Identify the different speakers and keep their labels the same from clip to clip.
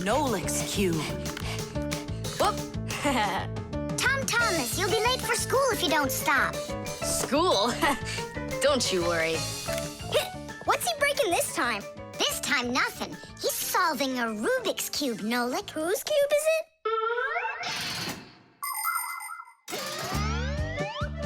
Speaker 1: Nolik's cube. Whoop!
Speaker 2: Thomas, you'll be late for school if you don't stop.
Speaker 3: School? Don't you worry.
Speaker 2: What's he breaking this time? This time, nothing. He's solving a Rubik's Cube, Nolik. Whose cube is it?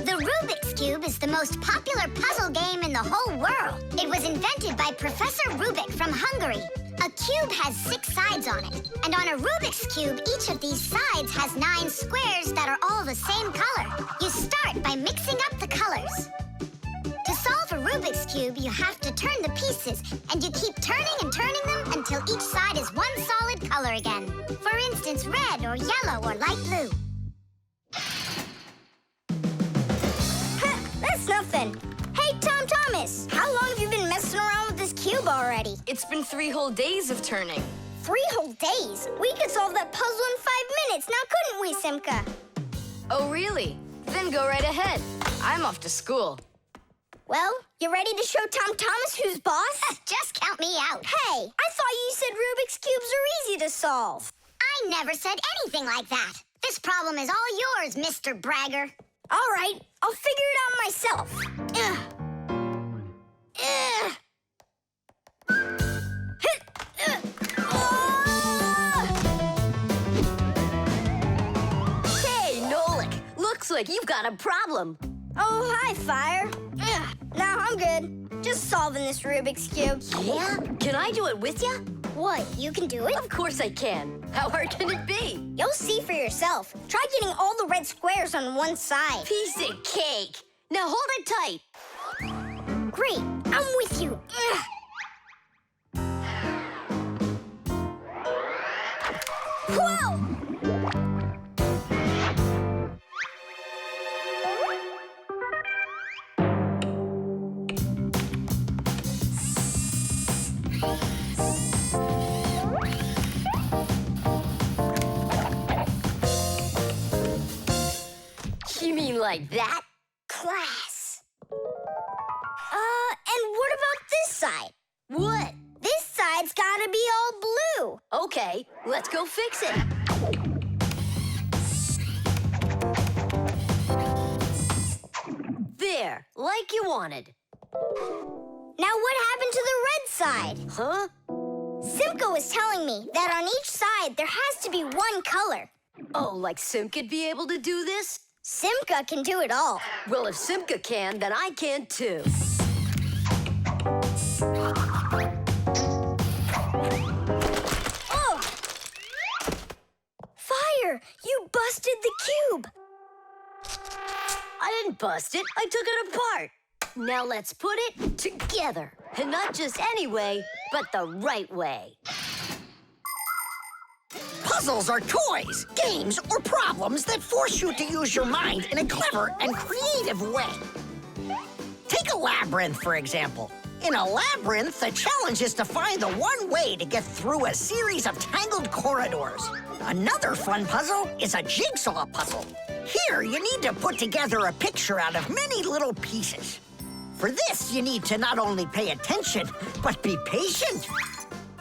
Speaker 2: The Rubik's Cube is the most popular puzzle game in the whole world. It was invented by Professor Rubik from Hungary. A cube has 6 sides on it. And on a Rubik's Cube, each of these sides has 9 squares that are all the same color. You start by mixing up the colors. To solve a Rubik's Cube, you have to turn the pieces, and you keep turning and turning them until each side is one solid color again. For instance, red or yellow or light blue. That's nothing. Hey, Thomas, how long have you been messing around with this cube already?
Speaker 3: It's been 3 whole days of turning.
Speaker 2: 3 whole days? We could solve that puzzle in 5 minutes, now couldn't we, Simka?
Speaker 3: Oh, really? Then go right ahead. I'm off to school.
Speaker 2: Well, you ready to show Thomas who's boss? Just count me out. Hey, I thought you said Rubik's Cubes are easy to solve. I never said anything like that. This problem is all yours, Mr. Bragger. All right, I'll figure it out myself.
Speaker 1: Hey, Nolik, looks like you've got a problem.
Speaker 2: Oh, hi, Fire. No, I'm good. Just solving this Rubik's Cube.
Speaker 1: Yeah? Can I do it with you?
Speaker 2: What, you can do it?
Speaker 1: Of course I can. How hard can it be?
Speaker 2: You'll see for yourself. Try getting all the red squares on one side.
Speaker 1: Piece of cake. Now hold it tight.
Speaker 2: Great, I'm with you. Whoa!
Speaker 1: You mean like that?
Speaker 2: Class. And what about this side?
Speaker 1: What?
Speaker 2: This side's gotta be all blue.
Speaker 1: Okay, let's go fix it. There, like you wanted.
Speaker 2: Now what happened to the red side?
Speaker 1: Huh?
Speaker 2: Simka was telling me that on each side there has to be one color.
Speaker 1: Oh, like Simka'd be able to do this?
Speaker 2: Simka can do it all.
Speaker 1: Well, if Simka can, then I can too.
Speaker 2: Oh! Fire! You busted the cube!
Speaker 1: I didn't bust it, I took it apart. Now let's put it together. And not just any way, but the right way.
Speaker 4: Puzzles are toys, games, or problems that force you to use your mind in a clever and creative way. Take a labyrinth, for example. In a labyrinth, the challenge is to find the one way to get through a series of tangled corridors. Another fun puzzle is a jigsaw puzzle. Here, you need to put together a picture out of many little pieces. For this, you need to not only pay attention, but be patient.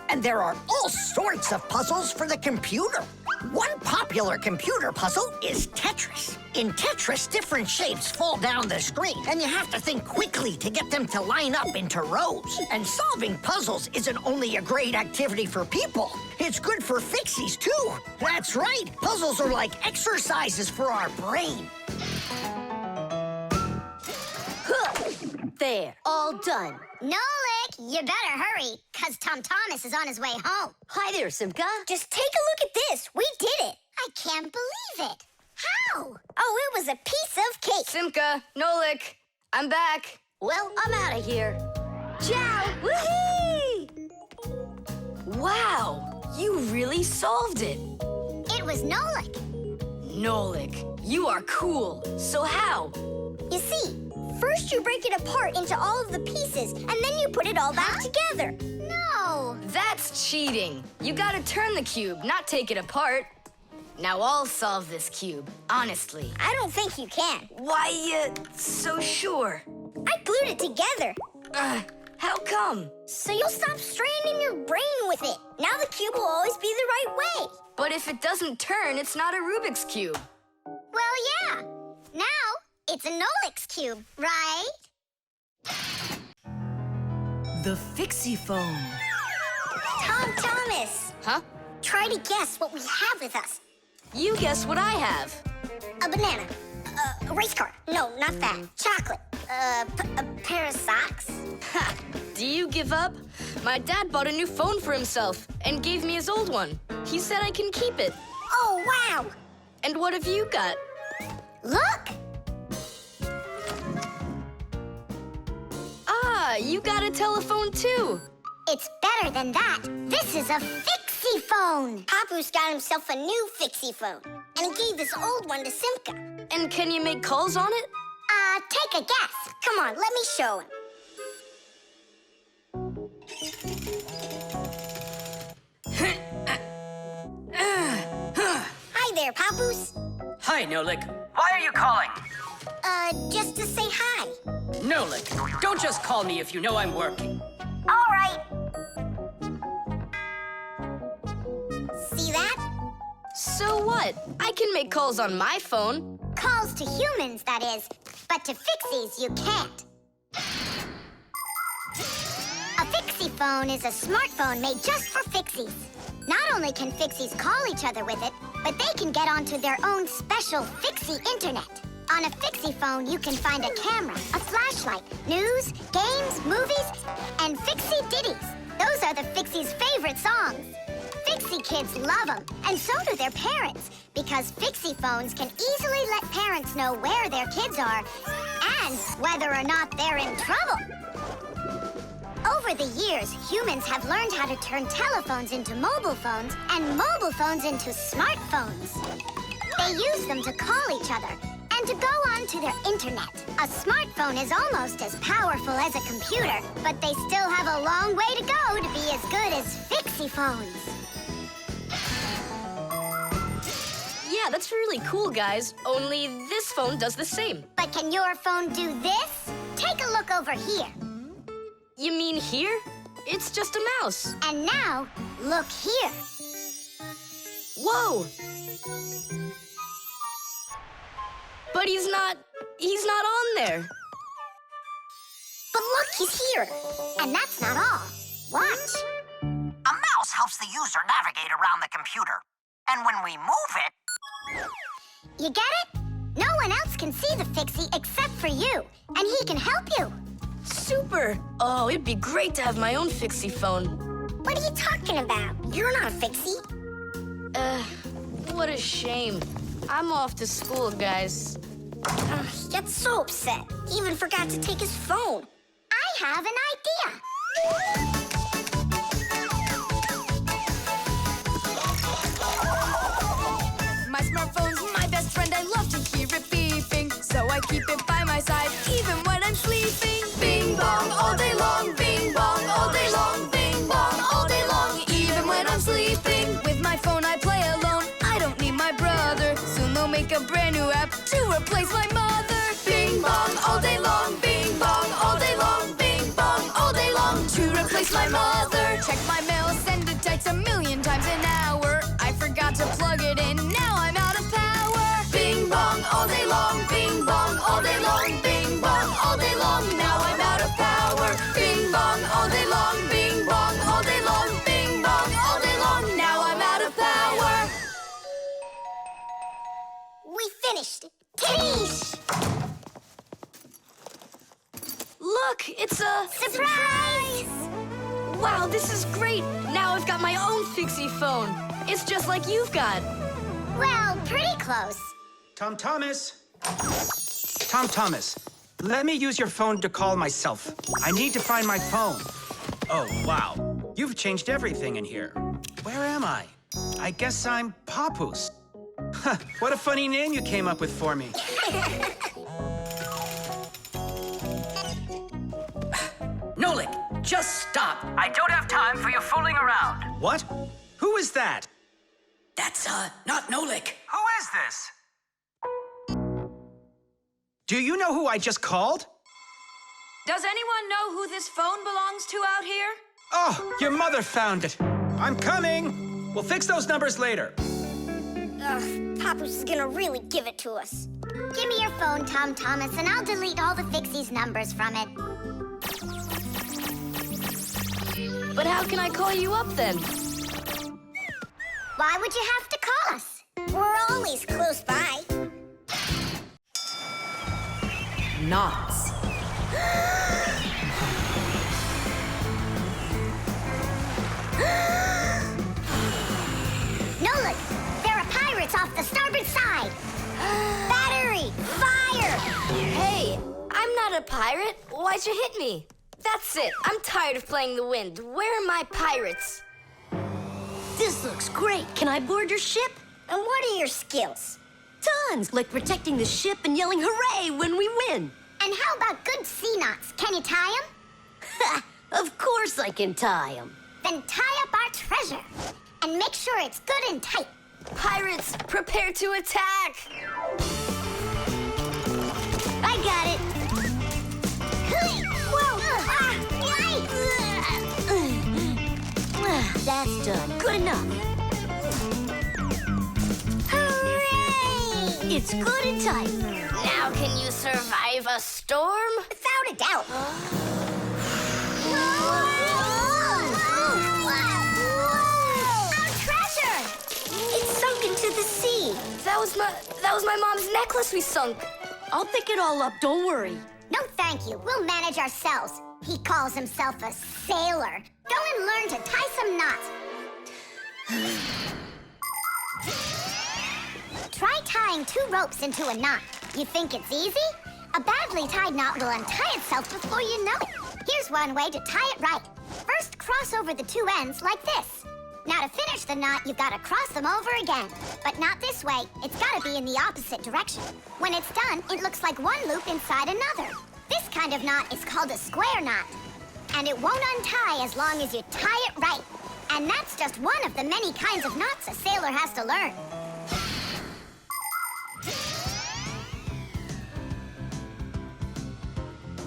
Speaker 4: And there are all sorts of puzzles for the computer. One popular computer puzzle is Tetris. In Tetris, different shapes fall down the screen, and you have to think quickly to get them to line up into rows. And solving puzzles isn't only a great activity for people, it's good for Fixies, too. That's right, puzzles are like exercises for our brain.
Speaker 1: There, all done.
Speaker 2: Nolik, you better hurry, 'cause Thomas is on his way home.
Speaker 1: Hi there, Simka.
Speaker 2: Just take a look at this. We did it. I can't believe it. How? Oh, it was a piece of cake.
Speaker 3: Simka, Nolik, I'm back.
Speaker 1: Well, I'm out of here. Ciao! Woohoo!
Speaker 3: Wow, you really solved it.
Speaker 2: It was Nolik.
Speaker 3: Nolik, you are cool. So how?
Speaker 2: You see, first you break it apart into all of the pieces, and then you put it all back together. No.
Speaker 3: That's cheating. You gotta turn the cube, not take it apart. Now I'll solve this cube, honestly.
Speaker 2: I don't think you can.
Speaker 3: Why, so sure?
Speaker 2: I glued it together.
Speaker 3: How come?
Speaker 2: So you'll stop straining your brain with it. Now the cube will always be the right way.
Speaker 3: But if it doesn't turn, it's not a Rubik's Cube.
Speaker 2: Well, yeah. Now it's a Nolik's cube, right?
Speaker 1: The Fixie Phone.
Speaker 2: Thomas,
Speaker 3: Huh?
Speaker 2: try to guess what we have with us.
Speaker 3: You guess what I have.
Speaker 2: A banana. A race car. No, not that. Chocolate. A pair of socks.
Speaker 3: Ha! Do you give up? My dad bought a new phone for himself and gave me his old one. He said I can keep it.
Speaker 2: Oh, wow.
Speaker 3: And what have you got?
Speaker 2: Look.
Speaker 3: Ah, you got a telephone too.
Speaker 2: It's better than that. This is a Fixie Phone. Papu's got himself a new Fixie Phone. And he gave this old one to Simka.
Speaker 3: And can you make calls on it?
Speaker 2: Take a guess. Come on, let me show him. Hi there, Papoose.
Speaker 5: Hi, Nolik. Why are you calling?
Speaker 2: Just to say hi.
Speaker 5: Nolik, don't just call me if you know I'm working.
Speaker 2: All right. See that?
Speaker 3: So what? I can make calls on my phone.
Speaker 2: Calls to humans, that is. But to Fixies, you can't. A Fixie phone is a smartphone made just for Fixies. Not only can Fixies call each other with it, but they can get onto their own special Fixie internet. On a Fixie phone, you can find a camera, a flashlight, news, games, movies, and Fixie ditties. Those are the Fixies' favorite songs. Fixie kids love them, and so do their parents, because Fixie phones can easily let parents know where their kids are and whether or not they're in trouble. Over the years, humans have learned how to turn telephones into mobile phones and mobile phones into smartphones. They use them to call each other and to go onto their internet. A smartphone is almost as powerful as a computer, but they still have a long way to go to be as good as Fixie phones.
Speaker 3: Yeah, that's really cool, guys. Only this phone does the same.
Speaker 2: But can your phone do this? Take a look over here.
Speaker 3: You mean here? It's just a mouse.
Speaker 2: And now, look here.
Speaker 3: Whoa! But he's not on there.
Speaker 2: But look, he's here. And that's not all. Watch.
Speaker 4: A mouse helps the user navigate around the computer. And when we move it...
Speaker 2: You get it? No one else can see the Fixie except for you. And he can help you.
Speaker 3: Super! Oh, it'd be great to have my own Fixie phone.
Speaker 2: What are you talking about? You're not a Fixie.
Speaker 3: What a shame. I'm off to school, guys.
Speaker 2: He gets so upset. He even forgot to take his phone. I have an idea.
Speaker 6: My smartphone's my best friend. I love to hear it beeping, so I keep it by my side even when I'm sleeping. Bing bong all day long, bing bong all day long, bing bong all day long, even when I'm sleeping. With my phone I play alone. I don't need my brother. Soon they'll make a brand new app to replace my mother. Bing bong all day long, bing bong all day long, bing bong all day long, to replace my mother. Check my mail, send it text 1,000,000 times an hour. I forgot to plug it in, now I'm out of power. Bing bong all day long, bing bong all day long, bing bong all day long, now I'm out of power. Bing bong all day long, bing bong all day long, bing bong all day long, now I'm out of power.
Speaker 2: We finished it. Tish!
Speaker 3: Look, it's a...
Speaker 2: Surprise!
Speaker 3: Wow, this is great! Now I've got my own Fixie phone. It's just like you've got.
Speaker 2: Well, pretty close.
Speaker 7: Tom Thomas, let me use your phone to call myself. I need to find my phone. Oh, wow. You've changed everything in here. Where am I? I guess I'm Papoose. Huh, what a funny name you came up with for me.
Speaker 5: Nolik, just stop. I don't have time for your fooling around.
Speaker 7: What? Who is that?
Speaker 5: That's, not Nolik.
Speaker 7: Who is this? Do you know who I just called?
Speaker 5: Does anyone know who this phone belongs to out here?
Speaker 7: Oh, your mother found it. I'm coming. We'll fix those numbers later.
Speaker 2: Ugh, Papa's is gonna really give it to us. Give me your phone, Tom Thomas, and I'll delete all the Fixie's numbers from it.
Speaker 3: But how can I call you up then?
Speaker 2: Why would you have to call us? We're always close by.
Speaker 5: Knots.
Speaker 2: Nolik, there are pirates off the starboard side. Battery, fire!
Speaker 3: Hey, I'm not a pirate. Why'd you hit me? That's it. I'm tired of playing the wind. Where are my pirates?
Speaker 1: This looks great. Can I board your ship?
Speaker 2: And what are your skills?
Speaker 1: Tons, like protecting the ship and yelling hooray when we win.
Speaker 2: And how about good sea knots? Can you tie them?
Speaker 1: Ha! Of course I can tie them.
Speaker 2: Then tie up our treasure. And make sure it's good and tight.
Speaker 3: Pirates, prepare to attack!
Speaker 1: I got it.
Speaker 2: Whoa!
Speaker 1: That's done. Good enough.
Speaker 2: Hooray!
Speaker 1: It's good and tight.
Speaker 3: Now can you survive a storm?
Speaker 2: Without a doubt. Our treasure!
Speaker 1: It's sunk into the sea.
Speaker 3: That was my mom's necklace we sunk.
Speaker 1: I'll pick it all up, don't worry.
Speaker 2: No, thank you. We'll manage ourselves. He calls himself a sailor. Go and learn to tie some knots. Try tying 2 ropes into a knot. You think it's easy? A badly tied knot will untie itself before you know it. Here's one way to tie it right. First, cross over the 2 ends like this. Now, to finish the knot, you've got to cross them over again. But not this way. It's got to be in the opposite direction. When it's done, it looks like one loop inside another. This kind of knot is called a square knot. And it won't untie as long as you tie it right. And that's just one of the many kinds of knots a sailor has to learn.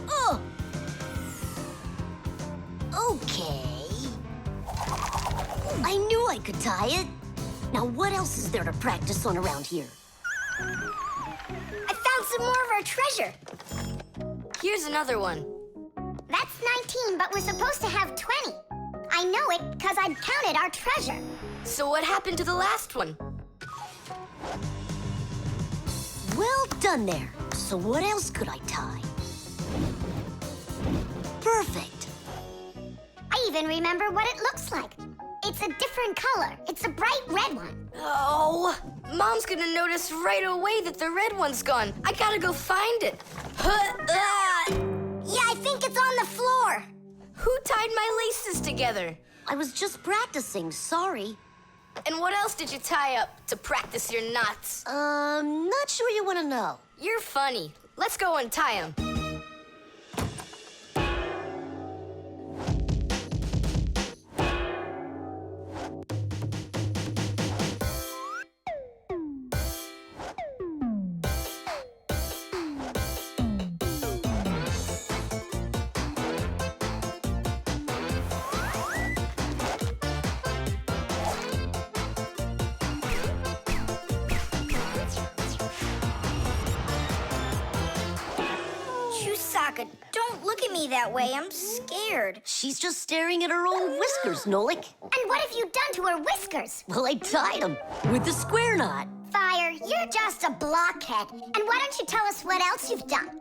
Speaker 1: Oh! Okay. I knew I could tie it. Now, what else is there to practice on around here?
Speaker 2: I found some more of our treasure.
Speaker 3: Here's another one.
Speaker 2: That's 19, but we're supposed to have 20. I know it because I'd counted our treasure.
Speaker 3: So what happened to the last one?
Speaker 1: Well done there. So what else could I tie? Perfect.
Speaker 2: I even remember what it looks like. It's a different color. It's a bright red one.
Speaker 3: Oh, Mom's gonna notice right away that the red one's gone. I gotta go find it.
Speaker 2: Yeah, I think it's on the floor.
Speaker 3: Who tied my laces together?
Speaker 1: I was just practicing, sorry.
Speaker 3: And what else did you tie up to practice your knots?
Speaker 1: Not sure you want to know.
Speaker 3: You're funny. Let's go untie them.
Speaker 2: Don't look at me that way. I'm scared.
Speaker 1: She's just staring at her own whiskers, Nolik.
Speaker 2: And what have you done to her whiskers?
Speaker 1: Well, I tied them with the square knot.
Speaker 2: Fire, you're just a blockhead. And why don't you tell us what else you've done?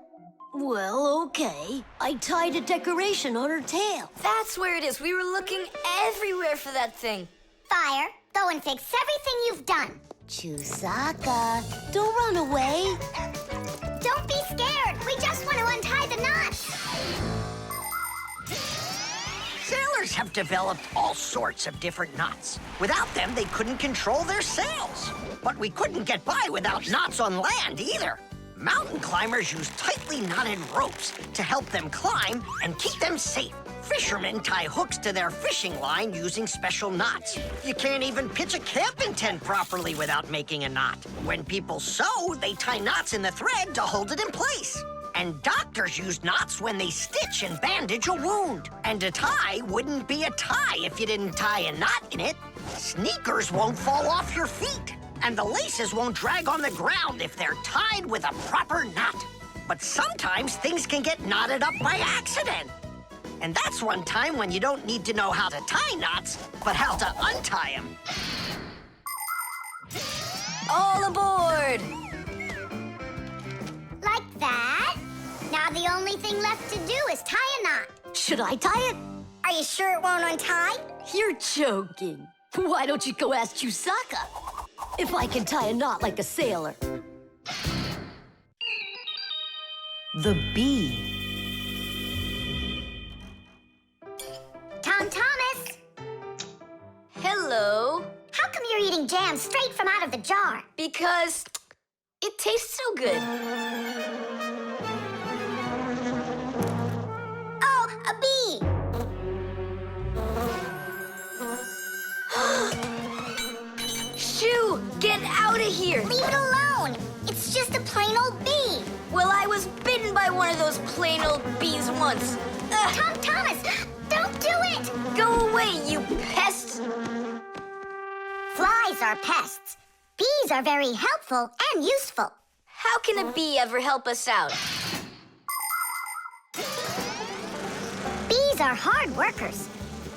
Speaker 1: Well, okay. I tied a decoration on her tail.
Speaker 3: That's where it is. We were looking everywhere for that thing.
Speaker 2: Fire, go and fix everything you've done.
Speaker 1: Chusaka, don't run away.
Speaker 2: Don't be scared. We just want to untie the knots.
Speaker 4: Sailors have developed all sorts of different knots. Without them, they couldn't control their sails. But we couldn't get by without knots on land either. Mountain climbers use tightly knotted ropes to help them climb and keep them safe. Fishermen tie hooks to their fishing line using special knots. You can't even pitch a camping tent properly without making a knot. When people sew, they tie knots in the thread to hold it in place. And doctors use knots when they stitch and bandage a wound. And a tie wouldn't be a tie if you didn't tie a knot in it. Sneakers won't fall off your feet. And the laces won't drag on the ground if they're tied with a proper knot. But sometimes things can get knotted up by accident. And that's one time when you don't need to know how to tie knots, but how to untie them.
Speaker 3: All aboard!
Speaker 2: Like that. Now the only thing left to do is tie a knot.
Speaker 1: Should I tie it?
Speaker 2: Are you sure it won't untie?
Speaker 1: You're joking. Why don't you go ask Chusaka if I can tie a knot like a sailor?
Speaker 5: The bee.
Speaker 2: Tom Thomas,
Speaker 3: Hello.
Speaker 2: how come you're eating jam straight from out of the jar?
Speaker 3: Because it tastes so good.
Speaker 2: Oh, a bee!
Speaker 3: Shoo, get out of here.
Speaker 2: Leave it alone. It's just a plain old bee.
Speaker 3: Well, I was bitten by one of those plain old bees once. Ugh.
Speaker 2: Tom Thomas, don't do it!
Speaker 3: Go away, you pest!
Speaker 2: Flies are pests. Bees are very helpful and useful.
Speaker 3: How can a bee ever help us out?
Speaker 2: Bees are hard workers.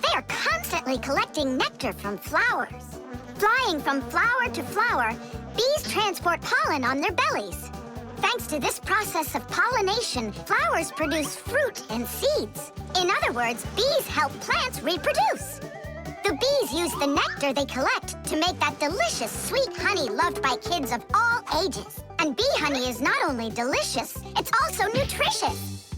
Speaker 2: They are constantly collecting nectar from flowers. Flying from flower to flower, bees transport pollen on their bellies. Thanks to this process of pollination, flowers produce fruit and seeds. In other words, bees help plants reproduce. The bees use the nectar they collect to make that delicious sweet honey loved by kids of all ages. And bee honey is not only delicious, it's also nutritious.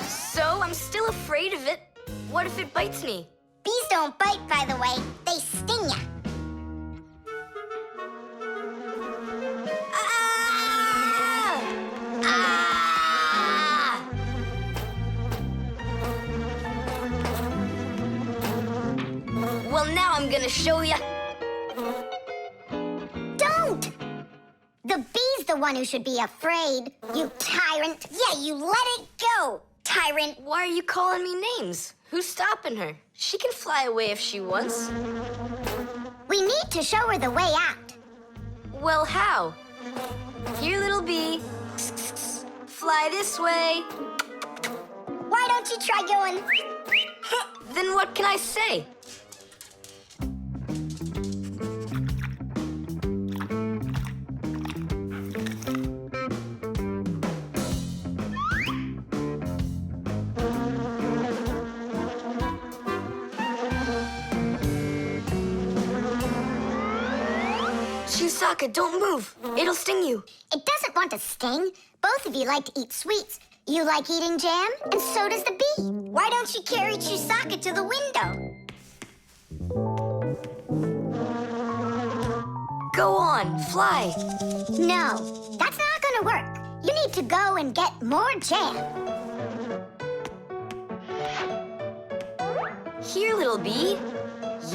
Speaker 3: So I'm still afraid of it. What if it bites me?
Speaker 2: Bees don't bite, by the way. They sting ya.
Speaker 3: Ah! Ah! Well, now I'm gonna show ya.
Speaker 2: Don't! The bee's the one who should be afraid. You tyrant. Yeah, you let it go, tyrant.
Speaker 3: Why are you calling me names? Who's stopping her? She can fly away if she wants.
Speaker 2: We need to show her the way out.
Speaker 3: Well, how? Here, little bee. Fly this way.
Speaker 2: Why don't you try going?
Speaker 3: Then what can I say? Chusaka, don't move. It'll sting you.
Speaker 2: It doesn't want to sting. Both of you like to eat sweets. You like eating jam, and so does the bee. Why don't you carry Chusaka to the window?
Speaker 3: Go on, fly.
Speaker 2: No, that's not gonna work. You need to go and get more jam.
Speaker 3: Here, little bee.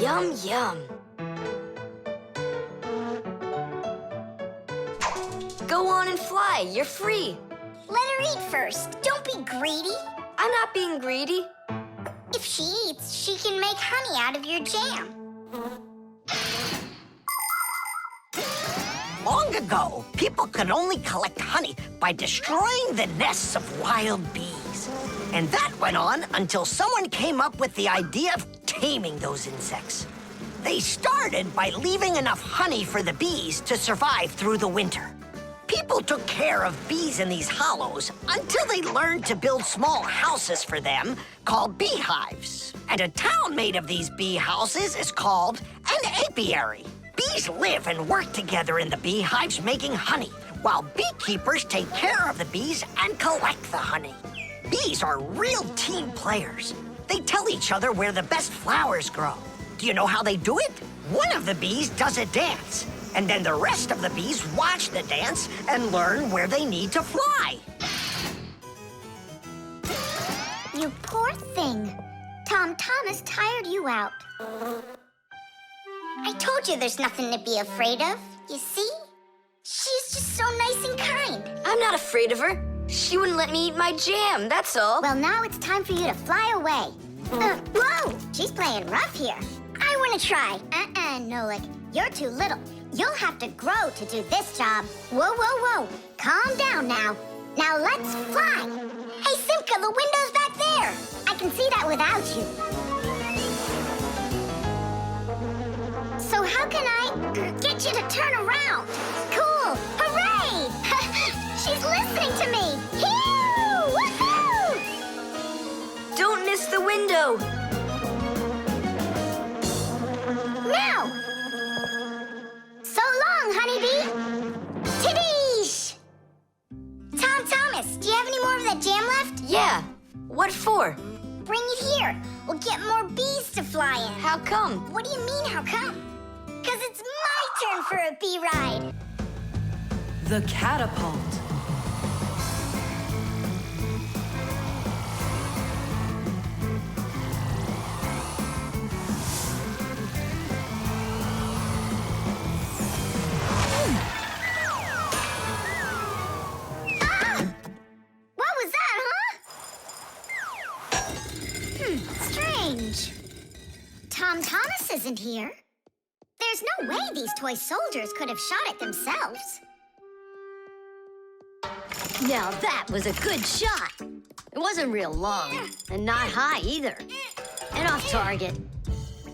Speaker 3: Yum, yum. Go on and fly. You're free.
Speaker 2: Let her eat first. Don't be greedy.
Speaker 3: I'm not being greedy.
Speaker 2: If she eats, she can make honey out of your jam.
Speaker 4: Long ago, people could only collect honey by destroying the nests of wild bees. And that went on until someone came up with the idea of taming those insects. They started by leaving enough honey for the bees to survive through the winter. People took care of bees in these hollows until they learned to build small houses for them called beehives. And a town made of these bee houses is called an apiary. Bees live and work together in the beehives making honey, while beekeepers take care of the bees and collect the honey. Bees are real team players. They tell each other where the best flowers grow. Do you know how they do it? One of the bees does a dance, and then the rest of the bees watch the dance and learn where they need to fly.
Speaker 2: You poor thing. Tom Thomas tired you out. I told you there's nothing to be afraid of, you see? She's just so nice and kind.
Speaker 3: I'm not afraid of her. She wouldn't let me eat my jam, that's all.
Speaker 2: Well, now it's time for you to fly away. Whoa! She's playing rough here. I want to try. Nolik. You're too little. You'll have to grow to do this job. Whoa, whoa, whoa. Calm down now. Now let's fly. Hey, Simka, the window's back there. I can see that without you. So how can I get you to turn around? Cool. Hooray! She's listening to me. Phew! Woohoo!
Speaker 3: Don't miss the window.
Speaker 2: Now! So long, honeybee! Tidish! Tom Thomas, do you have any more of that jam left?
Speaker 3: Yeah. What for?
Speaker 2: Bring it here. We'll get more bees to fly in.
Speaker 3: How come?
Speaker 2: What do you mean, how come? Because it's my turn for a bee ride.
Speaker 8: The Catapult.
Speaker 2: What was that, huh? Strange. Tom Thomas isn't here. There's no way these toy soldiers could have shot it themselves.
Speaker 1: Now that was a good shot. It wasn't real long, and not high either. And off target.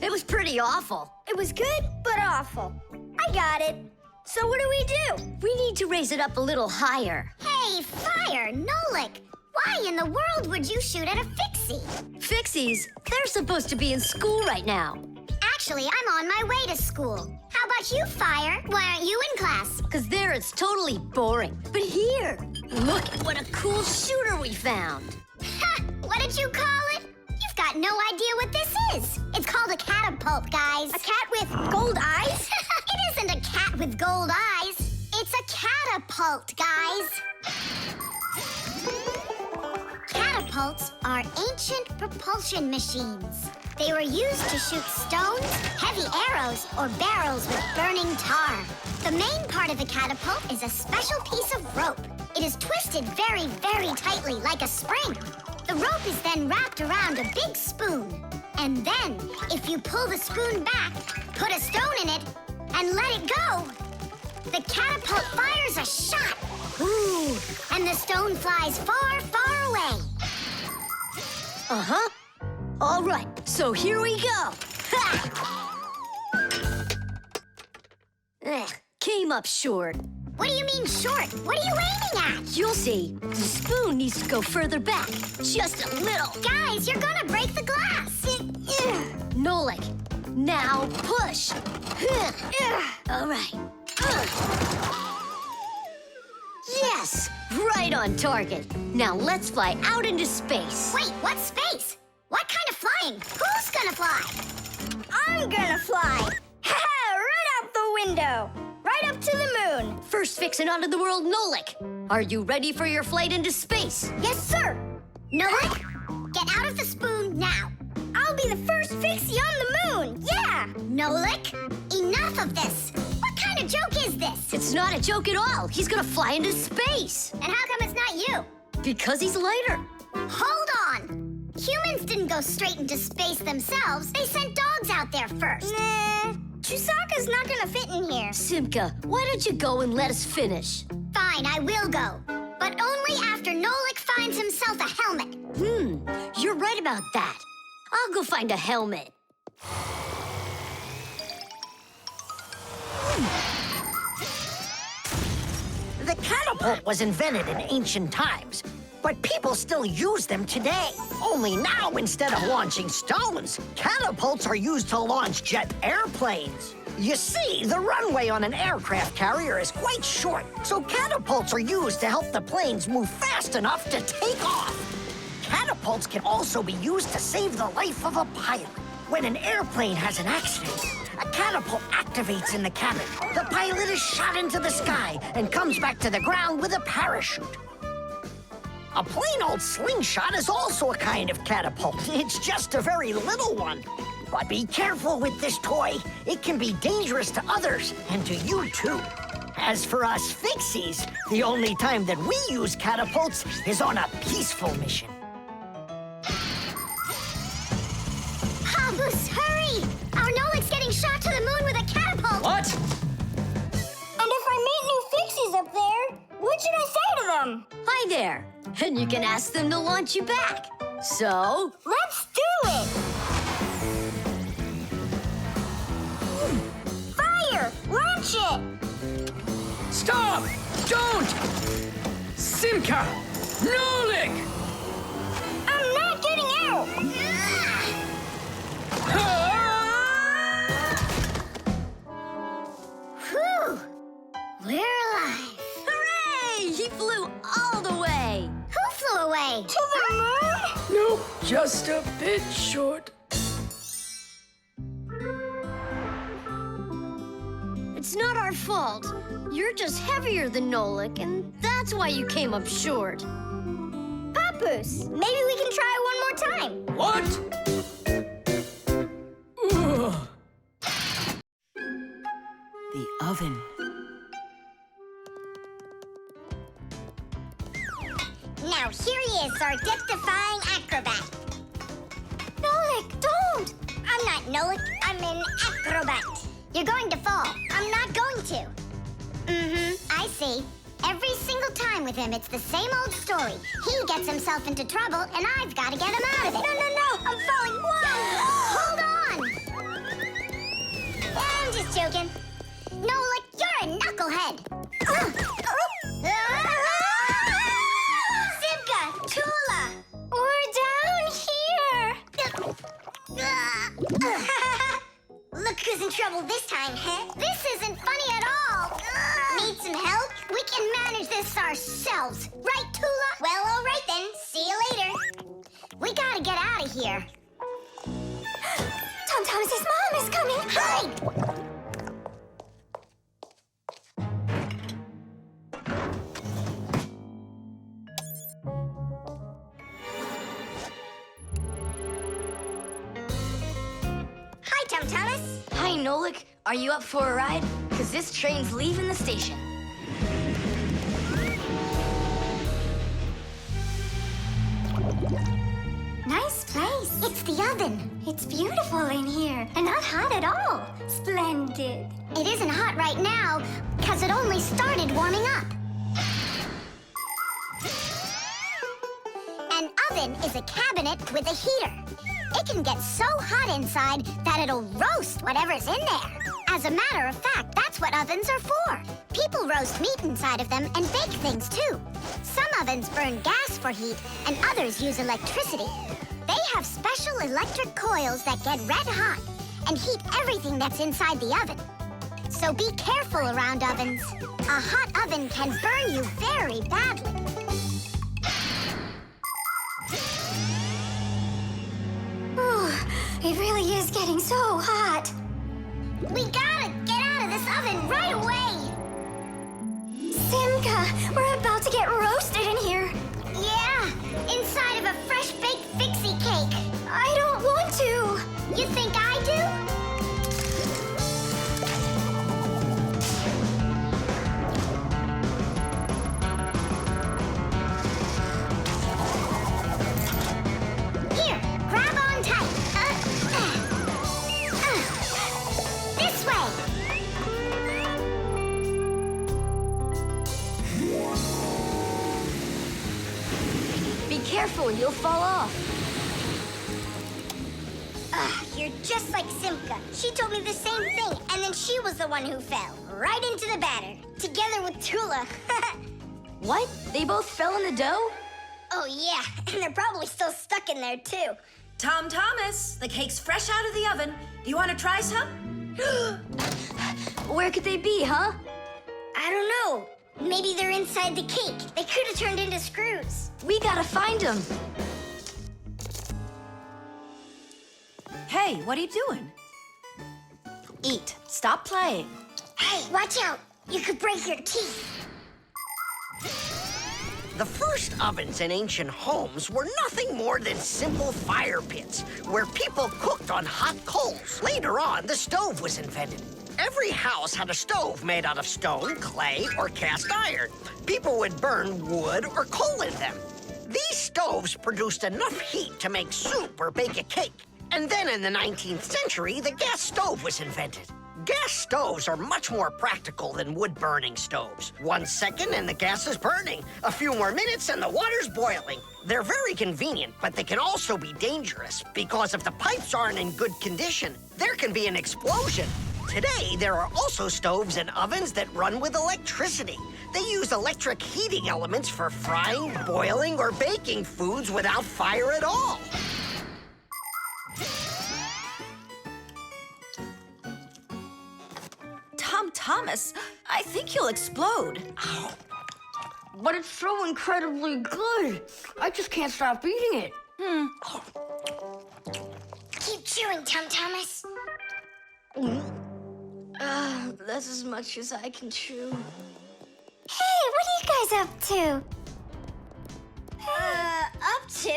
Speaker 1: It was pretty awful.
Speaker 2: It was good, but awful. I got it. So what do we do?
Speaker 1: We need to raise it up a little higher.
Speaker 2: Hey, Fire, Nolik. Why in the world would you shoot at a Fixie?
Speaker 1: Fixies, they're supposed to be in school right now.
Speaker 2: Actually, I'm on my way to school. How about you, Fire? Why aren't you in class?
Speaker 1: Because there it's totally boring. But here, look at what a cool shooter we found.
Speaker 2: Ha! What did you call it? You've got no idea what this is. It's called a catapult, guys. A cat with gold eyes? It isn't a cat with gold eyes. It's a catapult, guys. Catapults are ancient propulsion machines. They were used to shoot stones, heavy arrows, or barrels with burning tar. The main part of the catapult is a special piece of rope. It is twisted very, very tightly like a spring. The rope is then wrapped around a big spoon. And then, if you pull the spoon back, put a stone in it, and let it go, the catapult fires a shot. Ooh, and the stone flies far, far away.
Speaker 1: Uh-huh. All right, so here we go. Ha! Came up short.
Speaker 2: What do you mean short? What are you aiming at?
Speaker 1: You'll see. The spoon needs to go further back. Just a little.
Speaker 2: Guys, you're gonna break the glass.
Speaker 1: Nolik, now push. All right. Yes, right on target. Now let's fly out into space.
Speaker 2: Wait, what space? What kind of flying? Who's gonna fly? I'm gonna fly. Right out the window. Right up to the moon.
Speaker 1: First fixing onto the world, Nolik. Are you ready for your flight into space?
Speaker 2: Yes, sir. Nolik, get out of the spoon now. I'll be the first Fixie on the moon. Yeah. Nolik, enough of this. What kind of joke is this?
Speaker 1: It's not a joke at all. He's gonna fly into space.
Speaker 2: And how come it's not you?
Speaker 1: Because he's lighter.
Speaker 2: Hold on. Humans didn't go straight into space themselves. They sent dogs out there first. Nah, Chusaka's not gonna fit in here.
Speaker 1: Simka, why don't you go and let us finish?
Speaker 2: Fine, I will go. But only after Nolik finds himself a helmet.
Speaker 1: You're right about that. I'll go find a helmet.
Speaker 4: The catapult was invented in ancient times, but people still use them today. Only now, instead of launching stones, catapults are used to launch jet airplanes. You see, the runway on an aircraft carrier is quite short, so catapults are used to help the planes move fast enough to take off. Catapults can also be used to save the life of a pilot. When an airplane has an accident, a catapult activates in the cabin. The pilot is shot into the sky and comes back to the ground with a parachute. A plain old slingshot is also a kind of catapult. It's just a very little one. But be careful with this toy. It can be dangerous to others and to you too. As for us Fixies, the only time that we use catapults is on a peaceful mission.
Speaker 2: Papoose, hurry! Our Nolik's getting shot to the moon with a catapult!
Speaker 5: What?
Speaker 2: And if I meet new Fixies up there, what should I say to them?
Speaker 1: Hi there. And you can ask them to launch you back. So,
Speaker 2: Let's do it! Fire! Launch it!
Speaker 5: Stop! Don't! Simka! Nolik!
Speaker 2: I'm not getting out! Whew! We're alive.
Speaker 1: hooray! He flew all the way.
Speaker 2: Who flew away? To the moon?
Speaker 5: Nope, just a bit short.
Speaker 1: It's not our fault. You're just heavier than Nolik, and that's why you came up short.
Speaker 2: Papoose, maybe we can try one more time.
Speaker 5: What? Ugh.
Speaker 8: The oven.
Speaker 2: Now here he is, our death-defying acrobat. Nolik, don't! I'm not Nolik, I'm an acrobat. You're going to fall. I'm not going to. I see. Every single time with him, it's the same old story. He gets himself into trouble, and I've got to get him out of it. No, I'm falling. Whoa! Hold on! I'm just joking. Nolik, you're a knucklehead. Simka, Tula, we're down here. Look who's in trouble this time, huh? This isn't funny at all. Need some help? We can manage this ourselves. Right, Tula? Well, all right then. See you later. We gotta get out of here. Tom Thomas's mom is coming. Hide! Hi, Tom Thomas.
Speaker 3: Hi, Nolik. Are you up for a ride? Because this train's leaving the station.
Speaker 2: Nice place. It's the oven. It's beautiful in here and not hot at all. Splendid. It isn't hot right now because it only started warming up. An oven is a cabinet with a heater. It can get so hot inside that it'll roast whatever's in there. As a matter of fact, that's what ovens are for. People roast meat inside of them and bake things too. Some ovens burn gas for heat and others use electricity. They have special electric coils that get red hot and heat everything that's inside the oven. So be careful around ovens. A hot oven can burn you very badly. It really is getting so hot. We gotta get out of this oven right away. Simka, we're about to get roasted in here. Yeah, inside of a fresh-baked Fixie cake. I don't want to. You think I do? Here, grab on tight. This way.
Speaker 3: Be careful, you'll fall off.
Speaker 2: You're just like Simka. She told me the same thing, and then she was the one who fell. Right into the batter. Together with Tula.
Speaker 3: What? They both fell in the dough?
Speaker 2: Oh, yeah. And they're probably still stuck in there, too.
Speaker 9: Tom Thomas, the cake's fresh out of the oven. Do you want to try some?
Speaker 3: Where could they be, huh?
Speaker 2: I don't know. Maybe they're inside the cake. They could have turned into screws.
Speaker 3: We gotta find them.
Speaker 8: Hey, what are you doing? Eat. Stop playing.
Speaker 2: Hey, watch out. You could break your teeth.
Speaker 4: The first ovens in ancient homes were nothing more than simple fire pits where people cooked on hot coals. Later on, the stove was invented. Every house had a stove made out of stone, clay, or cast iron. People would burn wood or coal in them. These stoves produced enough heat to make soup or bake a cake. And then in the 19th century, the gas stove was invented. Gas stoves are much more practical than wood-burning stoves. 1 second and the gas is burning. A few more minutes and the water's boiling. They're very convenient, but they can also be dangerous because if the pipes aren't in good condition, there can be an explosion. Today, there are also stoves and ovens that run with electricity. They use electric heating elements for frying, boiling, or baking foods without fire at all.
Speaker 9: Thomas, I think you'll explode.
Speaker 3: But it's so incredibly good. I just can't stop eating it.
Speaker 2: Keep chewing, Thomas.
Speaker 3: That's as much as I can chew.
Speaker 2: Hey, what are you guys up to? Up to?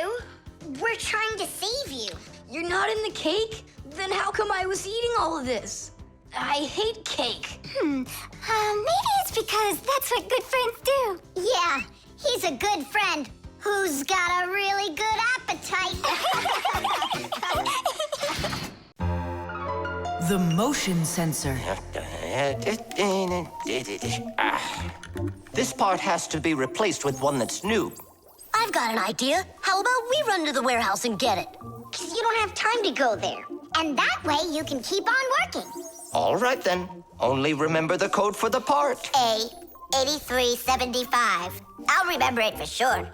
Speaker 2: We're trying to save you.
Speaker 3: You're not in the cake? Then how come I was eating all of this? I hate cake.
Speaker 2: Maybe it's because that's what good friends do. Yeah, he's a good friend who's got a really good appetite.
Speaker 10: The motion sensor.
Speaker 11: This part has to be replaced with one that's new.
Speaker 1: I've got an idea. How about we run to the warehouse and get it?
Speaker 2: 'Cause you don't have time to go there. And that way you can keep on working.
Speaker 11: All right, then. Only remember the code for the part.
Speaker 2: A8375. I'll remember it for sure.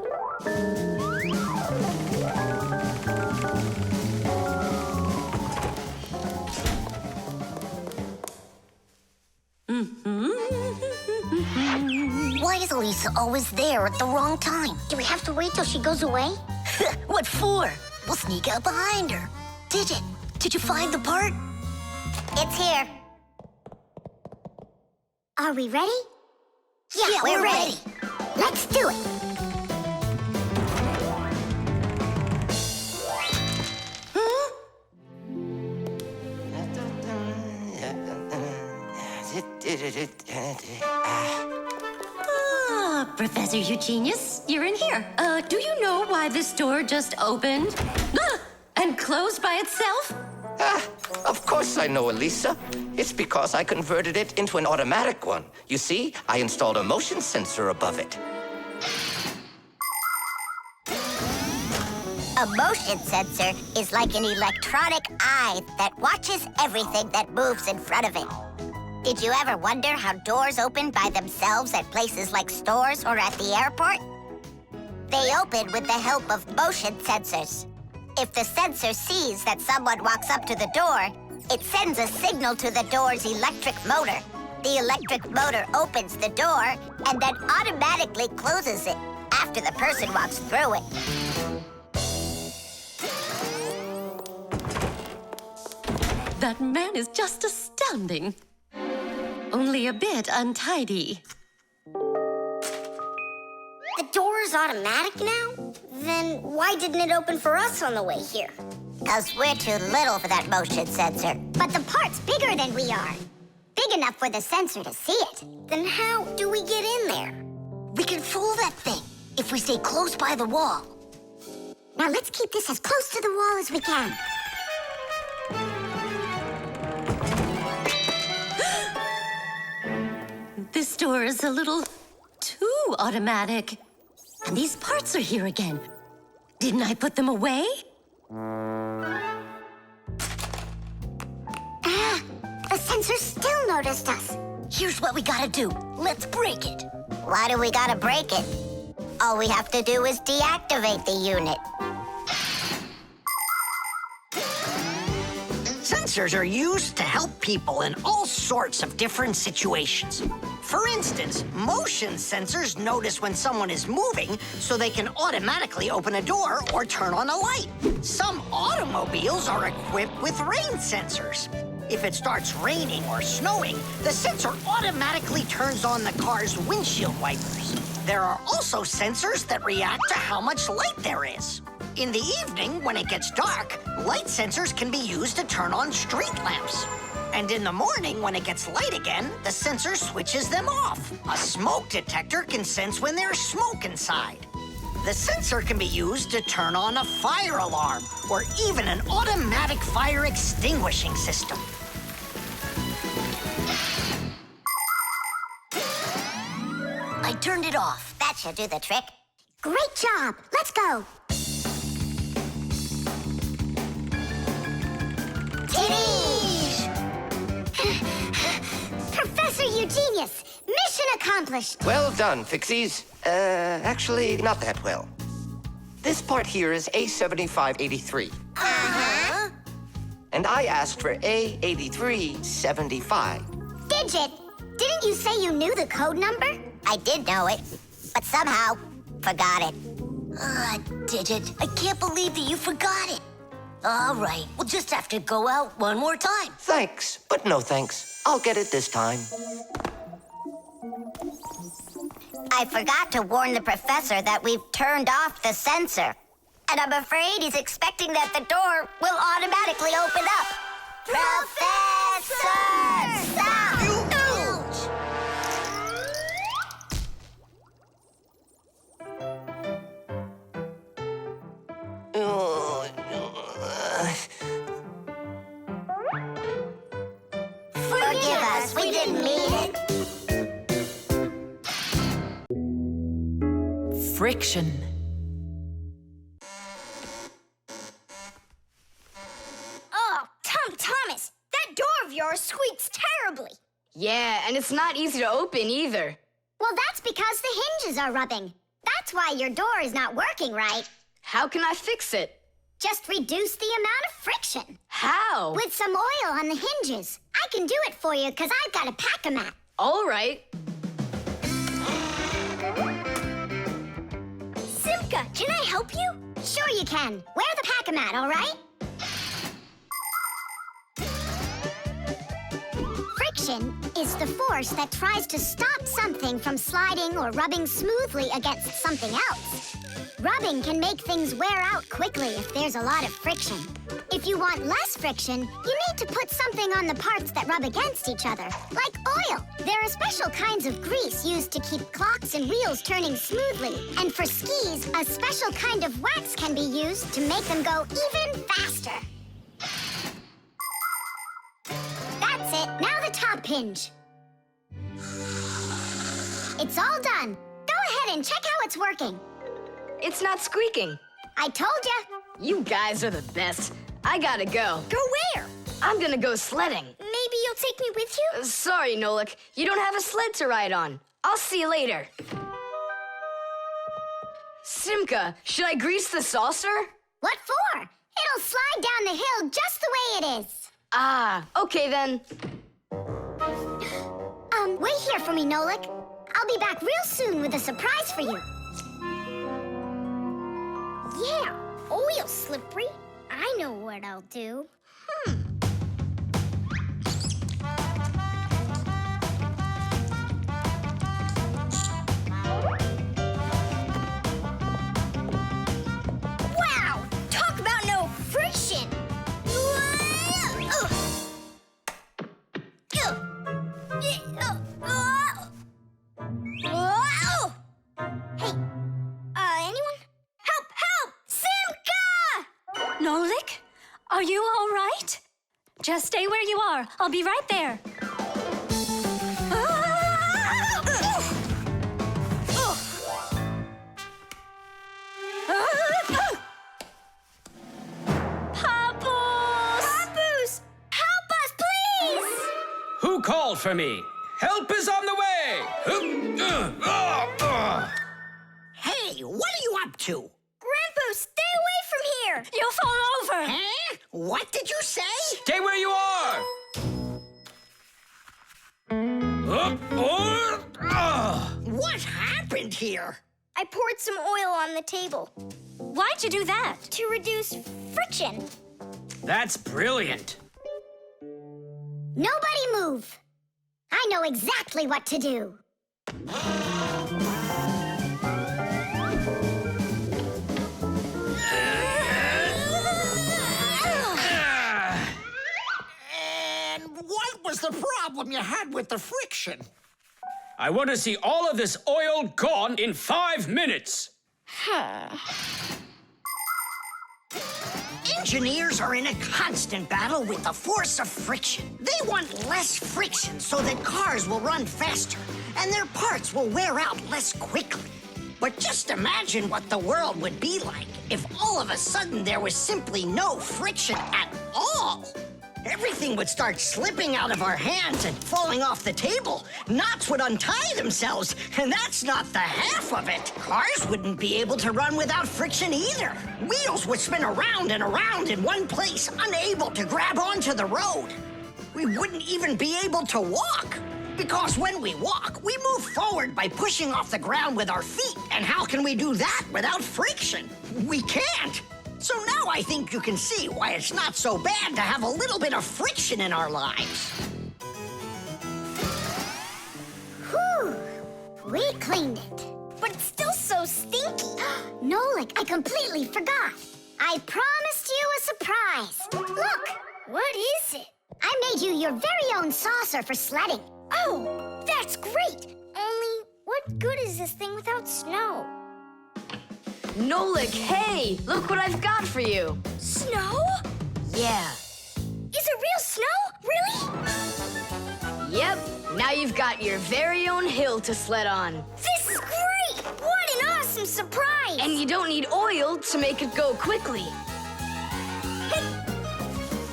Speaker 1: Why is Elisa always there at the wrong time?
Speaker 2: Do we have to wait till she goes away?
Speaker 1: What for? We'll sneak out behind her. Did you find the part?
Speaker 2: It's here. Are we ready?
Speaker 1: Yeah, we're ready.
Speaker 2: Let's do it.
Speaker 1: Professor Eugenius, you're in here. Do you know why this door just opened? And closed by itself?
Speaker 11: Of course I know, Elisa. It's because I converted it into an automatic one. You see, I installed a motion sensor above it.
Speaker 2: A motion sensor is like an electronic eye that watches everything that moves in front of it. Did you ever wonder how doors open by themselves at places like stores or at the airport? They open with the help of motion sensors. If the sensor sees that someone walks up to the door, it sends a signal to the door's electric motor. The electric motor opens the door and then automatically closes it after the person walks through it.
Speaker 1: That man is just astounding. Only a bit untidy.
Speaker 2: The door is automatic now? Then why didn't it open for us on the way here? 'Cause we're too little for that motion sensor. But the part's bigger than we are. Big enough for the sensor to see it. Then how do we get in there?
Speaker 1: We can fool that thing if we stay close by the wall.
Speaker 2: Now let's keep this as close to the wall as we can.
Speaker 1: This door is a little too automatic. And these parts are here again. Didn't I put them away?
Speaker 2: The sensor still noticed us.
Speaker 1: Here's what we gotta do. Let's break it.
Speaker 2: Why do we gotta break it? All we have to do is deactivate the unit.
Speaker 4: Sensors are used to help people in all sorts of different situations. For instance, motion sensors notice when someone is moving so they can automatically open a door or turn on a light. Some automobiles are equipped with rain sensors. If it starts raining or snowing, the sensor automatically turns on the car's windshield wipers. There are also sensors that react to how much light there is. In the evening, when it gets dark, light sensors can be used to turn on street lamps. And in the morning, when it gets light again, the sensor switches them off. A smoke detector can sense when there's smoke inside. The sensor can be used to turn on a fire alarm or even an automatic fire extinguishing system.
Speaker 1: I turned it off.
Speaker 2: That should do the trick. Great job. Let's go. Titties! Professor Eugenius, mission accomplished.
Speaker 11: Well done, Fixies. Actually, not that well. This part here is A7583.
Speaker 2: Uh-huh.
Speaker 11: And I asked for A8375.
Speaker 2: Digit, didn't you say you knew the code number? I did know it, but somehow forgot it.
Speaker 1: Digit, I can't believe that you forgot it. All right, we'll just have to go out one more time.
Speaker 11: Thanks, but no thanks. I'll get it this time.
Speaker 2: I forgot to warn the professor that we've turned off the sensor. And I'm afraid he's expecting that the door will automatically open up. Professor! Stop! Forgive us, we didn't mean it.
Speaker 10: Friction.
Speaker 2: Oh, Thomas, that door of yours squeaks terribly.
Speaker 3: Yeah, and it's not easy to open either.
Speaker 2: Well, that's because the hinges are rubbing. That's why your door is not working right.
Speaker 3: How can I fix it?
Speaker 2: Just reduce the amount of friction.
Speaker 3: How?
Speaker 2: With some oil on the hinges. I can do it for you because I've got a pack-a-mat.
Speaker 3: All right.
Speaker 2: Simka, can I help you? Sure you can. Wear the pack-a-mat, all right? Friction is the force that tries to stop something from sliding or rubbing smoothly against something else. Rubbing can make things wear out quickly if there's a lot of friction. If you want less friction, you need to put something on the parts that rub against each other, like oil. There are special kinds of grease used to keep clocks and wheels turning smoothly. And for skis, a special kind of wax can be used to make them go even faster. That's it. Now the top hinge. It's all done. Go ahead and check how it's working.
Speaker 3: It's not squeaking.
Speaker 2: I told ya.
Speaker 3: You guys are the best. I gotta go.
Speaker 2: Go where?
Speaker 3: I'm gonna go sledding.
Speaker 2: Maybe you'll take me with you?
Speaker 3: Sorry, Nolik. You don't have a sled to ride on. I'll see you later. Simka, should I grease the saucer?
Speaker 2: What for? It'll slide down the hill just the way it is.
Speaker 3: Ah, okay then.
Speaker 2: Wait here for me, Nolik. I'll be back real soon with a surprise for you. Yeah, oil slippery. I know what I'll do. Wow! Talk about no friction! Hey, anyone? Help! Help! Simka!
Speaker 12: Nolik? Are you all right? Just stay where you are. I'll be right there.
Speaker 2: Papoose! Help us, please!
Speaker 5: Who called for me? Help is on the way!
Speaker 4: Hey, what are you up to?
Speaker 2: Grandpa, stay away from here!
Speaker 12: You'll fall over.
Speaker 4: Huh? What did you say?
Speaker 5: Stay where you are!
Speaker 4: What happened here?
Speaker 2: I poured some oil on the table
Speaker 12: Why'd you do that?
Speaker 2: to reduce friction.
Speaker 5: That's brilliant.
Speaker 2: Nobody move. I know exactly what to do.
Speaker 4: And what was the problem you had with the friction?
Speaker 5: I want to see all of this oil gone in 5 minutes.
Speaker 4: Engineers are in a constant battle with the force of friction. They want less friction so that cars will run faster and their parts will wear out less quickly. But just imagine what the world would be like if all of a sudden there was simply no friction at all. Everything would start slipping out of our hands and falling off the table. Knots would untie themselves, and that's not the half of it. Cars wouldn't be able to run without friction either. Wheels would spin around and around in one place, unable to grab onto the road. We wouldn't even be able to walk. Because when we walk, we move forward by pushing off the ground with our feet. And how can we do that without friction? We can't. So now I think you can see why it's not so bad to have a little bit of friction in our lives.
Speaker 2: Whew! We cleaned it. But it's still so stinky. Nolik, I completely forgot. I promised you a surprise. Look, what is it? I made you your very own saucer for sledding. Oh, that's great. Only, what good is this thing without snow?
Speaker 3: Nolik, hey! Look what I've got for you.
Speaker 2: Snow?
Speaker 3: Yeah.
Speaker 2: Is it real snow? Really?
Speaker 3: Yep. Now you've got your very own hill to sled on.
Speaker 2: This is great! What an awesome surprise!
Speaker 3: And you don't need oil to make it go quickly.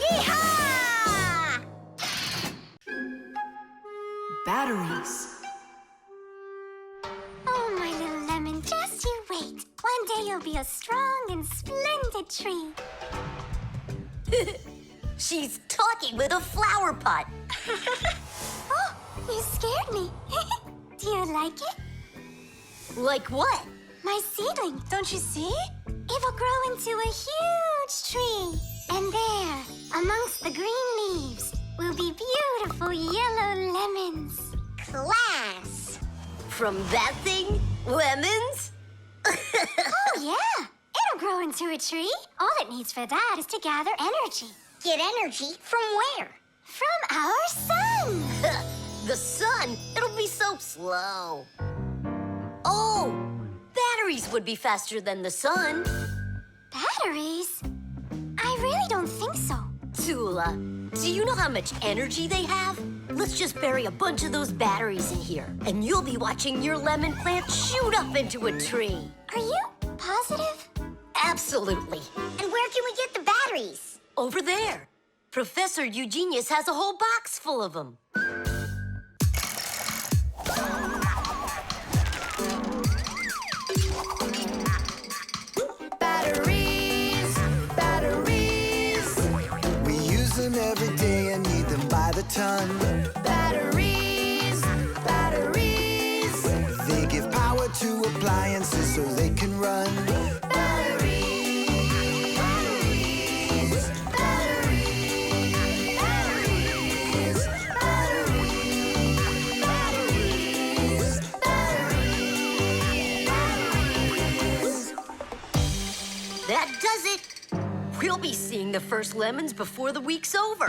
Speaker 2: Yeehaw!
Speaker 10: Batteries.
Speaker 2: Oh, my little lemon, just you wait. One day you'll be a strong and splendid tree.
Speaker 1: She's talking with a flower pot.
Speaker 2: Oh, you scared me. Do you like it?
Speaker 1: Like what?
Speaker 2: My seedling, don't you see? It will grow into a huge tree. And there, amongst the green leaves, will be beautiful yellow lemons. Class!
Speaker 1: From that thing? Lemons?
Speaker 2: Oh, yeah. It'll grow into a tree. All it needs for that is to gather energy. Get energy from where? From our sun.
Speaker 1: The sun? It'll be so slow. Oh, batteries would be faster than the sun.
Speaker 2: Batteries? I really don't think so.
Speaker 1: Tula, do you know how much energy they have? Let's just bury a bunch of those batteries in here, and you'll be watching your lemon plant shoot up into a tree.
Speaker 2: Are you positive?
Speaker 1: Absolutely.
Speaker 2: And where can we get the batteries?
Speaker 1: Over there. Professor Eugenius has a whole box full of them.
Speaker 6: Batteries, batteries.
Speaker 13: We use them every day and need them by the ton.
Speaker 6: Batteries, batteries.
Speaker 13: They give power to appliances so they can run.
Speaker 1: That does it. We'll be seeing the first lemons before the week's over.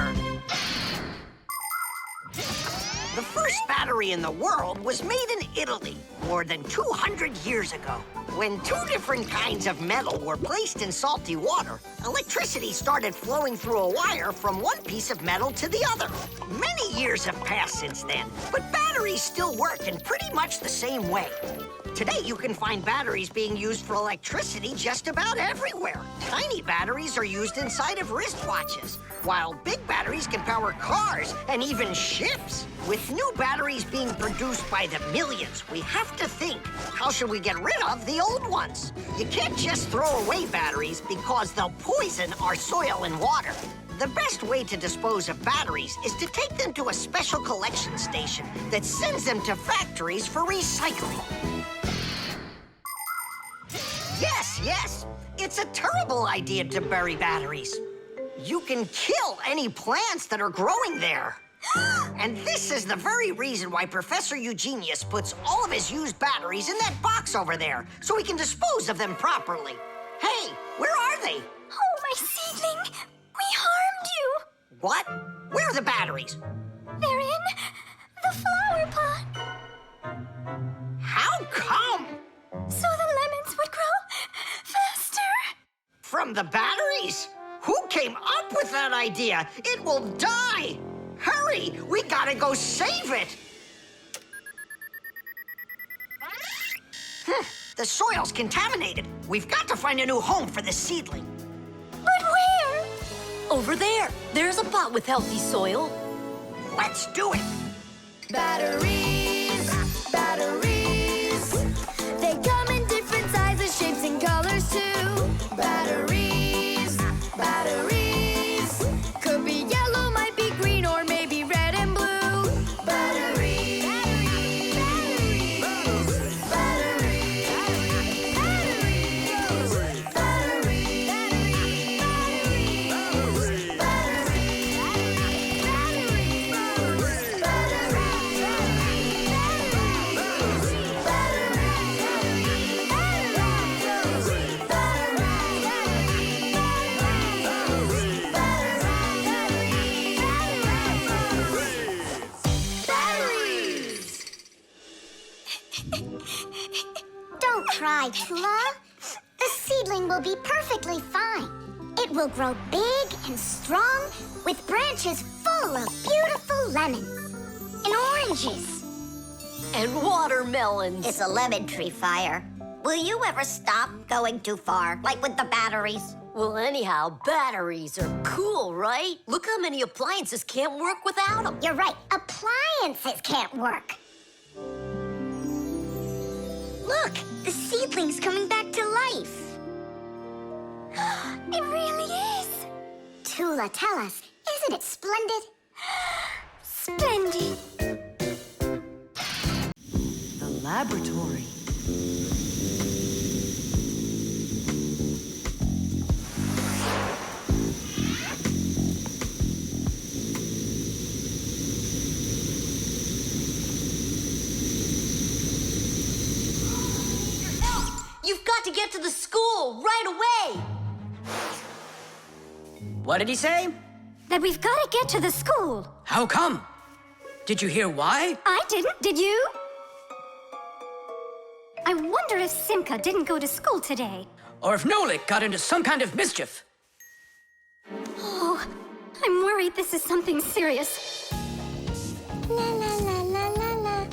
Speaker 4: The first battery in the world was made in Italy more than 200 years ago. When two different kinds of metal were placed in salty water, electricity started flowing through a wire from one piece of metal to the other. Many years have passed since then, but batteries still work in pretty much the same way. Today, you can find batteries being used for electricity just about everywhere. Tiny batteries are used inside of wristwatches, while big batteries can power cars and even ships. With new batteries being produced by the millions, we have to think, how should we get rid of the old ones? You can't just throw away batteries because they'll poison our soil and water. The best way to dispose of batteries is to take them to a special collection station that sends them to factories for recycling. Yes, it's a terrible idea to bury batteries. You can kill any plants that are growing there. And this is the very reason why Professor Eugenius puts all of his used batteries in that box over there, so he can dispose of them properly. Hey, where are they?
Speaker 12: Oh, my seedling! We harmed you!
Speaker 4: What? Where are the batteries?
Speaker 12: They're in the flower pot.
Speaker 4: How come?
Speaker 12: So the lemons would grow faster.
Speaker 4: From the batteries? Who came up with that idea? It will die! Hurry! We gotta go save it! The soil's contaminated. We've got to find a new home for the seedling.
Speaker 12: But where?
Speaker 1: Over there. There's a pot with healthy soil.
Speaker 4: Let's do it!
Speaker 6: Batteries, batteries. They come in different sizes, shapes, and colors too. Batteries, batteries. Could be yellow, might be green, or maybe red and blue. Batteries, batteries, batteries, batteries,
Speaker 2: Don't cry, Tula. The seedling will be perfectly fine. It will grow big and strong with branches full of beautiful lemons and oranges.
Speaker 1: And watermelons.
Speaker 2: It's a lemon tree, Fire. Will you ever stop going too far, like with the batteries?
Speaker 1: Well, anyhow, batteries are cool, right? Look how many appliances can't work without them.
Speaker 2: You're right. Appliances can't work. Look, the seedling's coming back to life. It really is. Tula, tell us, isn't it splendid?
Speaker 12: Splendid.
Speaker 10: The laboratory.
Speaker 1: You've got to get to the school right away.
Speaker 5: What did he say?
Speaker 12: That we've got to get to the school.
Speaker 5: How come? Did you hear why?
Speaker 12: I didn't, did you? I wonder if Simka didn't go to school today.
Speaker 5: Or if Nolik got into some kind of mischief?
Speaker 12: Oh, I'm worried this is something serious.
Speaker 2: La la la la la la.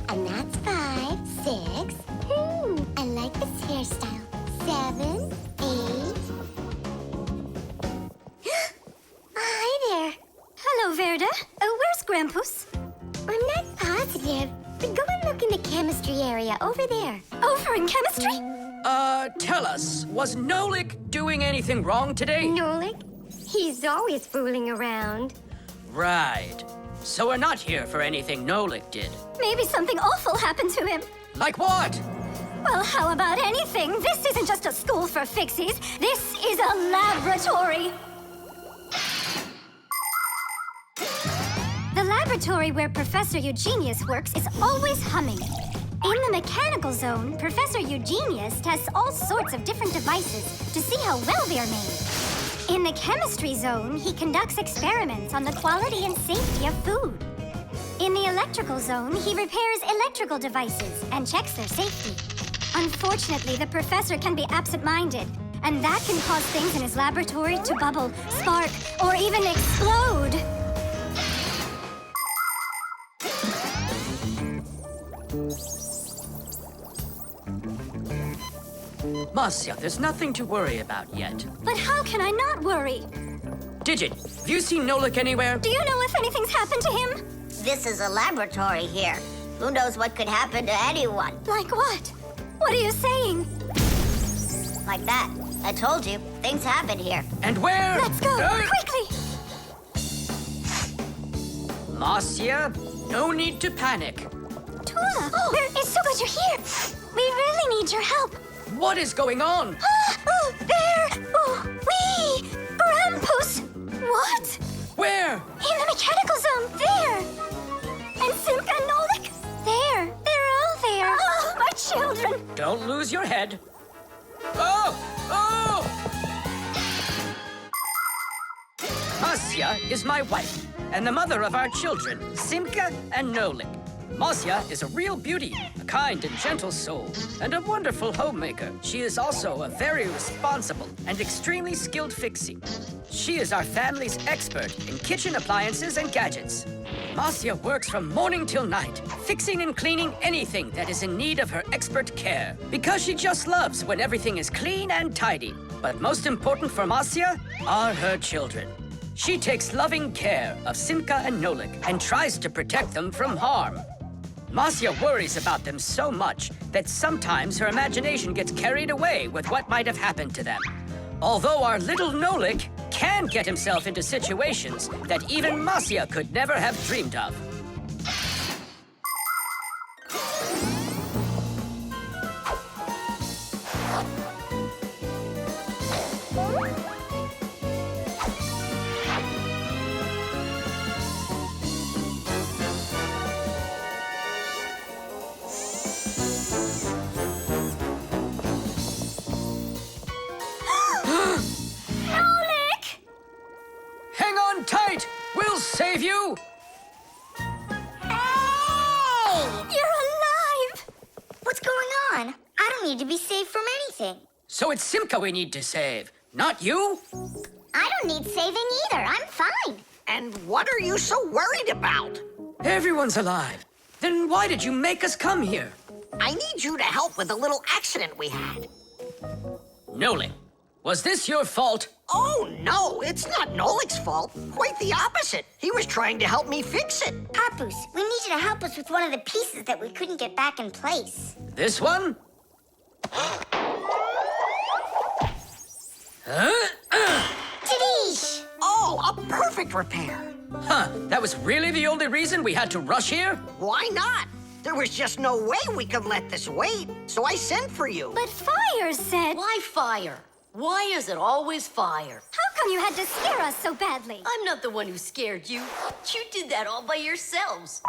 Speaker 2: And that's 5, 6. I like this hairstyle. 7, 8. Hi there.
Speaker 12: Hello, Verda. Where's Grampus?
Speaker 2: I'm not positive, but go and look in the chemistry area over there.
Speaker 12: Over in chemistry?
Speaker 5: Tell us, was Nolik doing anything wrong today?
Speaker 2: Nolik? He's always fooling around.
Speaker 5: Right. So we're not here for anything Nolik did.
Speaker 12: Maybe something awful happened to him.
Speaker 5: Like what?
Speaker 12: Well, how about anything? This isn't just a school for Fixies. This is a laboratory. The laboratory where Professor Eugenius works is always humming. In the mechanical zone, Professor Eugenius tests all sorts of different devices to see how well they are made. In the chemistry zone, he conducts experiments on the quality and safety of food. In the electrical zone, he repairs electrical devices and checks their safety. Unfortunately, the professor can be absent-minded, and that can cause things in his laboratory to bubble, spark, or even explode.
Speaker 5: Marcia, there's nothing to worry about yet.
Speaker 12: But how can I not worry?
Speaker 5: Digit, have you seen Nolik anywhere?
Speaker 12: Do you know if anything's happened to him?
Speaker 2: This is a laboratory here. Who knows what could happen to anyone?
Speaker 12: Like what? What are you saying?
Speaker 2: Like that. I told you, things happen here.
Speaker 5: And where?
Speaker 12: Let's go, quickly!
Speaker 5: Marcia, no need to panic.
Speaker 12: Tula, it's so good you're here. We really need your help.
Speaker 5: What is going on?
Speaker 12: There! Grampus! What?
Speaker 5: Where?
Speaker 12: In the mechanical zone, there!
Speaker 5: Don't lose your head. Oh! Oh! Marcia is my wife and the mother of our children, Simka and Nolik. Marcia is a real beauty, a kind and gentle soul, and a wonderful homemaker. She is also a very responsible and extremely skilled fixie. She is our family's expert in kitchen appliances and gadgets. Marcia works from morning till night, fixing and cleaning anything that is in need of her expert care, because she just loves when everything is clean and tidy. But most important for Marcia are her children. She takes loving care of Simka and Nolik and tries to protect them from harm. Marcia worries about them so much that sometimes her imagination gets carried away with what might have happened to them. Although our little Nolik can get himself into situations that even Marcia could never have dreamed of. Hang on tight! We'll save you!
Speaker 2: Hey! You're alive! What's going on? I don't need to be saved from anything.
Speaker 5: So it's Simka we need to save, not you?
Speaker 2: I don't need saving either. I'm fine.
Speaker 4: And what are you so worried about?
Speaker 5: Everyone's alive. Then why did you make us come here?
Speaker 4: I need you to help with a little accident we had.
Speaker 5: Nolik, was this your fault?
Speaker 4: Oh, no, it's not Nolik's fault. Quite the opposite. He was trying to help me fix it.
Speaker 2: Papoose, we need you to help us with one of the pieces that we couldn't get back in place.
Speaker 5: This one?
Speaker 2: Tadish!
Speaker 4: Oh, a perfect repair.
Speaker 5: Huh, that was really the only reason we had to rush here?
Speaker 4: Why not? There was just no way we could let this wait, so I sent for you.
Speaker 12: But Fire said...
Speaker 1: Why fire? Why is it always fire?
Speaker 12: How come you had to scare us so badly?
Speaker 1: I'm not the one who scared you. You did that all by yourselves.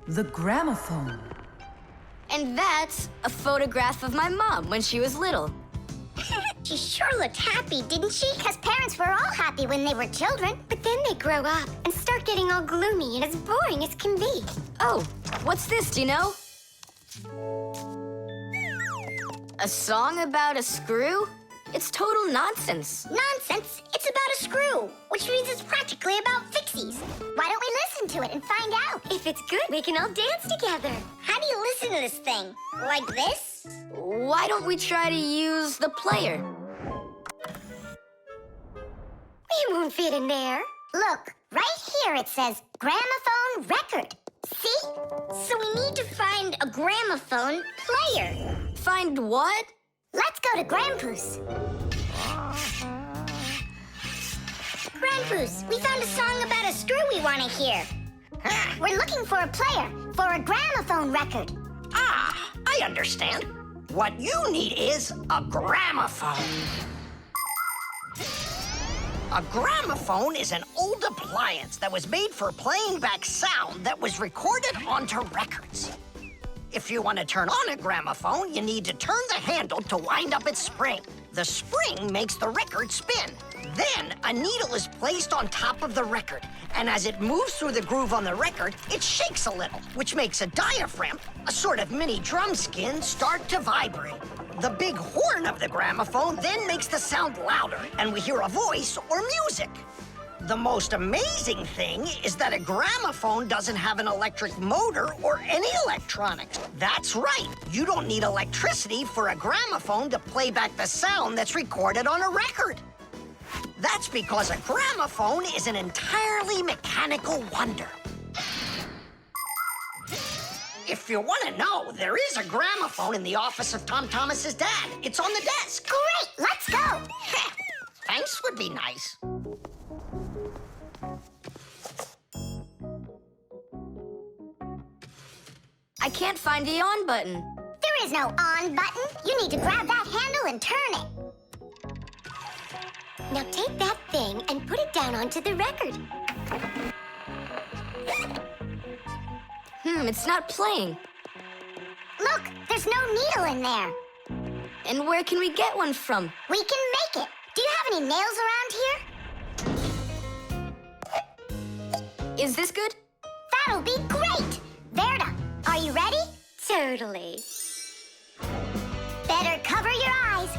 Speaker 10: The gramophone.
Speaker 3: And that's a photograph of my mom when she was little.
Speaker 2: She sure looked happy, didn't she? Because parents were all happy when they were children. But then they grow up and start getting all gloomy and as boring as can be.
Speaker 3: Oh, what's this, do you know? A song about a screw? It's total nonsense.
Speaker 2: Nonsense? It's about a screw, which means it's practically about fixies. Why don't we listen to it and find out? If it's good, we can all dance together. How do you listen to this thing? Like this?
Speaker 3: Why don't we try to use the player?
Speaker 2: We won't fit in there. Look, right here it says gramophone record. See? So we need to find a gramophone player.
Speaker 3: Find what?
Speaker 2: Let's go to Grandpoose. Grandpoose, we found a song about a screw we want to hear. We're looking for a player for a gramophone record.
Speaker 4: Ah, I understand. What you need is a gramophone. A gramophone is an old appliance that was made for playing back sound that was recorded onto records. If you want to turn on a gramophone, you need to turn the handle to wind up its spring. The spring makes the record spin. Then a needle is placed on top of the record, and as it moves through the groove on the record, it shakes a little, which makes a diaphragm, a sort of mini drum skin, start to vibrate. The big horn of the gramophone then makes the sound louder, and we hear a voice or music. The most amazing thing is that a gramophone doesn't have an electric motor or any electronics. That's right. You don't need electricity for a gramophone to play back the sound that's recorded on a record. That's because a gramophone is an entirely mechanical wonder. If you want to know, there is a gramophone in the office of Tom Thomas's dad. It's on the desk.
Speaker 2: Great, let's go.
Speaker 4: Thanks would be nice.
Speaker 3: I can't find the on button.
Speaker 2: There is no on button. You need to grab that handle and turn it. Now take that thing and put it down onto the record.
Speaker 3: It's not playing.
Speaker 2: There's no needle in there.
Speaker 3: And where can we get one from?
Speaker 2: We can make it. Do you have any nails around here?
Speaker 3: Is this good?
Speaker 2: That'll be great! Verda, are you ready?
Speaker 12: Totally.
Speaker 2: Better cover your eyes.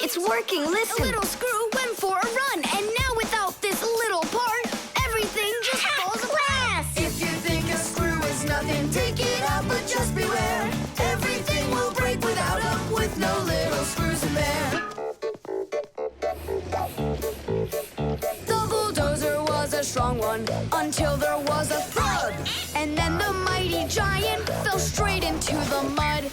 Speaker 3: It's working, listen!
Speaker 6: A little screw went for a run, and now without this little part, everything just falls apart. If you think a screw is nothing, take it out, but just beware. Everything will break without them, with no little screws in there. The bulldozer was a strong one, until there was a thud. And then the mighty giant fell straight into the mud.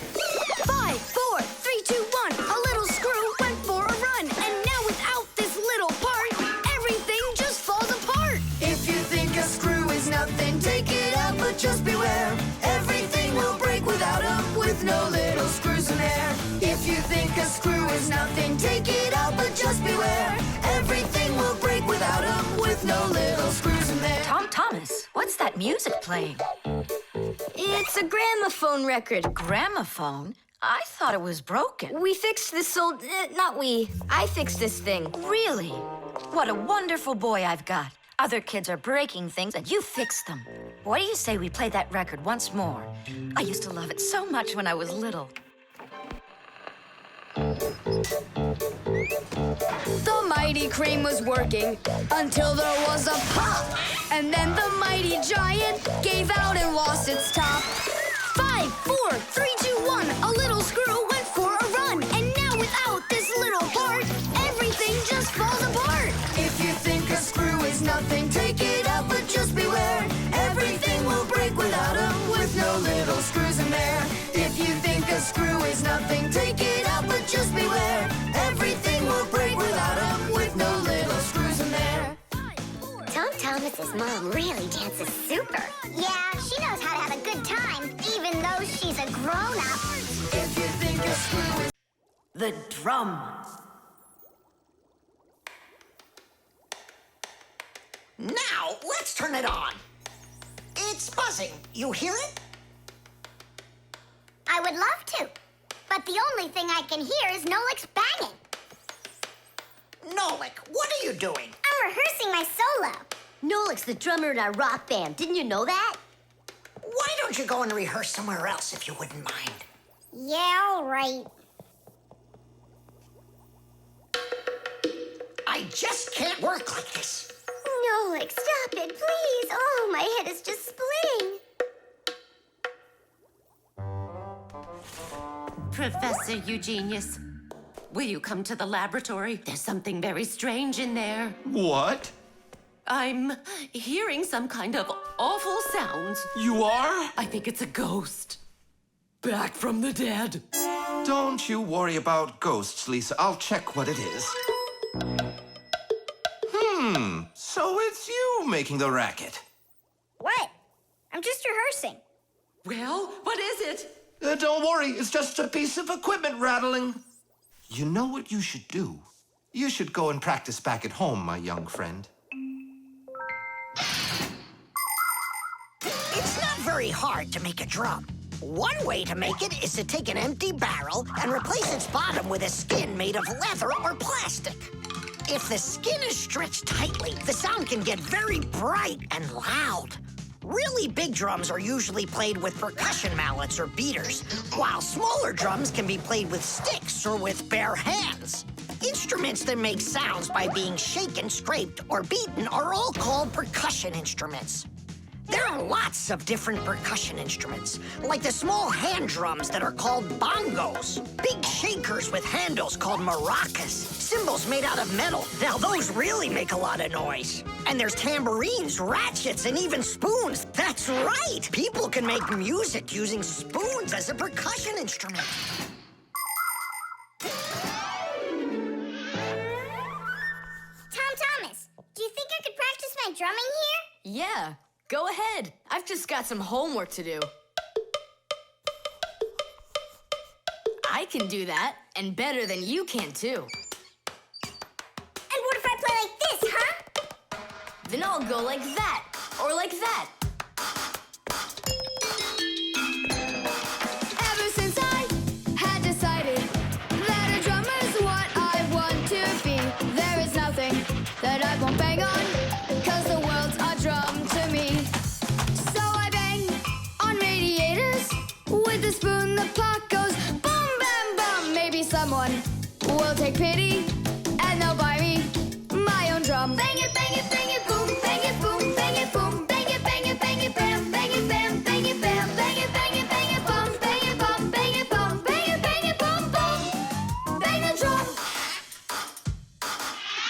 Speaker 6: 5, 4, 3, 2, 1, a little screw went for a run, and now without this little part, everything just falls apart. If you think a screw is nothing, take it out, but just beware. Everything will break without them, with no little screws in there. If you think a screw is nothing, take it out, but just beware. Everything will break without them, with no little screws in there.
Speaker 8: Tom Thomas, what's that music playing?
Speaker 3: It's a gramophone record.
Speaker 8: Gramophone? I thought it was broken.
Speaker 3: We fixed this old... not we. I fixed this thing.
Speaker 8: Really? What a wonderful boy I've got. Other kids are breaking things and you fix them. What do you say we play that record once more? I used to love it so much when I was little.
Speaker 6: The mighty crane was working until there was a pop. And then the mighty giant gave out and lost its top. 5, 4, 3, 2, 1, a little screw went for a run. And now without this little part, everything just falls apart. If you think a screw is nothing, take it out, but just beware. Everything will break without them, with no little screws in there. If you think a screw is nothing, take it out, but just beware. Everything will break without them, with no little screws in there.
Speaker 2: Tom Thomas's mom really dances super. Yeah, she knows how to have a good time, even though she's a grown-up.
Speaker 6: If you think a screw is...
Speaker 8: The drum.
Speaker 4: Now, let's turn it on. It's buzzing. You hear it?
Speaker 2: I would love to, but the only thing I can hear is Nolik's banging.
Speaker 4: Nolik, what are you doing?
Speaker 2: I'm rehearsing my solo.
Speaker 1: Nolik's the drummer in our rock band. Didn't you know that?
Speaker 4: Why don't you go and rehearse somewhere else if you wouldn't mind?
Speaker 2: Yeah, all right.
Speaker 4: I just can't work like this.
Speaker 2: Nolik, stop it, please. Oh, my head is just splitting.
Speaker 14: Professor Eugenius, will you come to the laboratory? There's something very strange in there.
Speaker 15: What?
Speaker 14: I'm hearing some kind of awful sounds.
Speaker 15: You are?
Speaker 14: I think it's a ghost. Back from the dead.
Speaker 15: Don't you worry about ghosts, Lisa. I'll check what it is. So it's you making the racket.
Speaker 2: What? I'm just rehearsing.
Speaker 14: Well, what is it?
Speaker 15: Don't worry, it's just a piece of equipment rattling. You know what you should do? You should go and practice back at home, my young friend.
Speaker 4: It's not very hard to make a drum. One way to make it is to take an empty barrel and replace its bottom with a skin made of leather or plastic. If the skin is stretched tightly, the sound can get very bright and loud. Really big drums are usually played with percussion mallets or beaters, while smaller drums can be played with sticks or with bare hands. Instruments that make sounds by being shaken, scraped, or beaten are all called percussion instruments. There are lots of different percussion instruments, like the small hand drums that are called bongos, big shakers with handles called maracas, cymbals made out of metal. Now those really make a lot of noise. And there's tambourines, ratchets, and even spoons. That's right! People can make music using spoons as a percussion instrument.
Speaker 2: Tom Thomas, do you think
Speaker 3: Go ahead. I've just got some homework to do. I can do that, and better than you can, too.
Speaker 2: And what if I play like this, huh?
Speaker 3: Then I'll go like that, or like that.
Speaker 6: Ever since I had decided that a drummer's what I want to be, there is nothing that I won't bang on, 'cause the world's a drum to me. So I bang on radiators with a spoon, the pot goes boom, bam, bum. Maybe someone will take pity and they'll buy me my own drum. Bang it, bang it, bang it, boom, bang it, boom, bang it, boom, bang it, bang it, bang it, bam, bang it, bam, bang it, bam, bang it, bang it, bang it, bum, bang it, bum, bang it, bum, bang it, bum, bum. Bang the drum.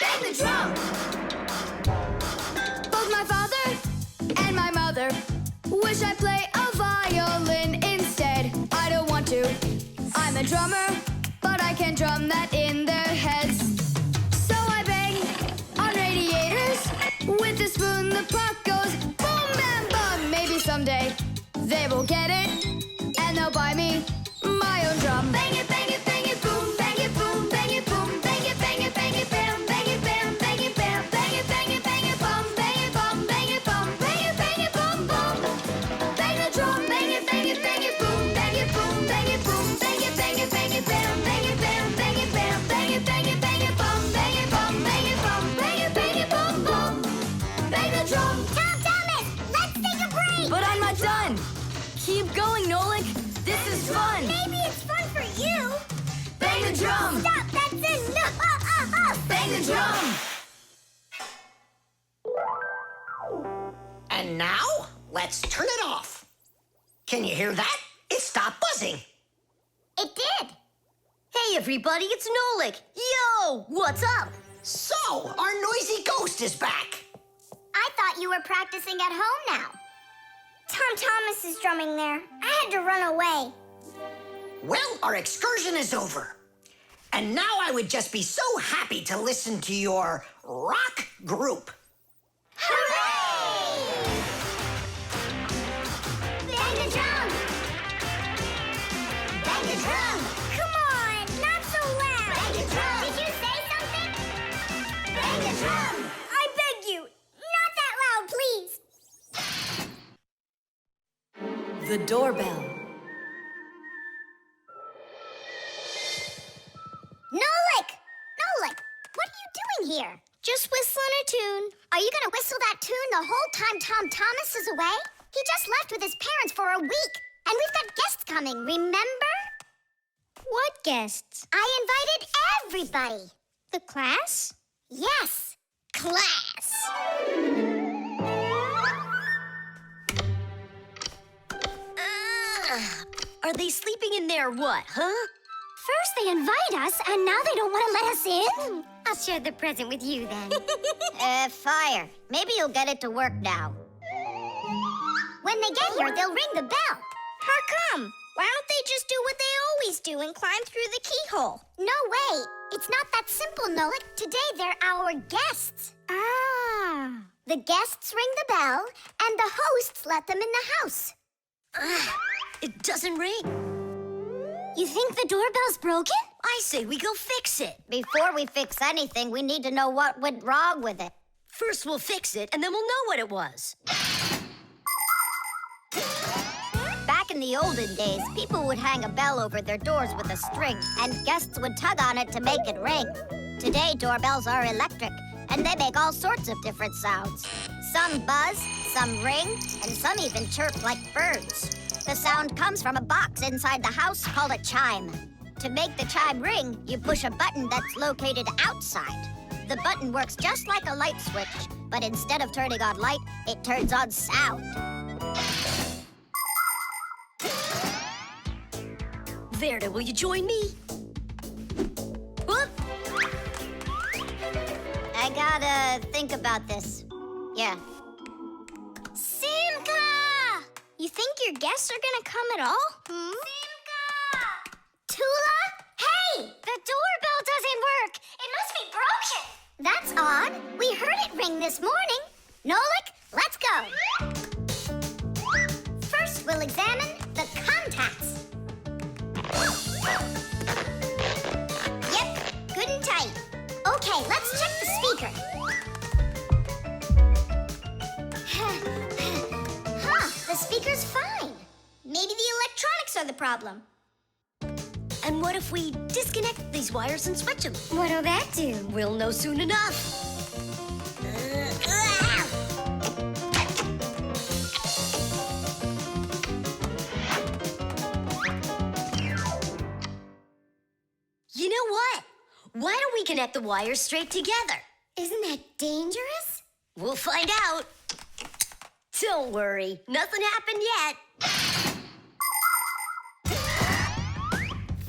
Speaker 6: Bang the drum. Both my father and my mother wish I play a violin instead. I don't want to. I'm a drummer, but I can drum that in their heads. So I bang on radiators with a spoon. The pot goes boom, bam, bum. Maybe someday they will get it and they'll buy me my own drum. Bang it, bang it, bang it, boom, bang it, boom, bang it, boom, bang it, bang it, bang it, bam, bang it, bam, bang it, bam, bang it, bang it, bang it, bum, bang it, bum, bang it, bum, bang it, bum, bum. Bang the drum, bang it, bang it, bang it, boom, bang it, boom, bang it, boom, bang it, bang it, bang it, bam, bang it, bam, bang it, bam, bang it, bang it, bang it, bum, bang it, bum, bang it, bum, bang it, bang it, bum, bum. Bang the drum.
Speaker 2: Tom Thomas, let's take a break.
Speaker 3: But I'm not done. Keep going, Nolik. This is fun.
Speaker 2: Maybe it's fun for you.
Speaker 3: Bang the drum.
Speaker 2: Stop, that's enough.
Speaker 3: Bang the drum.
Speaker 4: And now, let's turn it off. Can you hear that? It stopped buzzing.
Speaker 2: It did.
Speaker 1: Hey, everybody, it's Nolik. Yo, what's up?
Speaker 4: So, our noisy ghost is back.
Speaker 2: I thought you were practicing at home now. Tom Thomas is drumming there. I had to run away.
Speaker 4: Well, our excursion is over. And now I would just be so happy to listen to your rock group.
Speaker 2: Hooray! Bang the drum! Bang the drum! Come on, not so loud! Bang the drum! Did you say something? Bang the drum! I beg you, not that loud, please!
Speaker 8: The doorbell.
Speaker 2: Nolik! Nolik, what are you doing here? Just whistling a tune. Are you gonna whistle that tune the whole time Tom Thomas is away? He just left with his parents for a week, and we've got guests coming, remember? What guests? I invited everybody. The class? Yes, class.
Speaker 1: Are they sleeping in there what, huh?
Speaker 12: First they invite us, and now they don't want to let us in?
Speaker 2: I'll share the present with you then. Fire. Maybe you'll get it to work now. When they get here, they'll ring the bell. How come? Why don't they just do what they always do and climb through the keyhole? No way. It's not that simple, Nolik. Today they're our guests.
Speaker 12: Ah.
Speaker 2: The guests ring the bell, and the hosts let them in the house.
Speaker 1: It doesn't ring.
Speaker 12: You think the doorbell's broken?
Speaker 1: I say we go fix it.
Speaker 2: Before we fix anything, we need to know what went wrong with it.
Speaker 1: First we'll fix it, and then we'll know what it was.
Speaker 2: Back in the olden days, people would hang a bell over their doors with a string, and guests would tug on it to make it ring. Today, doorbells are electric, and they make all sorts of different sounds. Some buzz, some ring, and some even chirp like birds. The sound comes from a box inside the house called a chime. To make the chime ring, you push a button that's located outside. The button works just like a light switch, but instead of turning on light, it turns on sound.
Speaker 1: Verda, will you join me? Whoop!
Speaker 2: I gotta think about this. Yeah. Simka! You think your guests are gonna come at all? Simka! Tula? Hey! The doorbell doesn't work. It must be broken. That's odd. We heard it ring this morning. Nolik, let's go. we'll examine the contacts. Yep, good and tight. Okay, let's check the speaker. Huh, the speaker's fine. Maybe the electronics are the problem.
Speaker 1: And what if we disconnect these wires and switch them?
Speaker 12: What'll that do?
Speaker 1: We'll know soon enough. You know what? Why don't we connect the wires straight together?
Speaker 12: Isn't that dangerous?
Speaker 1: We'll find out. Don't worry, nothing happened yet.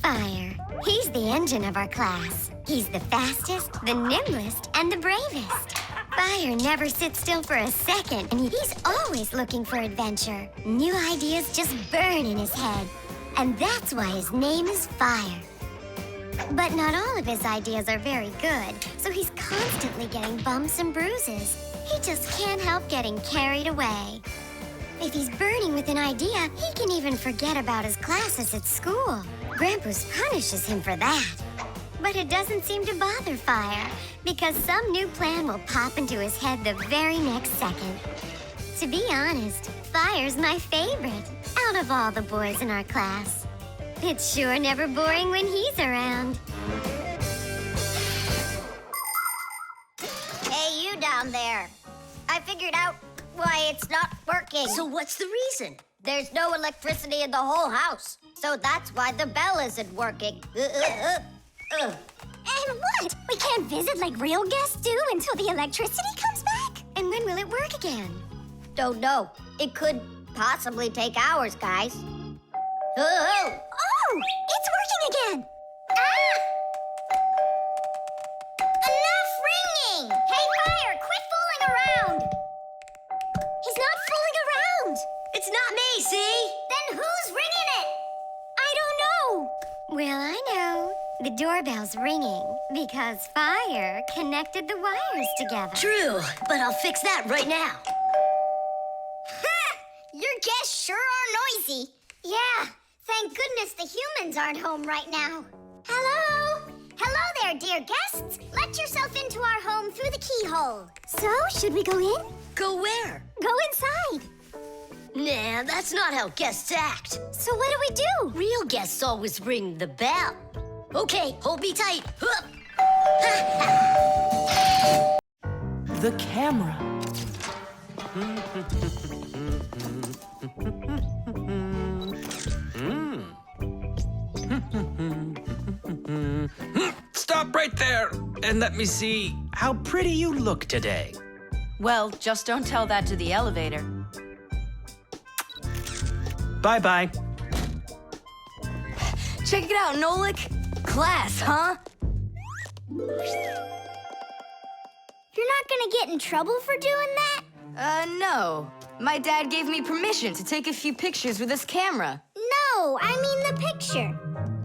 Speaker 12: Fire. He's the engine of our class. He's the fastest, the nimblest, and the bravest. Fire never sits still for a second, and he's always looking for adventure. New ideas just burn in his head. And that's why his name is Fire. But not all of his ideas are very good, so he's constantly getting bumps and bruises. He just can't help getting carried away. If he's burning with an idea, he can even forget about his classes at school. Grampus punishes him for that. But it doesn't seem to bother Fire, because some new plan will pop into his head the very next second. To be honest, Fire's my favorite out of all the boys in our class. It's sure never boring when he's around.
Speaker 2: Hey, you down there. I figured out why it's not working.
Speaker 1: So what's the reason?
Speaker 2: There's no electricity in the whole house. So that's why the bell isn't working.
Speaker 12: And what? We can't visit like real guests do until the electricity comes back? And when will it work again?
Speaker 2: Don't know. It could possibly take hours, guys.
Speaker 12: Oh, it's working again.
Speaker 2: Ah! Enough ringing! Hey, Fire, quit fooling around!
Speaker 12: He's not fooling around.
Speaker 1: It's not me, see?
Speaker 2: Then who's ringing it?
Speaker 12: I don't know. Well, I know. The doorbell's ringing because Fire connected the wires together.
Speaker 1: True, but I'll fix that right now.
Speaker 2: Ha! Your guests sure are noisy. Yeah, thank goodness the humans aren't home right now. Hello? Hello there, dear guests. Let yourself into our home through the keyhole.
Speaker 12: So, should we go in?
Speaker 1: Go where?
Speaker 12: Go inside.
Speaker 1: Nah, that's not how guests act.
Speaker 12: So what do we do?
Speaker 1: Real guests always ring the bell. Okay, hold me tight. Hup.
Speaker 10: The camera.
Speaker 7: Stop right there and let me see how pretty you look today.
Speaker 8: Well, just don't tell that to the elevator.
Speaker 7: Bye-bye.
Speaker 3: Check it out, Nolik. Class, huh?
Speaker 2: You're not gonna get in trouble for doing that?
Speaker 3: No. My dad gave me permission to take a few pictures with this camera.
Speaker 2: No, I mean the picture.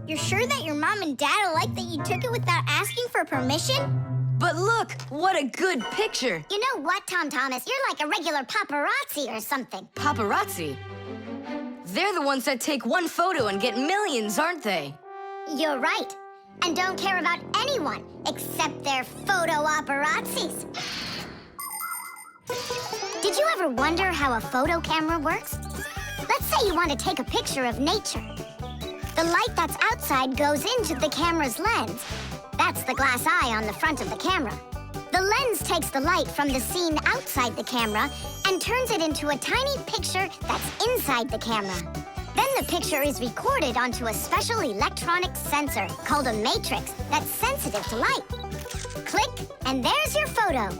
Speaker 2: You're sure that your mom and dad will like that you took it without asking for permission?
Speaker 3: But look, what a good picture.
Speaker 2: You know what, Tom Thomas? You're like a regular paparazzi or something.
Speaker 3: Paparazzi? They're the ones that take one photo and get millions, aren't they?
Speaker 2: You're right. And don't care about anyone except their photo paparazzis. Did you ever wonder how a photo camera works? Let's say you want to take a picture of nature. The light that's outside goes into the camera's lens. That's the glass eye on the front of the camera. The lens takes the light from the scene outside the camera and turns it into a tiny picture that's inside the camera. Then the picture is recorded onto a special electronic sensor called a matrix that's sensitive to light. Click, and there's your photo.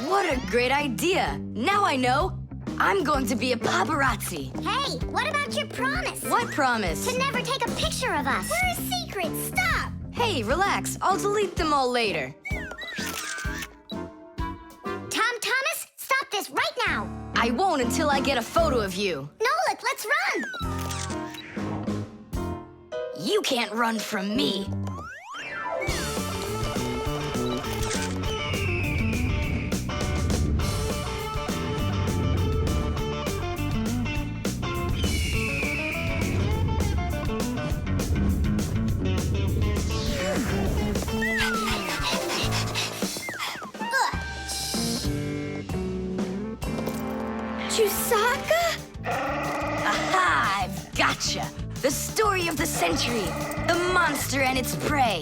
Speaker 3: What a great idea. Now I know. I'm going to be a paparazzi.
Speaker 2: Hey, what about your promise?
Speaker 3: What promise?
Speaker 2: To never take a picture of us. We're a secret. Stop.
Speaker 3: Hey, relax. I'll delete them all later.
Speaker 2: Tom Thomas, stop this right now.
Speaker 3: I won't until I get a photo of you.
Speaker 2: Nolik, let's run.
Speaker 3: You can't run from me. story of the century, the monster and its prey.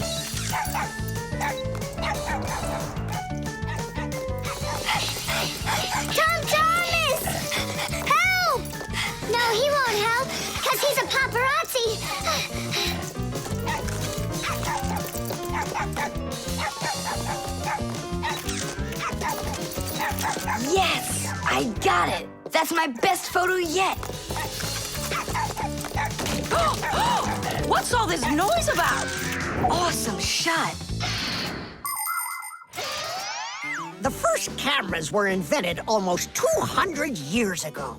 Speaker 2: Tom Thomas! Help! No, he won't help, because he's a paparazzi.
Speaker 3: Yes, I got it. That's my best photo yet.
Speaker 8: What's all this noise about?
Speaker 3: Awesome shot.
Speaker 4: The first cameras were invented almost 200 years ago,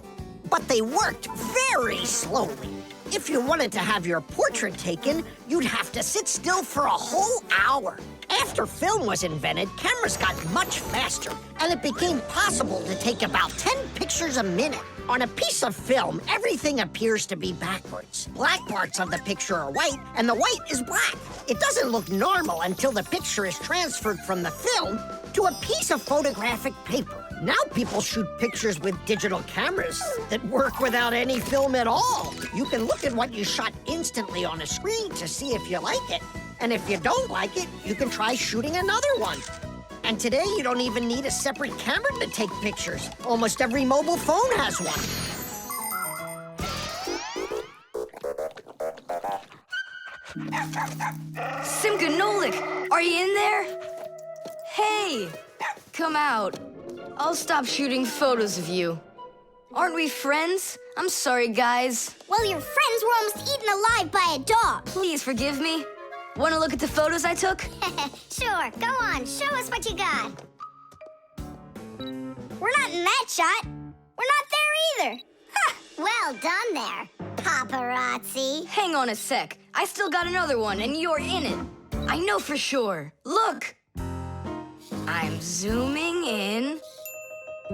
Speaker 4: but they worked very slowly. If you wanted to have your portrait taken, you'd have to sit still for a whole hour. After film was invented, cameras got much faster, and it became possible to take about 10 pictures a minute. On a piece of film, everything appears to be backwards. Black parts of the picture are white, and the white is black. It doesn't look normal until the picture is transferred from the film to a piece of photographic paper. Now people shoot pictures with digital cameras that work without any film at all. You can look at what you shot instantly on a screen to see if you like it. And if you don't like it, you can try shooting another one. And today, you don't even need a separate camera to take pictures. Almost every mobile phone has one.
Speaker 3: Simka and Nolik, are you in there? Hey, come out. I'll stop shooting photos of you. Aren't we friends? I'm sorry, guys.
Speaker 2: Well, your friends were almost eaten alive by a dog.
Speaker 3: Please forgive me. Want to look at the photos I took?
Speaker 2: Sure, go on, show us what you got. We're not in that shot. We're not there either. Ha! Well done there, paparazzi.
Speaker 3: Hang on a sec. I still got another one, and you're in it. I know for sure. Look. I'm zooming in.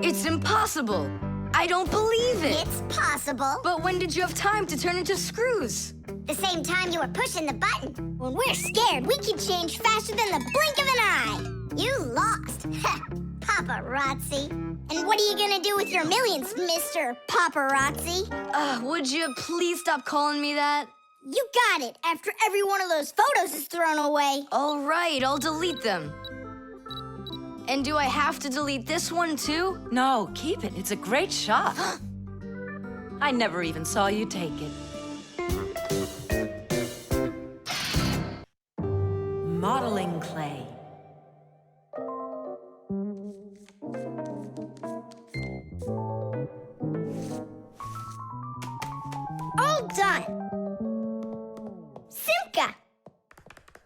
Speaker 3: It's impossible. I don't believe it.
Speaker 2: It's possible.
Speaker 3: But when did you have time to turn into screws?
Speaker 2: The same time you were pushing the button. When we're scared, we can change faster than the blink of an eye. You lost. Paparazzi. And what are you gonna do with your millions, Mr. Paparazzi?
Speaker 3: Would you please stop calling me that?
Speaker 2: You got it, after every one of those photos is thrown away.
Speaker 3: All right, I'll delete them. And do I have to delete this one too?
Speaker 8: No, keep it. It's a great shot. I never even saw you take it. Modeling clay.
Speaker 2: All done. Simka,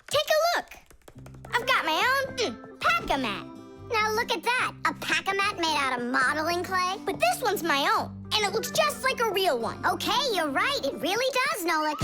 Speaker 2: take a look. I've got my own pack-a-mat. Now look at that, a pack-a-mat made out of modeling clay. But this one's my own, and it looks just like a real one. Okay, you're right, it really does, Nolik.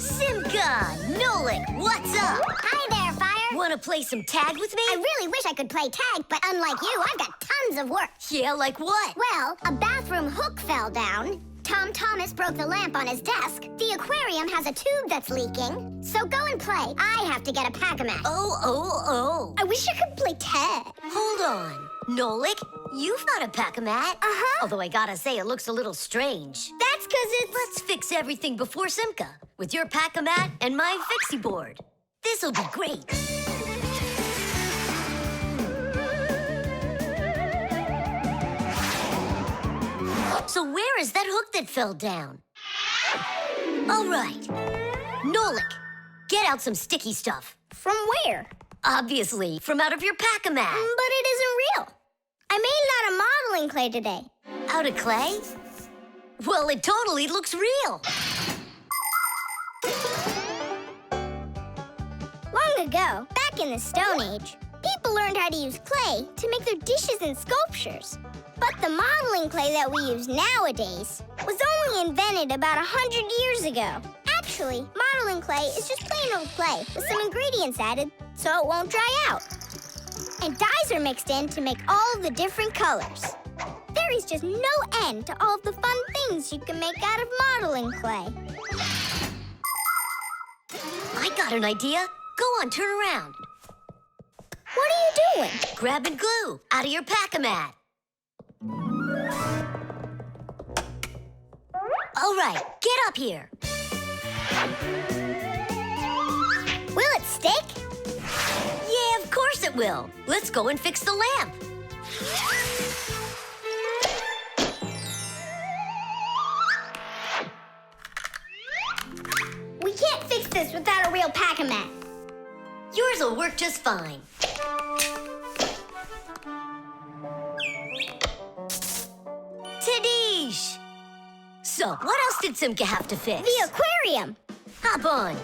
Speaker 1: Simka, Nolik, what's up?
Speaker 2: Hi there, Fire.
Speaker 1: Want to play some tag with me?
Speaker 2: I really wish I could play tag, but unlike you, I've got tons of work.
Speaker 1: Yeah, like what?
Speaker 2: Well, a bathroom hook fell down. Tom Thomas broke the lamp on his desk. The aquarium has a tube that's leaking. So go and play. I have to get a pack-a-mat.
Speaker 1: Oh.
Speaker 2: I wish I could play tag.
Speaker 1: Hold on. Nolik, you've got a pack-a-mat.
Speaker 2: Uh-huh.
Speaker 1: Although I gotta say, it looks a little strange.
Speaker 2: That's because it's...
Speaker 1: Let's fix everything before Simka with your pack-a-mat and my Fixie board. This'll be great. So where is that hook that fell down? All right. Nolik, get out some sticky stuff.
Speaker 2: From where?
Speaker 1: Obviously, from out of your pack-a-mat.
Speaker 2: But it isn't real. I made it out of modeling clay today.
Speaker 1: Out of clay? Well, it totally looks real.
Speaker 2: Long ago, back in the Stone Age, people learned how to use clay to make their dishes and sculptures. But the modeling clay that we use nowadays was only invented about 100 years ago. Actually, modeling clay is just plain old clay with some ingredients added so it won't dry out. And dyes are mixed in to make all the different colors. There is just no end to all of the fun things you can make out of modeling clay.
Speaker 1: I got an idea. Go on, turn around.
Speaker 2: What are you doing?
Speaker 1: Grabbing glue out of your pack-a-mat. All right, get up here. it will. Let's go and fix the lamp.
Speaker 2: We can't fix this without a real pack-a-mat.
Speaker 1: Yours will work just fine. Tadish! So, what else did Simka have to fix?
Speaker 2: The aquarium.
Speaker 1: Hop on.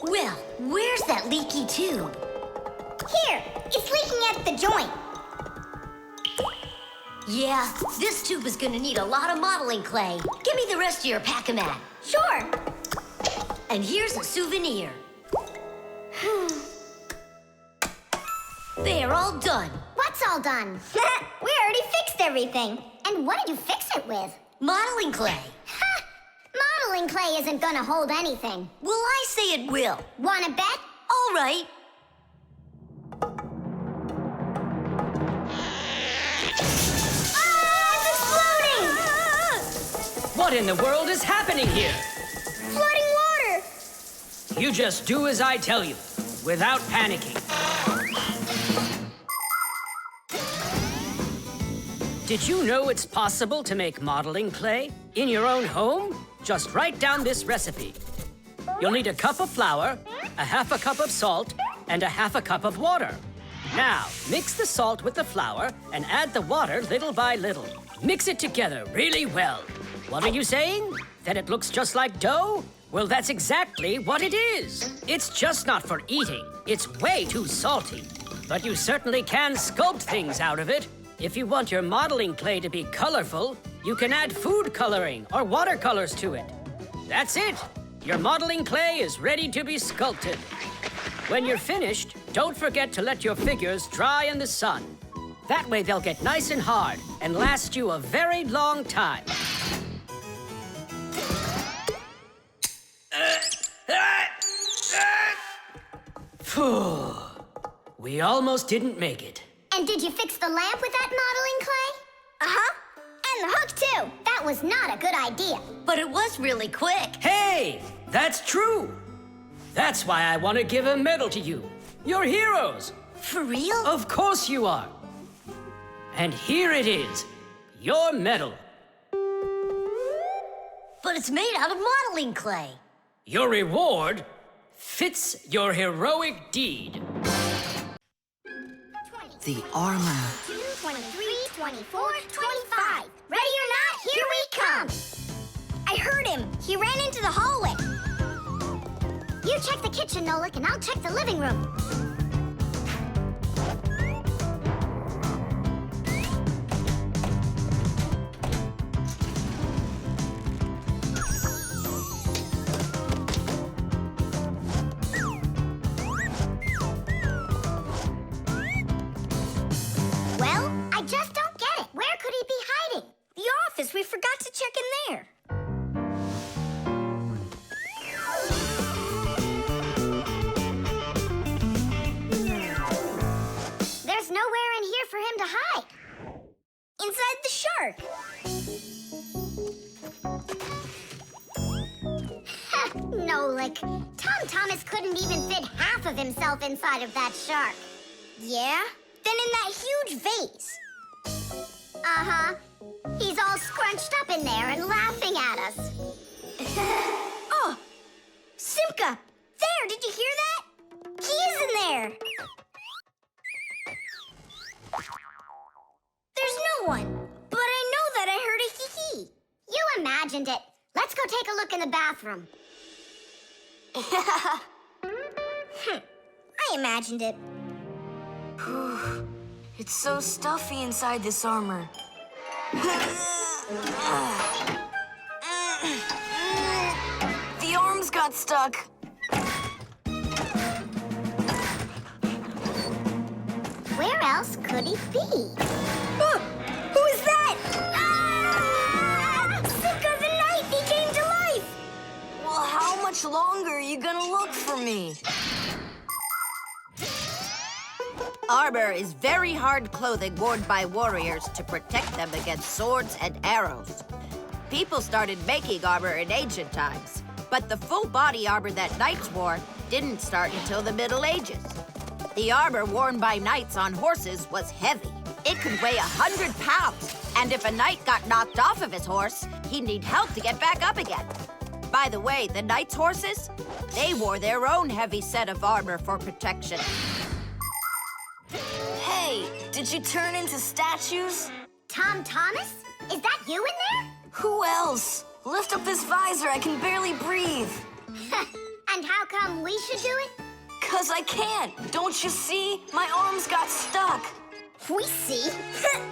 Speaker 1: Well, where's that leaky tube?
Speaker 2: Here, it's leaking at the joint.
Speaker 1: Yeah, this tube is gonna need a lot of modeling clay. Give me the rest of your pack-a-mat.
Speaker 2: Sure.
Speaker 1: And here's a souvenir. They're all done.
Speaker 2: What's all done? We already fixed everything. And what did you fix it with?
Speaker 1: Modeling clay.
Speaker 2: Ha! Modeling clay isn't gonna hold anything.
Speaker 1: Well, I say it will.
Speaker 2: Wanna bet?
Speaker 1: All right.
Speaker 2: It's exploding!
Speaker 5: What in the world is happening here?
Speaker 2: Flooding water!
Speaker 5: You just do as I tell you, without panicking. Did you know it's possible to make modeling clay in your own home? Just write down this recipe. You'll need a cup of flour, a half a cup of salt, and a half a cup of water. Now, mix the salt with the flour and add the water little by little. Mix it together really well. What are you saying? That it looks just like dough? Well, that's exactly what it is. It's just not for eating. It's way too salty. But you certainly can sculpt things out of it. If you want your modeling clay to be colorful, you can add food coloring or watercolors to it. That's it. Your modeling clay is ready to be sculpted. When you're finished, don't forget to let your figures dry in the sun. That way they'll get nice and hard and last you a very long time. Phew. We almost didn't make it.
Speaker 2: And did you fix the lamp with that modeling clay? Uh-huh. And the hook, too. That was not a good idea.
Speaker 1: But it was really quick.
Speaker 5: Hey, that's true. That's why I want to give a medal to you. You're heroes.
Speaker 1: For real?
Speaker 5: Of course you are. And here it is, your medal.
Speaker 1: But it's made out of modeling clay.
Speaker 5: Your reward fits your heroic deed.
Speaker 2: 20,
Speaker 8: The armor.
Speaker 2: 22, 23, 24, 25. Ready or not, here we come. I heard him. He ran into the hallway. You check the kitchen, Nolik, and I'll check the living room. Well, I just don't get it. Where could he be hiding? The office. We forgot to check in there. There's nowhere in here for him to hide. Inside the shark. Ha, Nolik. Tom Thomas couldn't even fit half of himself inside of that shark. Yeah? Then in that huge vase. Uh-huh. He's all scrunched up in there and laughing at us. Oh! Simka! There! Did you hear that? He is in there! There's no one. But I know that I heard a hee-hee. You imagined it. Let's go take a look in the bathroom. I imagined it.
Speaker 3: It's so stuffy inside this armor. The arms got stuck.
Speaker 2: Where else could he be? Who is that? Simka the Knight! He came to life!
Speaker 3: Well, how much longer are you gonna look for me?
Speaker 16: Armor is very hard clothing worn by warriors to protect them against swords and arrows. People started making armor in ancient times, but the full body armor that knights wore didn't start until the Middle Ages. The armor worn by knights on horses was heavy. It could weigh 100 pounds, and if a knight got knocked off of his horse, he'd need help to get back up again. By the way, the knights' horses, they wore their own heavy set of armor for protection.
Speaker 3: Hey, did you turn into statues?
Speaker 2: Tom Thomas? Is that you in there?
Speaker 3: Who else? Lift up this visor, I can barely breathe.
Speaker 2: And how come we should do it?
Speaker 3: 'Cause I can't. Don't you see? My arms got stuck.
Speaker 2: We see.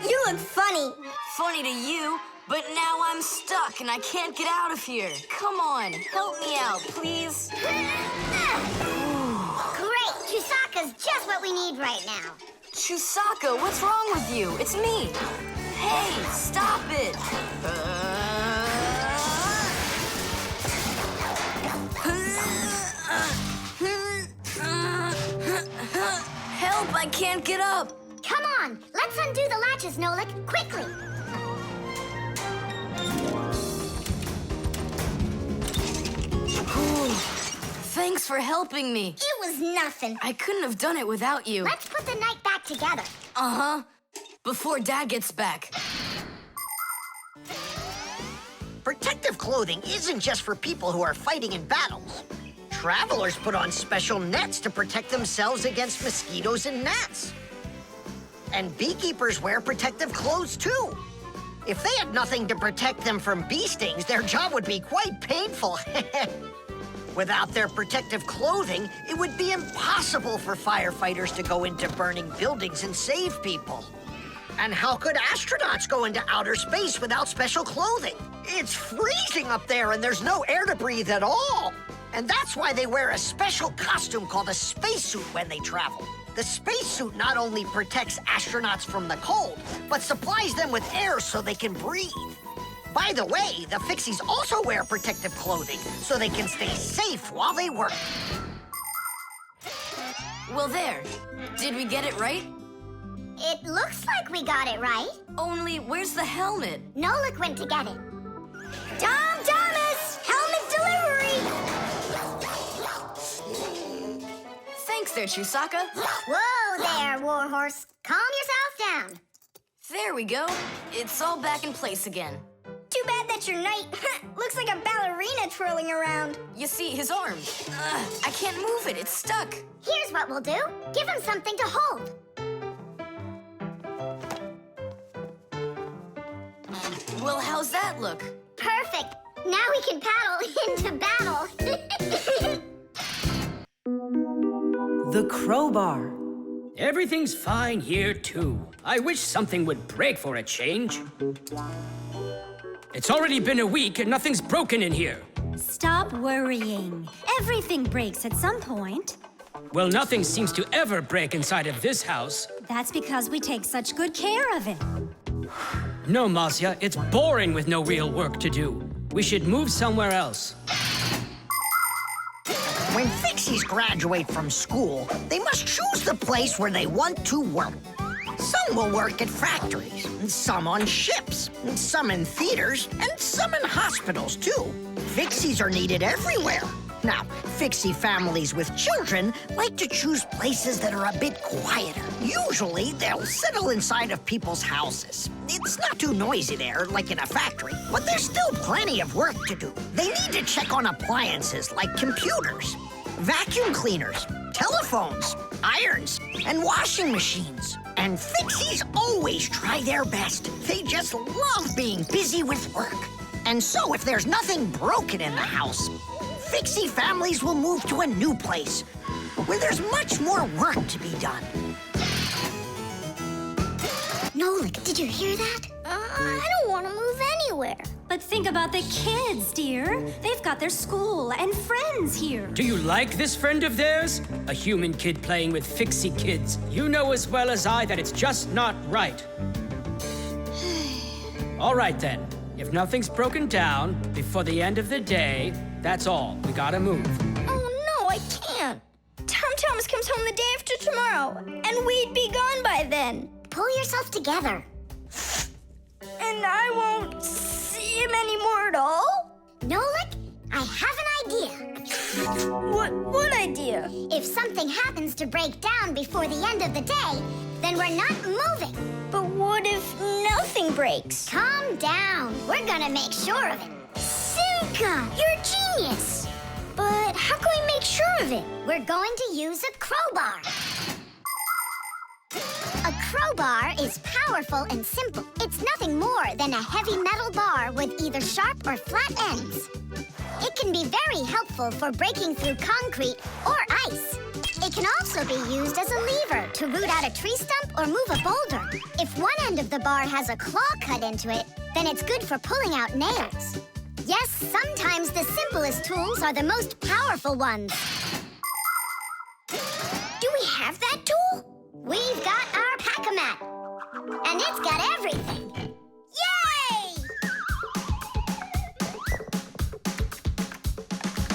Speaker 2: You look funny.
Speaker 3: Funny to you, but now I'm stuck and I can't get out of here. Come on, help me out, please.
Speaker 2: Great! Chusaka's just what we need right now.
Speaker 3: Chusaka, what's wrong with you? It's me. Hey, stop it. Help, I can't get up.
Speaker 2: Come on, let's undo the latches, Nolik, quickly.
Speaker 3: Thanks for helping me.
Speaker 2: It was nothing.
Speaker 3: I couldn't have done it without you.
Speaker 2: Let's put the night back together.
Speaker 3: Uh-huh. Before Dad gets back.
Speaker 4: Protective clothing isn't just for people who are fighting in battles. Travelers put on special nets to protect themselves against mosquitoes and gnats. And beekeepers wear protective clothes too. If they had nothing to protect them from bee stings, their job would be quite painful. Without their protective clothing, it would be impossible for firefighters to go into burning buildings and save people. And how could astronauts go into outer space without special clothing? It's freezing up there and there's no air to breathe at all. And that's why they wear a special costume called a spacesuit when they travel. The spacesuit not only protects astronauts from the cold, but supplies them with air so they can breathe. By the way, the Fixies also wear protective clothing so they can stay safe while they work.
Speaker 3: Well, there. Did we get it right?
Speaker 2: It looks like we got it right.
Speaker 3: Only, where's the helmet?
Speaker 2: Nolik went to get it. Tom Thomas! Helmet delivery!
Speaker 3: Thanks there, Chusaka.
Speaker 2: Whoa there, Warhorse. Calm yourself down.
Speaker 3: There we go. It's all back in place again.
Speaker 2: Too bad that your knight looks like a ballerina twirling around.
Speaker 3: You see, his arm. I can't move it. It's stuck.
Speaker 2: Here's what we'll do. Give him something to hold.
Speaker 3: Well, how's that look?
Speaker 2: Perfect. Now we can paddle into battle.
Speaker 10: The crowbar.
Speaker 5: Everything's fine here, too. I wish something would break for a change. It's already been a week and nothing's broken in here.
Speaker 12: Stop worrying. Everything breaks at some point.
Speaker 5: Well, nothing seems to ever break inside of this house.
Speaker 12: That's because we take such good care of it.
Speaker 5: No, Masya, it's boring with no real work to do. We should move somewhere else.
Speaker 4: When Fixies graduate from school, they must choose the place where they want to work. Some will work at factories, and some on ships, and some in theaters, and some in hospitals, too. Fixies are needed everywhere. Now, Fixie families with children like to choose places that are a bit quieter. Usually, they'll settle inside of people's houses. It's not too noisy there, like in a factory, but there's still plenty of work to do. They need to check on appliances like computers, vacuum cleaners, telephones, irons, and washing machines. And Fixies always try their best. They just love being busy with work. And so if there's nothing broken in the house, Fixie families will move to a new place where there's much more work to be done.
Speaker 2: Nolik, did you hear that? I don't want to move anywhere.
Speaker 12: But think about the kids, dear. They've got their school and friends here.
Speaker 5: Do you like this friend of theirs? A human kid playing with Fixie kids. You know as well as I that it's just not right. All right, then. If nothing's broken down before the end of the day, that's all. We gotta move.
Speaker 2: Oh, no, I can't. Tom Thomas comes home the day after tomorrow, and we'd be gone by then. Pull yourself together. And I won't see him
Speaker 1: any more at all?
Speaker 2: Nolik, I have an idea.
Speaker 1: What idea?
Speaker 2: If something happens to break down before the end of the day, then we're not moving.
Speaker 1: But what if nothing breaks?
Speaker 2: Calm down. We're gonna make sure of it.
Speaker 1: Simka, you're a genius. But how can we make sure of it?
Speaker 2: We're going to use a crowbar. A crowbar is powerful and simple. It's nothing more than a heavy metal bar with either sharp or flat ends. It can be very helpful for breaking through concrete or ice. It can also be used as a lever to root out a tree stump or move a boulder. If one end of the bar has a claw cut into it, then it's good for pulling out nails. Yes, sometimes the simplest tools are the most powerful ones.
Speaker 1: Do we have that tool?
Speaker 2: We've got our pack-a-mat, and it's got everything.
Speaker 1: Yay!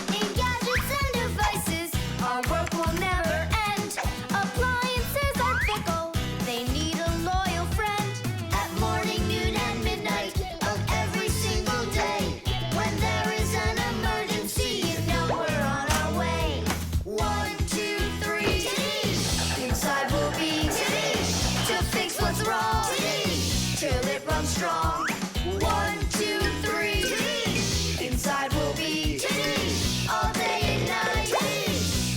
Speaker 6: In gadgets and devices, our work will never end. Appliances are fickle, they need a loyal friend. At morning, noon, and midnight of every single day. When there is an emergency, you know we're on our way. 1, 2, 3. Inside we'll be to fix what's wrong. Till it runs strong. 1, 2, 3. Inside we'll be all day and night.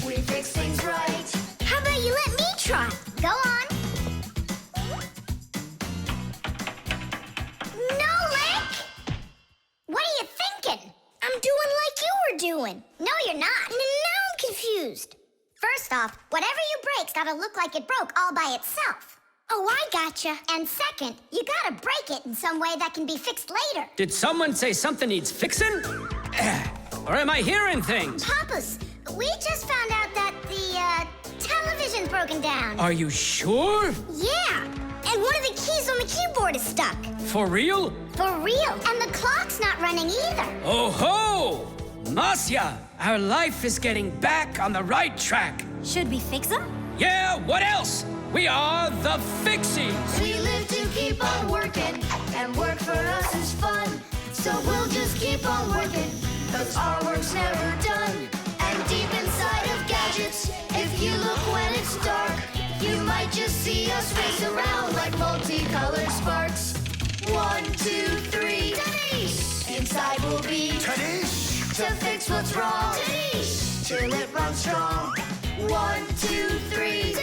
Speaker 6: We fix things right.
Speaker 1: How about you let me try?
Speaker 2: Go on. Nolik! What are you thinking?
Speaker 1: I'm doing like you were doing.
Speaker 2: No, you're not.
Speaker 1: Now I'm confused.
Speaker 2: First off, whatever you break's gotta look like it broke all by itself.
Speaker 1: Oh, I gotcha.
Speaker 2: And second, you gotta break it in some way that can be fixed later.
Speaker 5: Did someone say something needs fixing? Or am I hearing things?
Speaker 2: Papas, we just found out that the television's broken down.
Speaker 5: Are you sure?
Speaker 1: Yeah. And one of the keys on the keyboard is stuck.
Speaker 5: For real?
Speaker 2: For real. And the clock's not running either.
Speaker 5: Oh ho! Masya, our life is getting back on the right track.
Speaker 12: Should we fix them?
Speaker 5: Yeah, what else? We are the Fixies.
Speaker 6: We live to keep on working, and work for us is fun. So we'll just keep on working, 'cause our work's never done. And deep inside of gadgets, if you look when it's dark, you might just see us race around like multicolored sparks. 1, 2, 3. Inside we'll be to fix what's wrong. Till it runs strong. 1, 2, 3.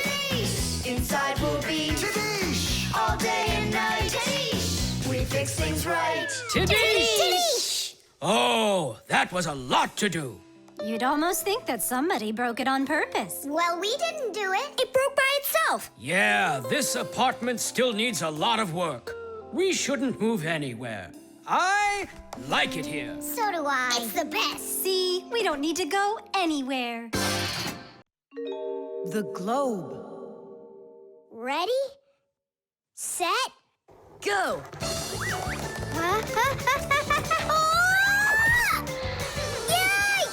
Speaker 6: Inside we'll be all day and night. We fix things right.
Speaker 5: Tidish! Oh, that was a lot to do.
Speaker 12: You'd almost think that somebody broke it on purpose.
Speaker 2: Well, we didn't do it.
Speaker 1: It broke by itself.
Speaker 5: Yeah, this apartment still needs a lot of work. We shouldn't move anywhere. I like it here.
Speaker 2: So do I.
Speaker 1: It's the best.
Speaker 12: See, we don't need to go anywhere.
Speaker 10: The globe.
Speaker 1: Ready? Set? Go! Yay!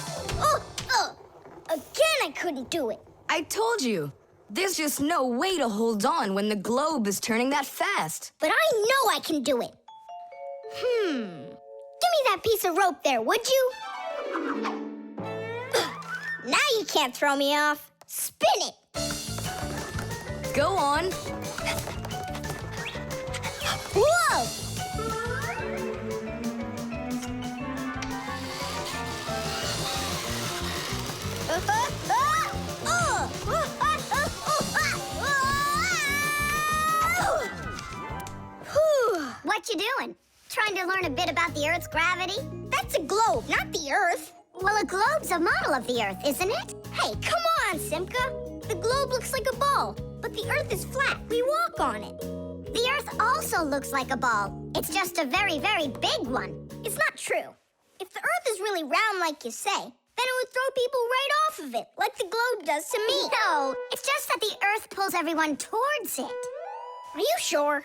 Speaker 1: Again, I couldn't do it.
Speaker 3: I told you. There's just no way to hold on when the globe is turning that fast.
Speaker 1: But I know I can do it. Give me that piece of rope there, would you? Now you can't throw me off. Spin it.
Speaker 3: Go on.
Speaker 1: Whoa!
Speaker 2: What you doing? Trying to learn a bit about the Earth's gravity?
Speaker 1: That's a globe, not the Earth.
Speaker 2: Well, a globe's a model of the Earth, isn't it?
Speaker 1: Hey, come on, Simka. The globe looks like a ball, but the Earth is flat. We walk on it.
Speaker 2: The Earth also looks like a ball. It's just a very, very big one.
Speaker 1: It's not true. If the Earth is really round like you say, then it would throw people right off of it, like the globe does to me.
Speaker 2: No, it's just that the Earth pulls everyone towards it.
Speaker 1: Are you sure?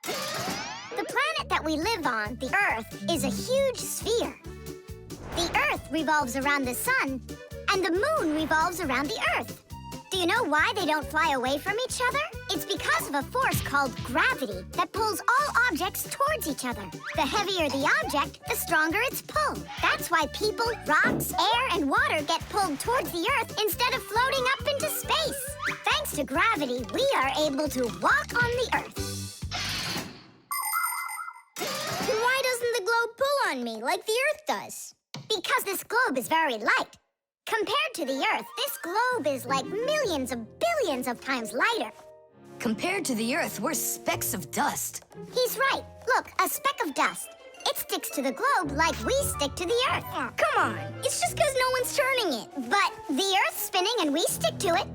Speaker 2: The planet that we live on, the Earth, is a huge sphere. The Earth revolves around the sun, and the moon revolves around the Earth. Do you know why they don't fly away from each other? It's because of a force called gravity that pulls all objects towards each other. The heavier the object, the stronger its pull. That's why people, rocks, air, and water get pulled towards the Earth instead of floating up into space. Thanks to gravity, we are able to walk on the Earth. Then why doesn't the globe pull on me like the Earth does? Because this globe is very light. Compared to the Earth, this globe is like millions of billions of times lighter.
Speaker 3: Compared to the Earth, we're specks of dust.
Speaker 2: He's right. Look, a speck of dust. It sticks to the globe like we stick to the Earth. Oh, come on. It's just because no one's turning it. But the Earth's spinning and we stick to it.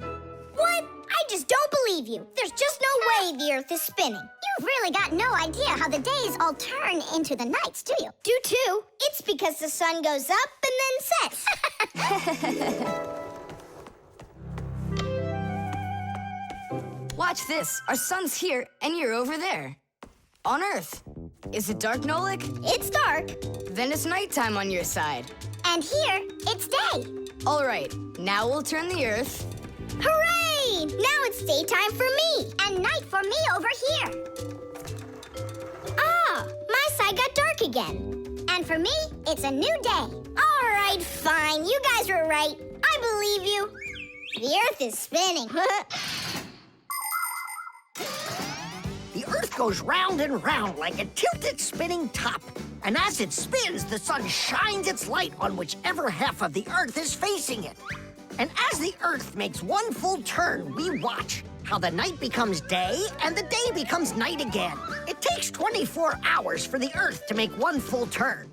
Speaker 2: What? I just don't believe you. There's just no way the Earth is spinning. You've really got no idea how the days all turn into the nights, do you? Do too. It's because the sun goes up and then sets.
Speaker 3: Watch this. Our sun's here, and you're over there. On Earth. Is it dark, Nolik?
Speaker 2: It's dark.
Speaker 3: Then it's nighttime on your side.
Speaker 2: And here, it's day.
Speaker 3: All right, now we'll turn the Earth.
Speaker 2: Hooray! Now it's daytime for me, and night for me over here. Ah, my side got dark again. And for me, it's a new day. All right, fine. You guys were right. I believe you. The Earth is spinning.
Speaker 4: The Earth goes round and round like a tilted spinning top. And as it spins, the sun shines its light on whichever half of the Earth is facing it. And as the Earth makes one full turn, we watch how the night becomes day and the day becomes night again. It takes 24 hours for the Earth to make one full turn.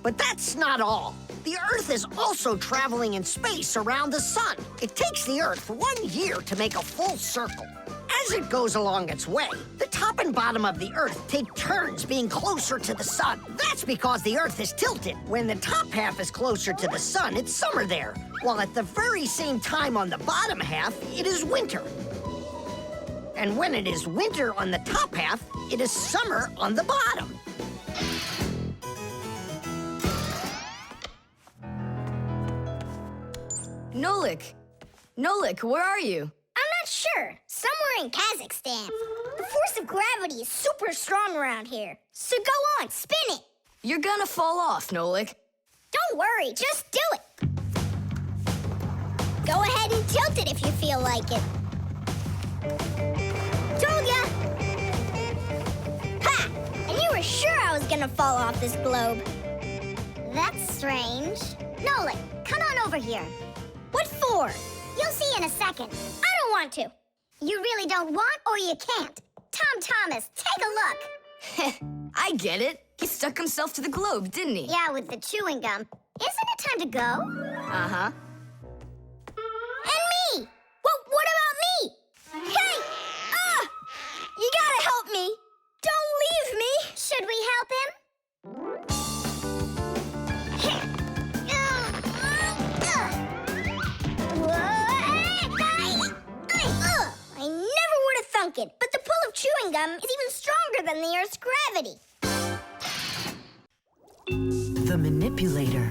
Speaker 4: But that's not all. The Earth is also traveling in space around the sun. It takes the Earth 1 year to make a full circle. As it goes along its way, the top and bottom of the Earth take turns being closer to the sun. That's because the Earth is tilted. When the top half is closer to the sun, it's summer there, while at the very same time on the bottom half, it is winter. And when it is winter on the top half, it is summer on the bottom.
Speaker 3: Nolik! Nolik, where are you?
Speaker 2: I'm not sure. Somewhere in Kazakhstan. The force of gravity is super strong around here. So go on, spin it.
Speaker 3: You're gonna fall off, Nolik.
Speaker 2: Don't worry, just do it. Go ahead and tilt it if you feel like it. Told ya! Ha! And you were sure I was gonna fall off this globe. That's strange. Nolik, come on over here. What for? You'll see in a second. I don't want to. You really don't want or you can't. Tom Thomas, take a look.
Speaker 3: I get it. He stuck himself to the globe, didn't he?
Speaker 2: Yeah, with the chewing gum. Isn't it time to go?
Speaker 3: Uh-huh.
Speaker 2: And me! Well, what about me? Hey! You gotta help me! Don't leave me! Should we help him? I never would have thunk it, but the pull of chewing gum is even stronger than the Earth's gravity.
Speaker 10: The manipulator.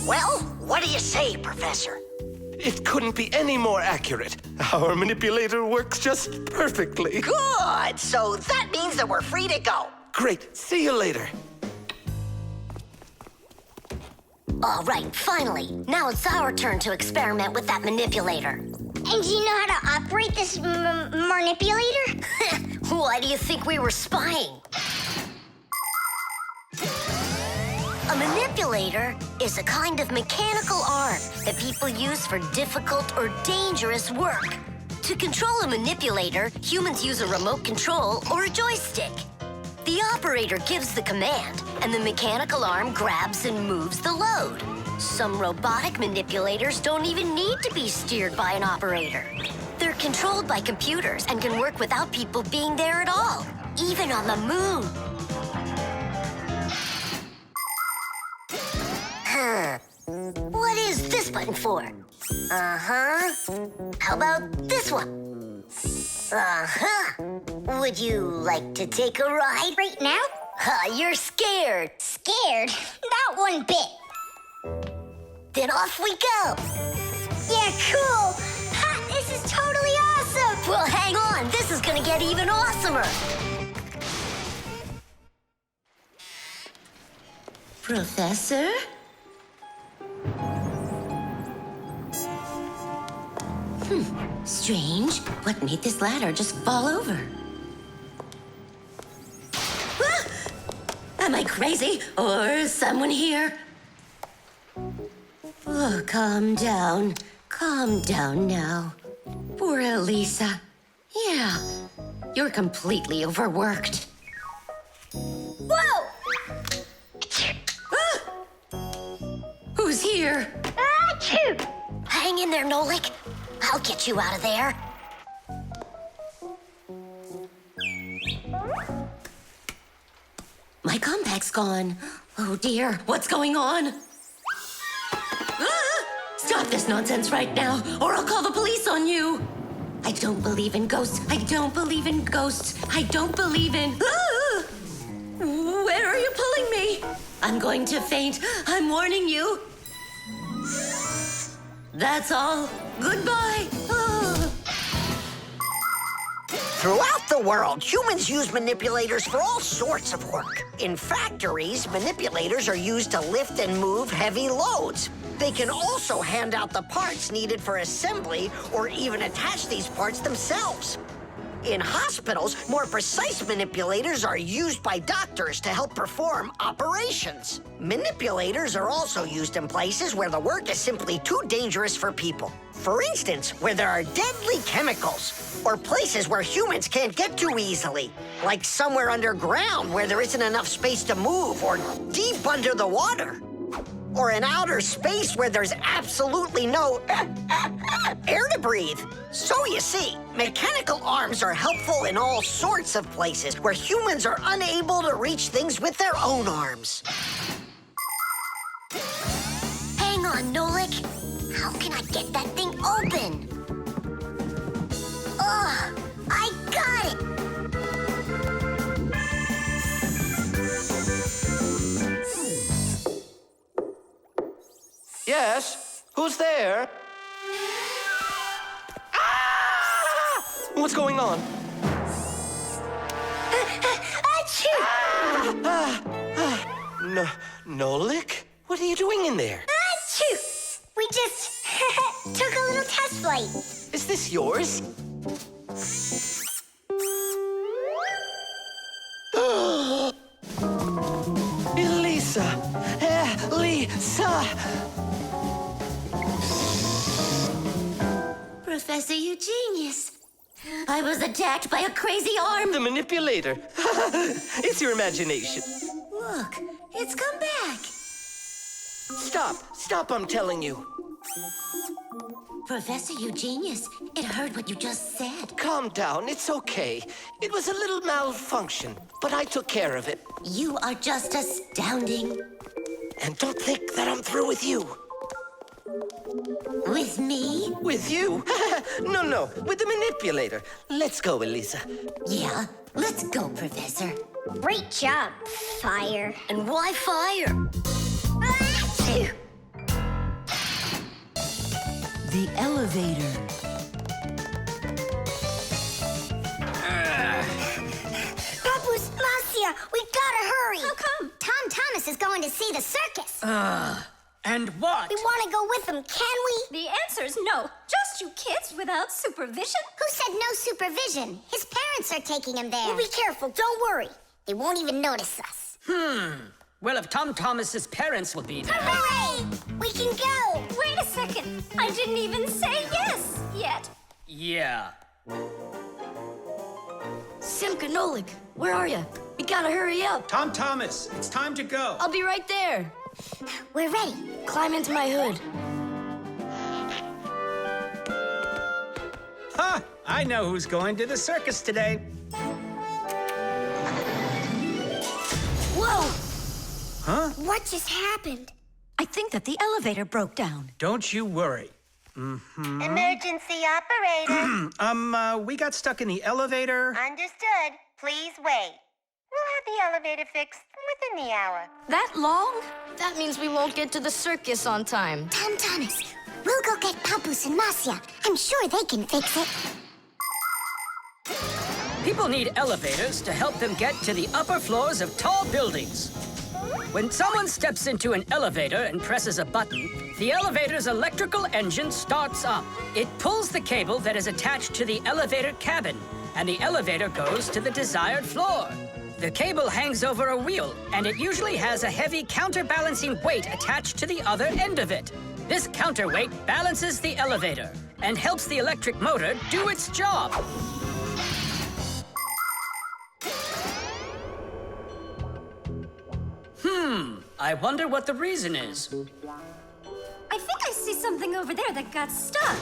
Speaker 4: Well, what do you say, Professor?
Speaker 15: It couldn't be any more accurate. Our manipulator works just perfectly.
Speaker 4: Good! So that means that we're free to go.
Speaker 15: Great. See you later.
Speaker 1: All right, finally. Now it's our turn to experiment with that manipulator.
Speaker 2: And do you know how to operate this manipulator?
Speaker 1: Why do you think we were spying? A manipulator is a kind of mechanical arm that people use for difficult or dangerous work. To control a manipulator, humans use a remote control or a joystick. The operator gives the command, and the mechanical arm grabs and moves the load. Some robotic manipulators don't even need to be steered by an operator. They're controlled by computers and can work without people being there at all, even on the moon. What is this button for? Uh-huh. How about this one? Uh-huh. Would you like to take a ride?
Speaker 2: Right now?
Speaker 1: You're scared.
Speaker 2: Scared? Not one bit.
Speaker 1: Then off we go.
Speaker 2: Yeah, cool. Ha, this is totally awesome.
Speaker 1: Well, hang on. This is gonna get even awesomer.
Speaker 14: Professor? Strange. What made this ladder just fall over? Ah! Am I crazy? Or someone here? Oh, calm down. Calm down now. Poor Elisa. Yeah, you're completely overworked.
Speaker 2: Whoa!
Speaker 14: Ah! Who's here?
Speaker 2: Achoo!
Speaker 1: Hang in there, Nolik. I'll get you out of there.
Speaker 14: My compact's gone. Oh dear, what's going on? Ah! Stop this nonsense right now, or I'll call the police on you. I don't believe in ghosts. I don't believe in ghosts. I don't believe in... Ah! Where are you pulling me? I'm going to faint. I'm warning you. That's all. Goodbye. Ah.
Speaker 4: Throughout the world, humans use manipulators for all sorts of work. In factories, manipulators are used to lift and move heavy loads. They can also hand out the parts needed for assembly or even attach these parts themselves. In hospitals, more precise manipulators are used by doctors to help perform operations. Manipulators are also used in places where the work is simply too dangerous for people. For instance, where there are deadly chemicals, or places where humans can't get to easily, like somewhere underground where there isn't enough space to move, or deep under the water. Or in outer space where there's absolutely no air to breathe. So you see, mechanical arms are helpful in all sorts of places where humans are unable to reach things with their own arms.
Speaker 1: Hang on, Nolik. How can I get that thing open? Ugh, I got it!
Speaker 11: Yes? Who's there? Ah! What's going on?
Speaker 2: Achoo!
Speaker 11: Nolik? What are you doing in there?
Speaker 2: Achoo! We just took a little test flight.
Speaker 11: Is this yours? Elisa! Elisa!
Speaker 14: Professor, you genius. I was attacked by a crazy arm.
Speaker 11: The manipulator. It's your imagination.
Speaker 14: Look, it's come back.
Speaker 11: Stop, I'm telling you.
Speaker 14: Professor, you genius. It heard what you just said.
Speaker 11: Calm down, it's okay. It was a little malfunction, but I took care of it.
Speaker 14: You are just astounding.
Speaker 11: And don't think that I'm through with you.
Speaker 14: With me?
Speaker 11: With you? No, with the manipulator. Let's go, Elisa.
Speaker 14: Yeah, let's go, Professor.
Speaker 2: Great job, Fire.
Speaker 1: And why fire?
Speaker 2: Achoo!
Speaker 10: The elevator.
Speaker 2: Papu's, Marcia, we gotta hurry.
Speaker 9: How come?
Speaker 2: Tom Thomas is going to see the circus.
Speaker 7: And what?
Speaker 2: We want to go with him, can we?
Speaker 9: The answer's no. Just you kids without supervision.
Speaker 2: Who said no supervision? His parents are taking him there. We'll be careful, don't worry. They won't even notice us.
Speaker 5: Well, if Tom Thomas's parents will be there...
Speaker 2: Hooray! We can go!
Speaker 9: Wait a second. I didn't even say yes yet.
Speaker 5: Yeah.
Speaker 3: Simka, Nolik, where are you? We gotta hurry up.
Speaker 7: Tom Thomas, it's time to go.
Speaker 3: I'll be right there.
Speaker 2: We're ready.
Speaker 3: Climb into my hood.
Speaker 7: Ha! I know who's going to the circus today.
Speaker 3: Whoa!
Speaker 7: Huh?
Speaker 2: What just happened?
Speaker 8: I think that the elevator broke down.
Speaker 7: Don't you worry.
Speaker 2: Emergency operator.
Speaker 7: We got stuck in the elevator.
Speaker 2: Understood. Please wait.
Speaker 17: We'll have the elevator fixed within the hour.
Speaker 3: That long? That means we won't get to the circus on time.
Speaker 2: Tom Thomas, we'll go get Papoose and Marcia. I'm sure they can fix it.
Speaker 5: People need elevators to help them get to the upper floors of tall buildings. When someone steps into an elevator and presses a button, the elevator's electrical engine starts up. It pulls the cable that is attached to the elevator cabin, and the elevator goes to the desired floor. The cable hangs over a wheel, and it usually has a heavy counterbalancing weight attached to the other end of it. This counterweight balances the elevator and helps the electric motor do its job. I wonder what the reason is.
Speaker 12: I think I see something over there that got stuck.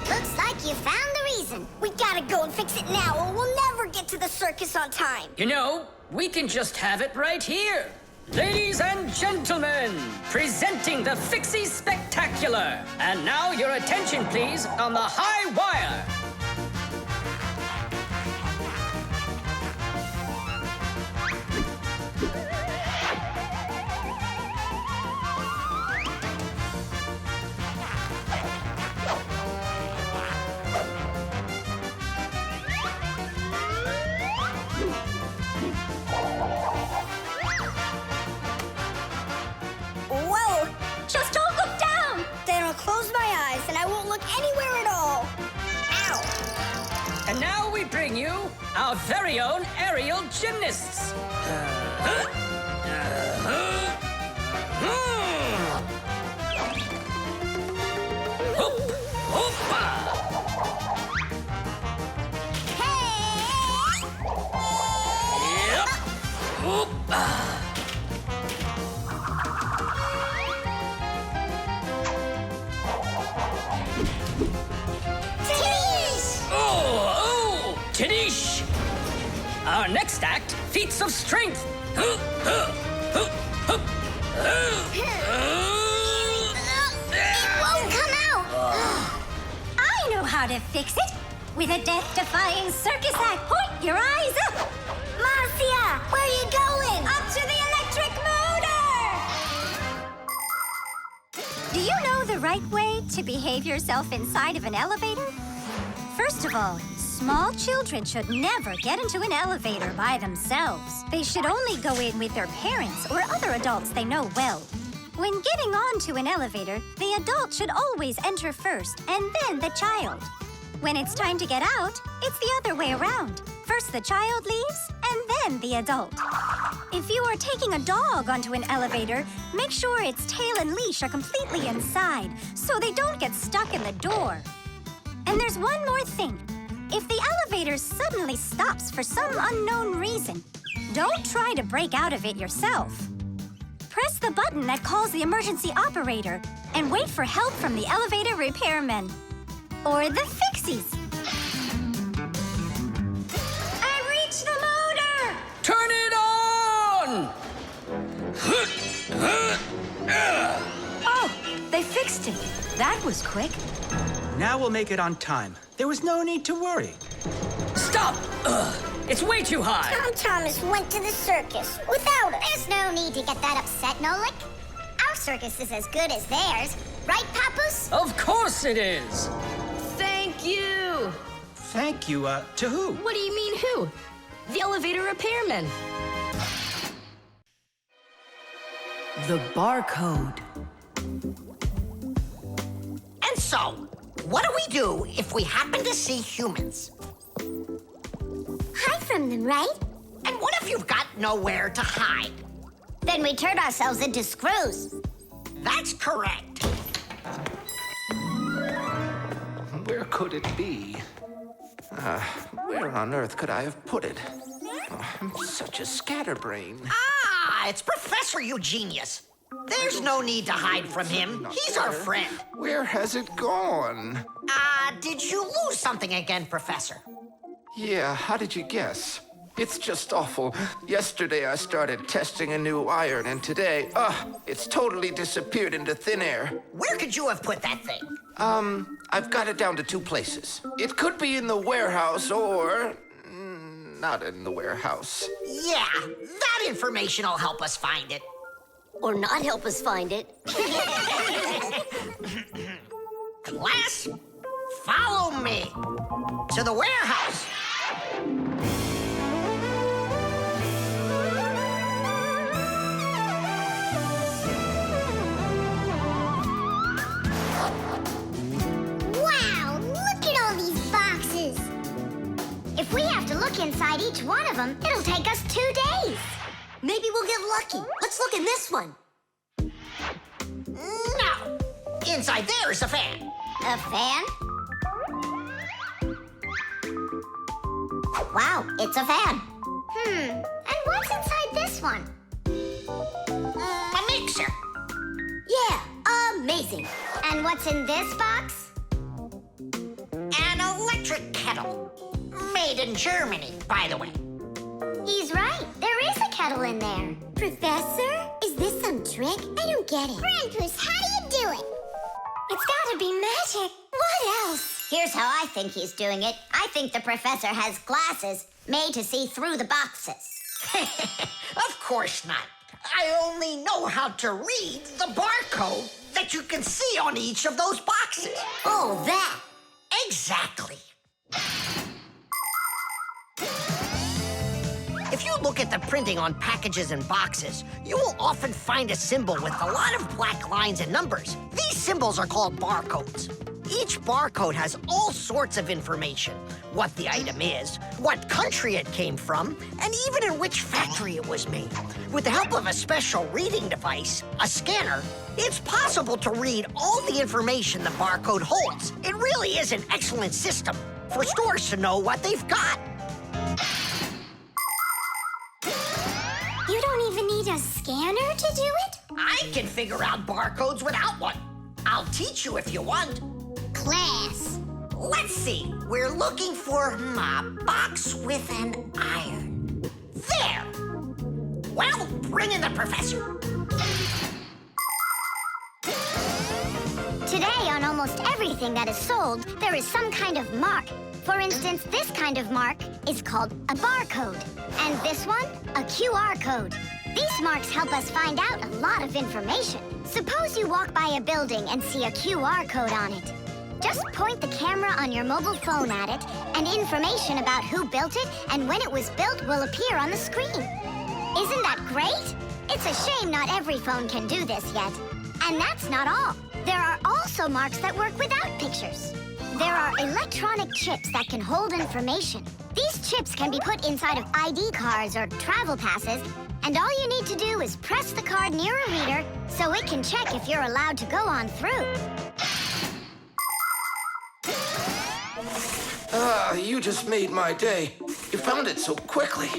Speaker 2: Looks like you found the reason.
Speaker 1: We gotta go and fix it now, or we'll never get to the circus on time.
Speaker 5: You know, we can just have it right here. Ladies and gentlemen, presenting the Fixie Spectacular. And now your attention, please, on the high wire.
Speaker 1: Whoa! Just don't look down! Then I'll close my eyes and I won't look anywhere at all. Ow!
Speaker 5: And now we bring you our very own aerial gymnasts. Hoop, hoopa. Yep. Hoopa. Oh, Tadish! Our next act, feats of strength.
Speaker 2: It won't come out.
Speaker 12: I know how to fix it. With a death-defying circus act, point your eyes up.
Speaker 1: Marcia, where are you going?
Speaker 12: Up to the electric motor! Do you know the right way to behave yourself inside of an elevator? First of all, small children should never get into an elevator by themselves. They should only go in with their parents or other adults they know well. When getting onto an elevator, the adult should always enter first and then the child. When it's time to get out, it's the other way around. First the child leaves and then the adult. If you are taking a dog onto an elevator, make sure its tail and leash are completely inside so they don't get stuck in the door. And there's one more thing. If the elevator suddenly stops for some unknown reason, don't try to break out of it yourself. Press the button that calls the emergency operator and wait for help from the elevator repairmen. Or the Fixies. I reached the motor!
Speaker 5: Turn it on!
Speaker 3: Oh, they fixed it. That was quick.
Speaker 7: Now we'll make it on time. There was no need to worry.
Speaker 5: Stop! It's way too high.
Speaker 1: Tom Thomas went to the circus without us.
Speaker 2: There's no need to get that upset, Nolik. Our circus is as good as theirs. Right, Papoose?
Speaker 5: Of course it is.
Speaker 3: Thank you.
Speaker 7: Thank you, to who?
Speaker 3: What do you mean who? The elevator repairman.
Speaker 10: The barcode.
Speaker 4: And so, what do we do if we happen to see humans?
Speaker 2: Hide from them, right?
Speaker 4: And what if you've got nowhere to hide?
Speaker 2: Then we turn ourselves into screws.
Speaker 4: That's correct.
Speaker 15: Where could it be? Where on earth could I have put it? Oh, I'm such a scatterbrain.
Speaker 4: Ah, it's Professor Eugenius. There's no need to hide from him. He's our friend.
Speaker 15: Where has it gone?
Speaker 4: Did you lose something again, Professor?
Speaker 15: Yeah, how did you guess? It's just awful. Yesterday I started testing a new iron, and today, it's totally disappeared into thin air.
Speaker 4: Where could you have put that thing?
Speaker 15: I've got it down to 2 places. It could be in the warehouse or... not in the warehouse.
Speaker 4: Yeah, that information will help us find it.
Speaker 1: Or not help us find it.
Speaker 4: Class, follow me to the warehouse.
Speaker 2: Wow, look at all these boxes. If we have to look inside each one of them, it'll take us 2 days.
Speaker 1: Maybe we'll get lucky. Let's look in this one.
Speaker 4: No, inside there is a fan.
Speaker 2: A fan? Wow, it's a fan. And what's inside this one?
Speaker 4: A mixer.
Speaker 1: Yeah, amazing.
Speaker 2: And what's in this box?
Speaker 4: An electric kettle. Made in Germany, by the way.
Speaker 2: He's right. There is a kettle in there.
Speaker 12: Professor, is this some trick? I don't get it.
Speaker 2: Grandpus, how do you do it?
Speaker 12: It's gotta be magic. What else?
Speaker 2: Here's how I think he's doing it. I think the professor has glasses made to see through the boxes.
Speaker 4: Of course not. I only know how to read the barcode that you can see on each of those boxes.
Speaker 1: Oh, that.
Speaker 4: Exactly. If you look at the printing on packages and boxes, you will often find a symbol with a lot of black lines and numbers. These symbols are called barcodes. Each barcode has all sorts of information. What the item is, what country it came from, and even in which factory it was made. With the help of a special reading device, a scanner, it's possible to read all the information the barcode holds. It really is an excellent system for stores to know what they've got.
Speaker 12: You don't even need a scanner to do it?
Speaker 4: I can figure out barcodes without one. I'll teach you if you want.
Speaker 2: Class.
Speaker 4: Let's see. We're looking for a box with an iron. There. Well, bring in the professor.
Speaker 2: Today, on almost everything that is sold, there is some kind of mark. For instance, this kind of mark is called a barcode. And this one, a QR code. These marks help us find out a lot of information. Suppose you walk by a building and see a QR code on it. Just point the camera on your mobile phone at it, and information about who built it and when it was built will appear on the screen. Isn't that great? It's a shame not every phone can do this yet. And that's not all. There are also marks that work without pictures. There are electronic chips that can hold information. These chips can be put inside of ID cards or travel passes, and all you need to do is press the card near a reader so it can check if you're allowed to go on through.
Speaker 15: Ah, you just made my day. You found it so quickly.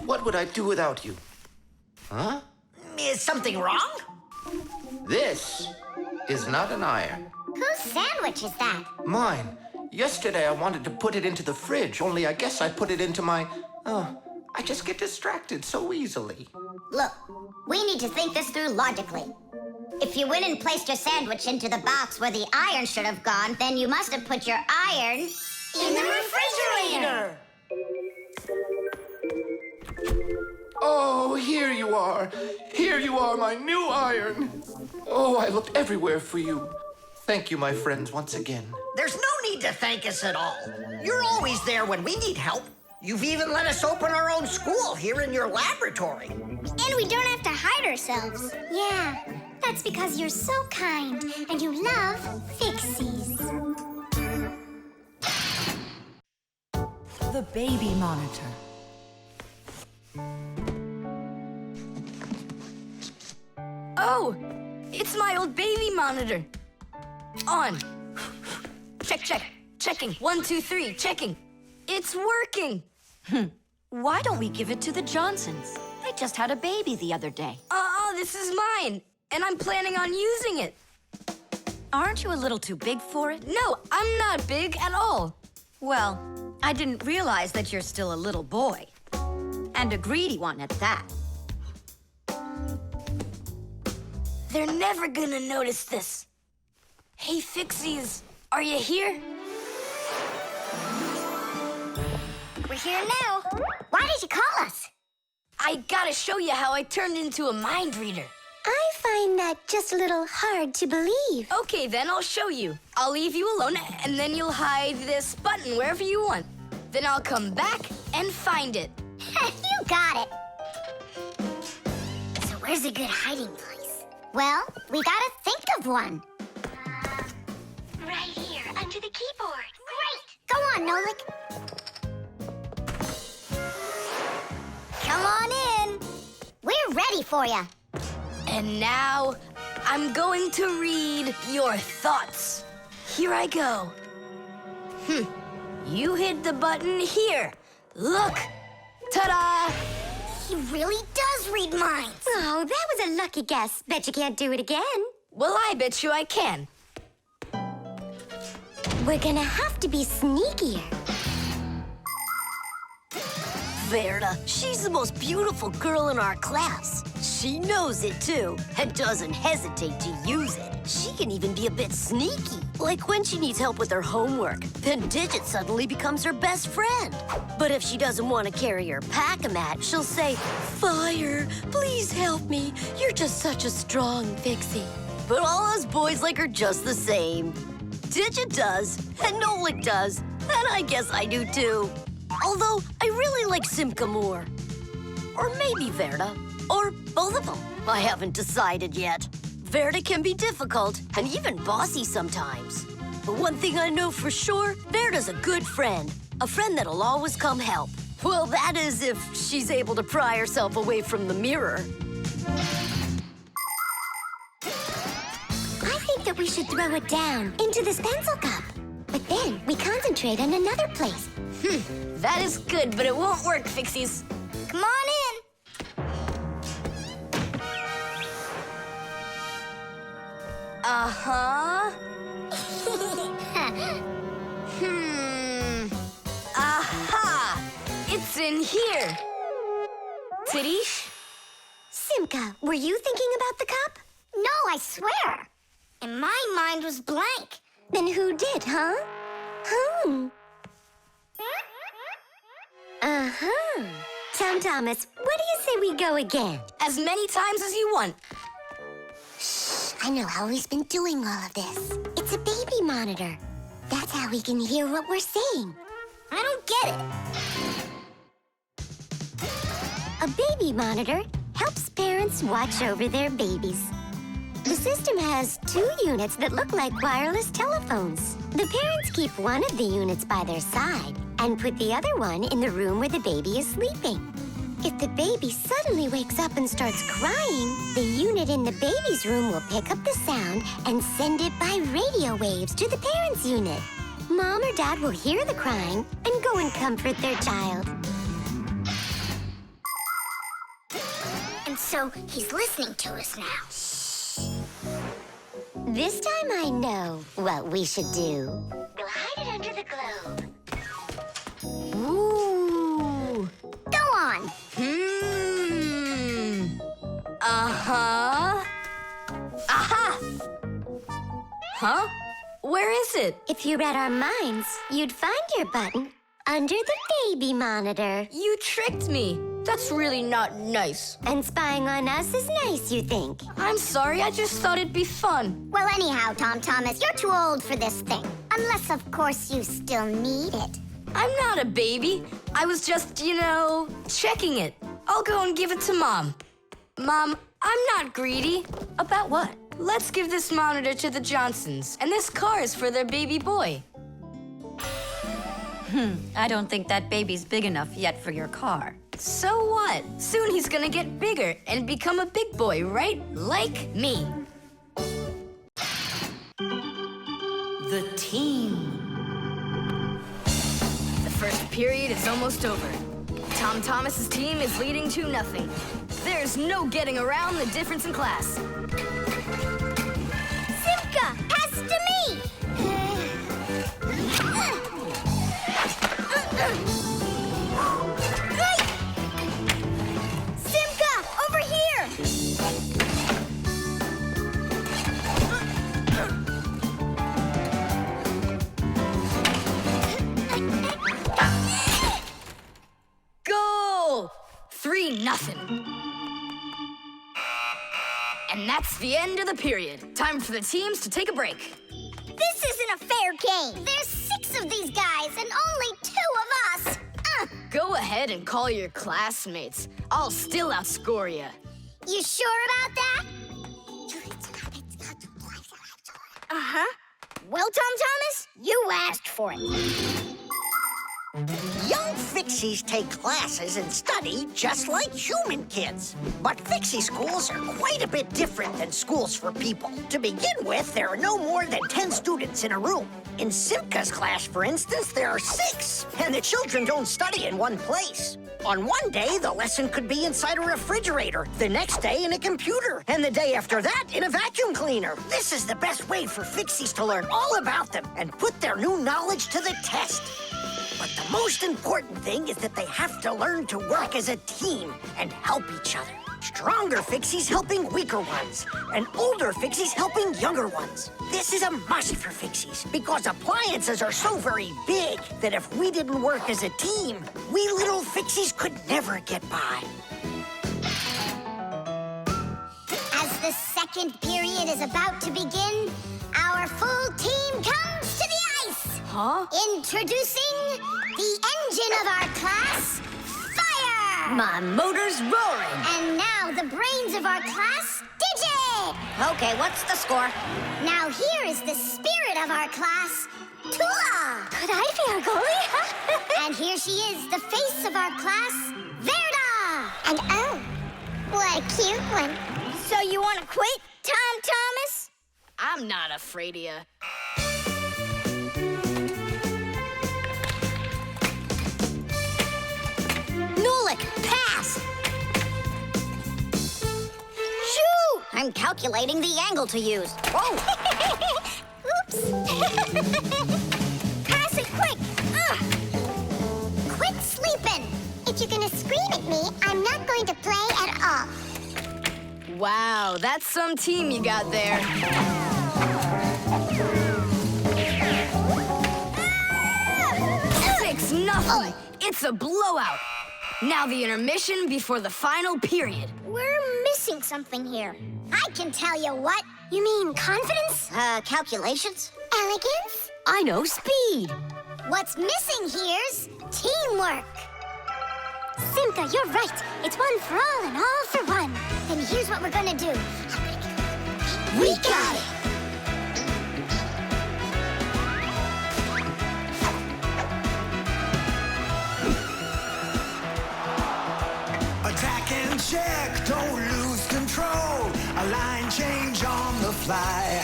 Speaker 15: What would I do without you? Huh?
Speaker 4: Is something wrong?
Speaker 15: This is not an iron.
Speaker 2: Whose sandwich is that?
Speaker 15: Mine. Yesterday I wanted to put it into the fridge, only I guess I put it into my... I just get distracted so easily.
Speaker 2: Look, we need to think this through logically. If you went and placed your sandwich into the box where the iron should have gone, then you must have put your iron in the refrigerator.
Speaker 15: Oh, here you are. Here you are, my new iron. Oh, I looked everywhere for you. Thank you, my friends, once again.
Speaker 4: There's no need to thank us at all. You're always there when we need help. You've even let us open our own school here in your laboratory.
Speaker 2: And we don't have to hide ourselves.
Speaker 12: Yeah, that's because you're so kind and you love Fixies.
Speaker 10: The baby monitor.
Speaker 3: Oh, it's my old baby monitor. On. Checking. 1, 2, 3, checking. It's working.
Speaker 8: Why don't we give it to the Johnsons? They just had a baby the other day.
Speaker 3: This is mine, and I'm planning on using it.
Speaker 8: Aren't you a little too big for it?
Speaker 3: No, I'm not big at all.
Speaker 8: Well, I didn't realize that you're still a little boy. And a greedy one at that.
Speaker 3: They're never gonna notice this. Hey, Fixies, are you here? We're here now.
Speaker 2: Why did you call us?
Speaker 3: I gotta show you how I turned into a mind reader.
Speaker 12: I find that just a little hard to believe.
Speaker 3: Okay, then I'll show you. I'll leave you alone, and then you'll hide this button wherever you want. Then I'll come back and find it.
Speaker 2: You got it. So where's a good hiding place? Well, we gotta think of one.
Speaker 12: Right here, under the keyboard.
Speaker 2: Great! Go on, Nolik. Come on in. We're ready for you.
Speaker 3: And now, I'm going to read your thoughts. Here I go. You hid the button here. Look. Ta-da!
Speaker 2: He really does read minds.
Speaker 12: Oh, that was a lucky guess. Bet you can't do it again.
Speaker 3: Well, I bet you I can.
Speaker 12: We're gonna have to be sneakier.
Speaker 1: Verda, she's the most beautiful girl in our class. She knows it, too, and doesn't hesitate to use it. She can even be a bit sneaky, like when she needs help with her homework. Then Digit suddenly becomes her best friend. But if she doesn't want to carry her pack-a-mat, she'll say, "Fire, please help me. You're just such a strong Fixie." But all us boys like her just the same. Digit does, and Nolik does, and I guess I do, too. Although, I really like Simka more. Or maybe Verda. Or both of them. I haven't decided yet. Verda can be difficult and even bossy sometimes. But one thing I know for sure, Verda's a good friend. A friend that'll always come help. Well, that is if she's able to pry herself away from the mirror.
Speaker 12: I think that we should throw it down into this pencil cup. But then we concentrate on another place.
Speaker 3: That is good, but it won't work, Fixies.
Speaker 2: Come on in.
Speaker 3: Uh-huh. Aha! It's in here. Tidish?
Speaker 12: Simka, were you thinking about the cup?
Speaker 2: No, I swear. And my mind was blank.
Speaker 12: Then who did, huh? Uh-huh. Tom Thomas, what do you say we go again?
Speaker 3: As many times as you want.
Speaker 12: I know how he's been doing all of this. It's a baby monitor. That's how we can hear what we're saying.
Speaker 2: I don't get it.
Speaker 12: A baby monitor helps parents watch over their babies. The system has 2 units that look like wireless telephones. The parents keep one of the units by their side and put the other one in the room where the baby is sleeping. If the baby suddenly wakes up and starts crying, the unit in the baby's room will pick up the sound and send it by radio waves to the parents' unit. Mom or Dad will hear the crying and go and comfort their child.
Speaker 2: And so he's listening to us now.
Speaker 12: This time I know what we should do. We'll hide it under the globe.
Speaker 3: Ooh.
Speaker 2: Go on.
Speaker 3: Uh-huh. Aha! Huh? Where is it?
Speaker 12: If you read our minds, you'd find your button under the baby monitor.
Speaker 3: You tricked me. That's really not nice.
Speaker 12: And spying on us is nice, you think?
Speaker 3: I'm sorry, I just thought it'd be fun.
Speaker 2: Well, anyhow, Tom Thomas, you're too old for this thing. Unless, of course, you still need it.
Speaker 3: I'm not a baby. I was just, checking it. I'll go and give it to Mom. Mom, I'm not greedy.
Speaker 8: About what?
Speaker 3: Let's give this monitor to the Johnsons, and this car is for their baby boy.
Speaker 8: I don't think that baby's big enough yet for your car.
Speaker 3: So what? Soon he's gonna get bigger and become a big boy, right? Like me.
Speaker 10: The team.
Speaker 3: The first period is almost over. Tom Thomas's team is leading 2-0. There's no getting around the difference in class.
Speaker 2: Simka, pass to me! Simka, over here!
Speaker 3: that's the end of the period. Time for the teams to take a break.
Speaker 2: This isn't a fair game. There's 6 of these guys and only 2 of us.
Speaker 3: Go ahead and call your classmates. I'll still outscore you.
Speaker 2: You sure about that? Uh-huh. Well, Tom Thomas, you asked for it.
Speaker 4: Young Fixies take classes and study just like human kids. But Fixie schools are quite a bit different than schools for people. To begin with, there are no more than 10 students in a room. In Simka's class, for instance, there are 6, and the children don't study in one place. On one day, the lesson could be inside a refrigerator, the next day in a computer, and the day after that in a vacuum cleaner. This is the best way for Fixies to learn all about them and put their new knowledge to the test. But the most important thing is that they have to learn to work as a team and help each other. Stronger Fixies helping weaker ones, and older Fixies helping younger ones. This is a must for Fixies, because appliances are so very big that if we didn't work as a team, we little Fixies could never get by.
Speaker 2: As the second period is about to begin, our full team comes to the ice.
Speaker 3: Huh?
Speaker 2: Introducing the engine of our class, Fire!
Speaker 3: My motor's roaring.
Speaker 2: And now the brains of our class, Digit!
Speaker 16: Okay, what's the score?
Speaker 2: Now here is the spirit of our class, Tula!
Speaker 12: Could I be our goalie?
Speaker 2: And here she is, the face of our class, Verda!
Speaker 12: And oh, what a cute one.
Speaker 2: So you want to quit, Tom Thomas?
Speaker 3: I'm not afraid of you.
Speaker 2: Nolik, pass! Shoot!
Speaker 16: I'm calculating the angle to use.
Speaker 2: Whoa! Oops! Pass it quick! Quit sleeping!
Speaker 12: If you're gonna scream at me, I'm not going to play at all.
Speaker 3: Wow, that's some team you got there. 6-0. It's a blowout. Now the intermission before the final period.
Speaker 2: We're missing something here. I can tell you what.
Speaker 12: You mean confidence?
Speaker 2: Calculations?
Speaker 12: Elegance?
Speaker 3: I know speed.
Speaker 2: What's missing here's teamwork.
Speaker 12: Simka, you're right. It's one for all and all for one.
Speaker 2: Then here's what we're gonna do.
Speaker 12: We got it!
Speaker 13: Attack and check, don't lose control. A line change on the fly.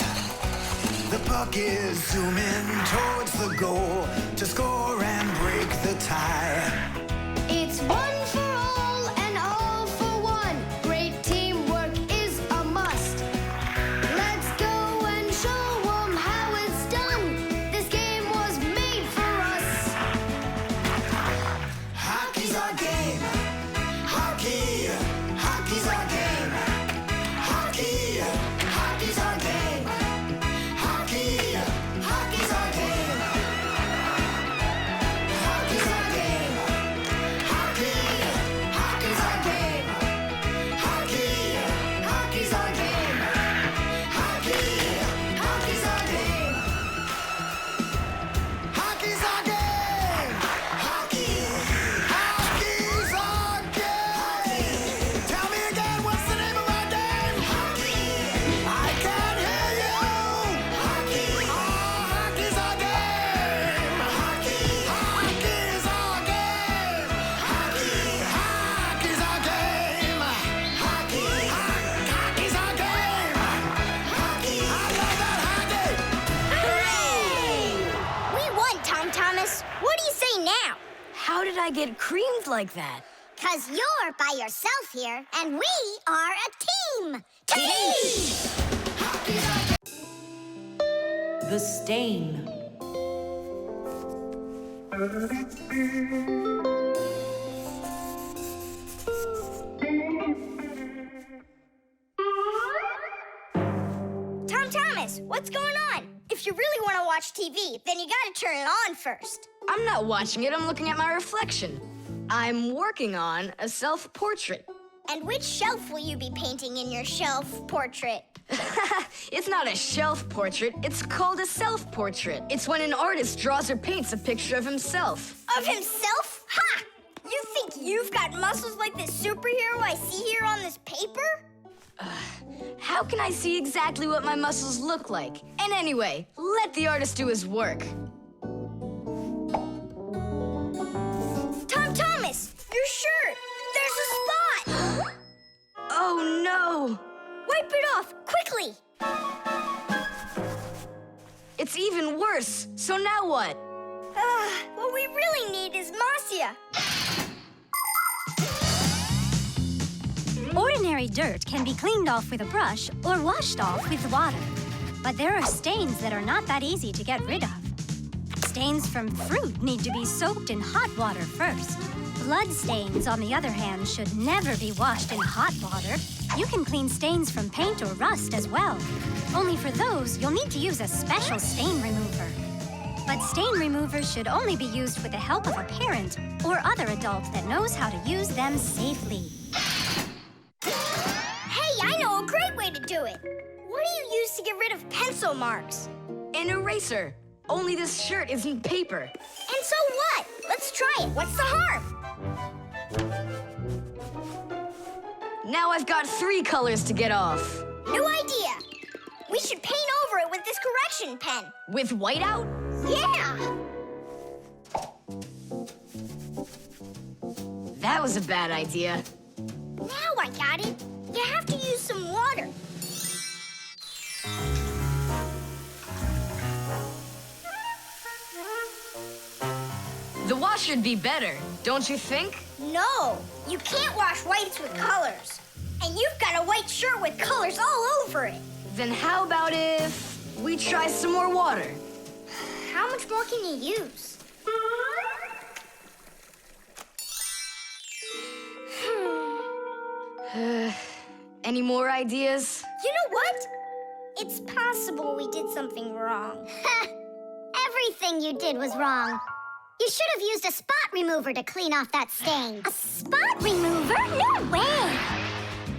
Speaker 13: The puck is zooming towards the goal to score and break the tie.
Speaker 6: It's one for all and all for one. Great teamwork is a must. Let's go and show 'em how it's done. This game was made for us.
Speaker 13: Hockey's our game. Hockey, hockey's our game. Hockey, hockey's our game. Hockey, hockey's our game. Hockey's our game. Hockey, hockey's our game. Hockey, hockey's our game. Hockey, hockey's our game. Hockey's our game. Hockey, hockey's our game. Tell me again, what's the name of our game? Hockey. I can't hear you. Hockey. Oh, hockey's our game. Hockey. Hockey's our game. Hockey. Hockey's our game. Hockey. Hockey's our game. Hockey. I love that hockey.
Speaker 2: Hooray! We won, Tom Thomas. What do you say now?
Speaker 3: How did I get creamed like that?
Speaker 2: 'Cause you're by yourself here, and we are a team.
Speaker 10: The Stain.
Speaker 2: Tom Thomas, what's going on? If you really want to watch TV, then you gotta turn it on first.
Speaker 3: I'm not watching it, I'm looking at my reflection. I'm working on a self-portrait.
Speaker 2: And which shelf will you be painting in your shelf portrait?
Speaker 3: It's not a shelf portrait, it's called a self-portrait. It's when an artist draws or paints a picture of himself.
Speaker 2: Of himself? Ha! You think you've got muscles like this superhero I see here on this paper?
Speaker 3: How can I see exactly what my muscles look like? And anyway, let the artist do his work.
Speaker 2: Tom Thomas, your shirt! There's a spot!
Speaker 3: Oh no!
Speaker 2: Wipe it off, quickly!
Speaker 3: It's even worse, so now what?
Speaker 2: What we really need is Marcia.
Speaker 12: Ordinary dirt can be cleaned off with a brush or washed off with water. But there are stains that are not that easy to get rid of. Stains from fruit need to be soaked in hot water first. Blood stains, on the other hand, should never be washed in hot water. You can clean stains from paint or rust as well. Only for those, you'll need to use a special stain remover. But stain removers should only be used with the help of a parent or other adult that knows how to use them safely.
Speaker 2: Hey, I know a great way to do it. What do you use to get rid of pencil marks?
Speaker 3: An eraser. Only this shirt isn't paper.
Speaker 2: And so what? Let's try it. What's the harm?
Speaker 3: Now I've got 3 colors to get off.
Speaker 2: New idea. We should paint over it with this correction pen.
Speaker 3: With whiteout?
Speaker 2: Yeah!
Speaker 3: That was a bad idea.
Speaker 2: Now I got it. You have to use some water.
Speaker 3: The wash should be better, don't you think?
Speaker 2: No, you can't wash whites with colors. And you've got a white shirt with colors all over it.
Speaker 3: Then how about if we try some more water?
Speaker 2: How much more can you use?
Speaker 3: Any more ideas?
Speaker 2: You know what? It's possible we did something wrong.
Speaker 12: Everything you did was wrong. You should have used a spot remover to clean off that stain. A spot remover? No way!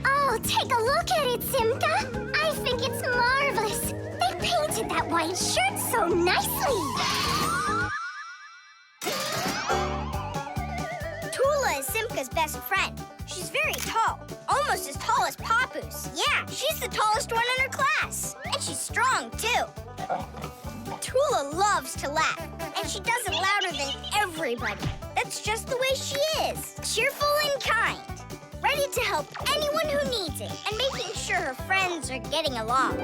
Speaker 12: Oh, take a look at it, Simka. I think it's marvelous. They painted that white shirt so nicely.
Speaker 2: Tula is Simka's best friend. She's very tall, almost as tall as Papoose. Yeah, she's the tallest one in her class. And she's strong, too. Tula loves to laugh, and she does it louder than everybody. That's just the way she is. Cheerful and kind. Ready to help anyone who needs it, and making sure her friends are getting along.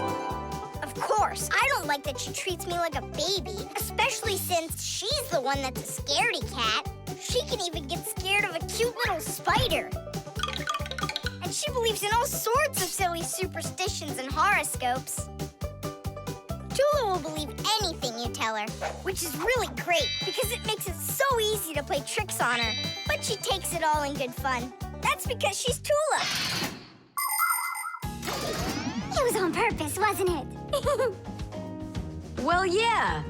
Speaker 2: Of course, I don't like that she treats me like a baby, especially since she's the one that's a scaredy cat. She can even get scared of a cute little spider. And she believes in all sorts of silly superstitions and horoscopes. Tula will believe anything you tell her, which is really great because it makes it so easy to play tricks on her. But she takes it all in good fun. That's because she's Tula.
Speaker 12: It was on purpose, wasn't it?
Speaker 3: Well, yeah.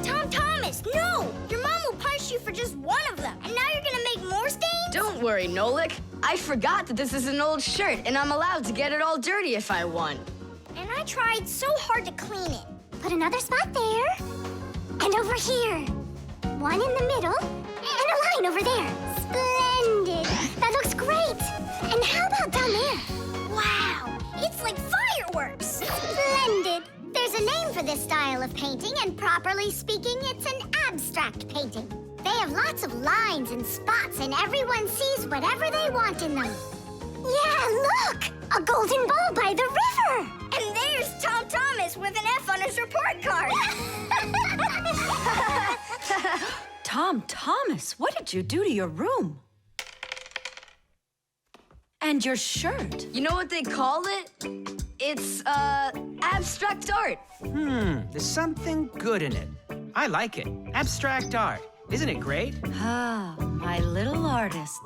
Speaker 2: Tom Thomas, no! Your mom will punish you for just one of them. And now you're gonna make more stains?
Speaker 3: Don't worry, Nolik. I forgot that this is an old shirt, and I'm allowed to get it all dirty if I want.
Speaker 2: And I tried so hard to clean it.
Speaker 12: Put another spot there. And over here. One in the middle. And a line over there. Splendid. That looks great. And how about down there?
Speaker 2: Wow, it's like fireworks.
Speaker 12: Splendid. There's a name for this style of painting, and properly speaking, it's an abstract painting. They have lots of lines and spots, and everyone sees whatever they want in them. Yeah, look! A golden ball by the river!
Speaker 2: And there's Tom Thomas with an F on his report card.
Speaker 10: Tom Thomas, what did you do to your room? And your shirt?
Speaker 3: You know what they call it? It's, abstract art.
Speaker 7: There's something good in it. I like it. Abstract art. Isn't it great?
Speaker 10: Ah, my little artist.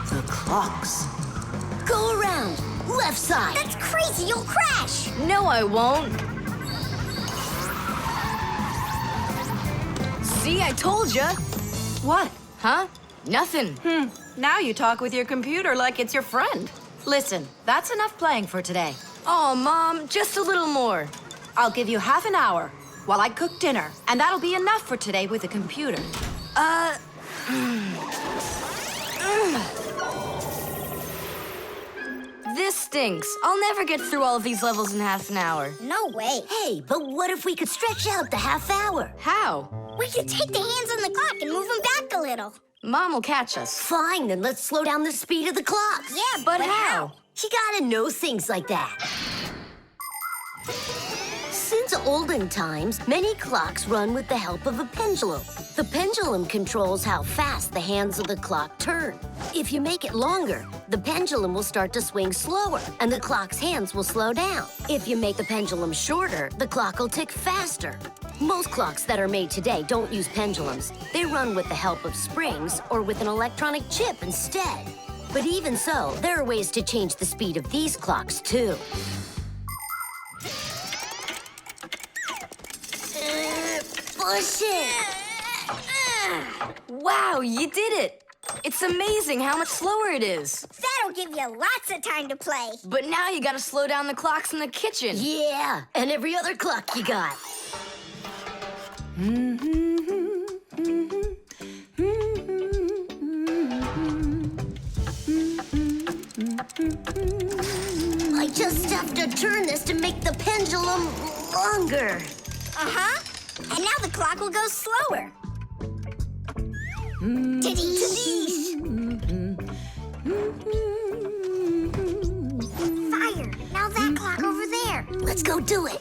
Speaker 10: The clocks.
Speaker 1: Go around. Left side.
Speaker 2: That's crazy. You'll crash.
Speaker 3: No, I won't. See, I told ya.
Speaker 10: What?
Speaker 3: Huh? Nothing.
Speaker 10: Now you talk with your computer like it's your friend.
Speaker 16: Listen, that's enough playing for today.
Speaker 3: Oh, Mom, just a little more.
Speaker 16: I'll give you half an hour while I cook dinner, and that'll be enough for today with the computer.
Speaker 3: This stinks. I'll never get through all of these levels in half an hour.
Speaker 1: No way. Hey, but what if we could stretch out the half hour?
Speaker 3: How?
Speaker 2: We could take the hands on the clock and move them back a little.
Speaker 3: Mom will catch us.
Speaker 1: Fine, then let's slow down the speed of the clock.
Speaker 2: Yeah,
Speaker 3: But how?
Speaker 1: You gotta know things like that. Since olden times, many clocks run with the help of a pendulum. The pendulum controls how fast the hands of the clock turn. If you make it longer, the pendulum will start to swing slower, and the clock's hands will slow down. If you make the pendulum shorter, the clock will tick faster. Most clocks that are made today don't use pendulums. They run with the help of springs or with an electronic chip instead. But even so, there are ways to change the speed of these clocks, too. Push it!
Speaker 3: Wow, you did it! It's amazing how much slower it is.
Speaker 2: That'll give you lots of time to play.
Speaker 3: But now you gotta slow down the clocks in the kitchen.
Speaker 1: Yeah, and every other clock you got. I just have to turn this to make the pendulum longer.
Speaker 2: Uh-huh. And now the clock will go slower. Tadee! Fire! Now that clock over there.
Speaker 1: Let's go do it.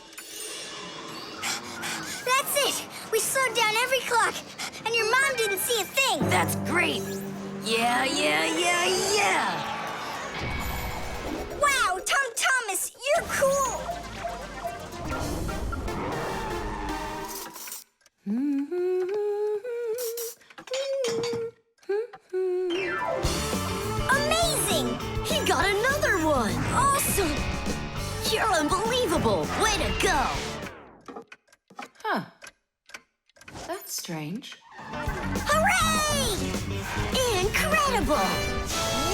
Speaker 2: That's it! We slowed down every clock, and your mom didn't see a thing.
Speaker 3: That's great. Yeah.
Speaker 2: Wow, Tom Thomas, you're cool! Amazing!
Speaker 1: He got another one! Awesome! You're unbelievable! Way to go!
Speaker 10: Huh. That's strange.
Speaker 1: Hooray! Incredible!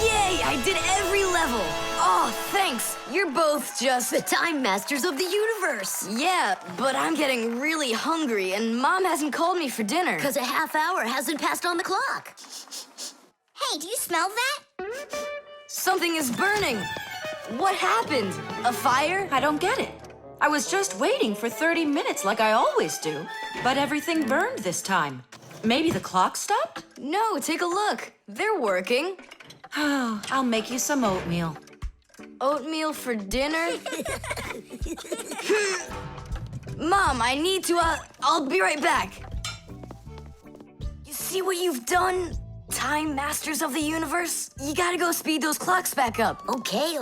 Speaker 3: Yay, I did every level. Oh, thanks. You're both just...
Speaker 1: The time masters of the universe!
Speaker 3: Yeah, but I'm getting really hungry, and Mom hasn't called me for dinner.
Speaker 1: Because a half hour hasn't passed on the clock.
Speaker 2: Hey, do you smell that?
Speaker 3: Something is burning. What happened? A fire?
Speaker 10: I don't get it. I was just waiting for 30 minutes like I always do, but everything burned this time. Maybe the clock stopped?
Speaker 3: No, take a look. They're working.
Speaker 10: I'll make you some oatmeal.
Speaker 3: Oatmeal for dinner? Mom, I need to, I'll be right back. You see what you've done? Time masters of the universe? You gotta go speed those clocks back up.
Speaker 1: Okay.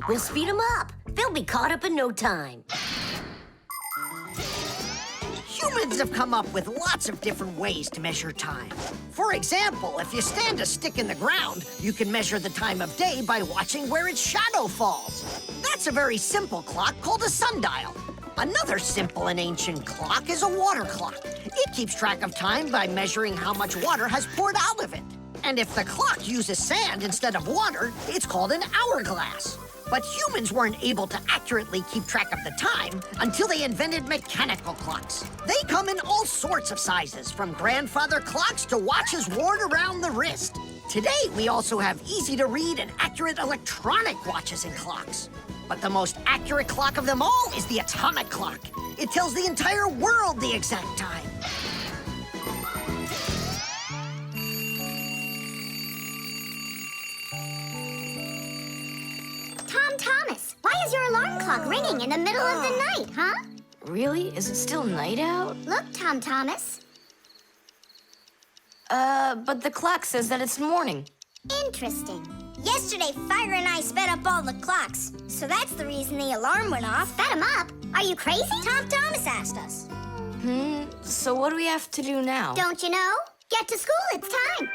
Speaker 1: We'll speed them up. They'll be caught up in no time.
Speaker 4: Humans have come up with lots of different ways to measure time. For example, if you stand a stick in the ground, you can measure the time of day by watching where its shadow falls. That's a very simple clock called a sundial. Another simple and ancient clock is a water clock. It keeps track of time by measuring how much water has poured out of it. And if the clock uses sand instead of water, it's called an hourglass. But humans weren't able to accurately keep track of the time until they invented mechanical clocks. They come in all sorts of sizes, from grandfather clocks to watches worn around the wrist. Today, we also have easy-to-read and accurate electronic watches and clocks. But the most accurate clock of them all is the atomic clock. It tells the entire world the exact time.
Speaker 2: Tom Thomas, why is your alarm clock ringing in the middle of the night, huh?
Speaker 3: Really? Is it still night out?
Speaker 2: Look, Tom Thomas.
Speaker 3: But the clock says that it's morning.
Speaker 2: Interesting. Yesterday, Fire and I sped up all the clocks, so that's the reason the alarm went off. Sped them up? Are you crazy? Tom Thomas asked us.
Speaker 3: So what do we have to do now?
Speaker 2: Don't you know? Get to school, it's time.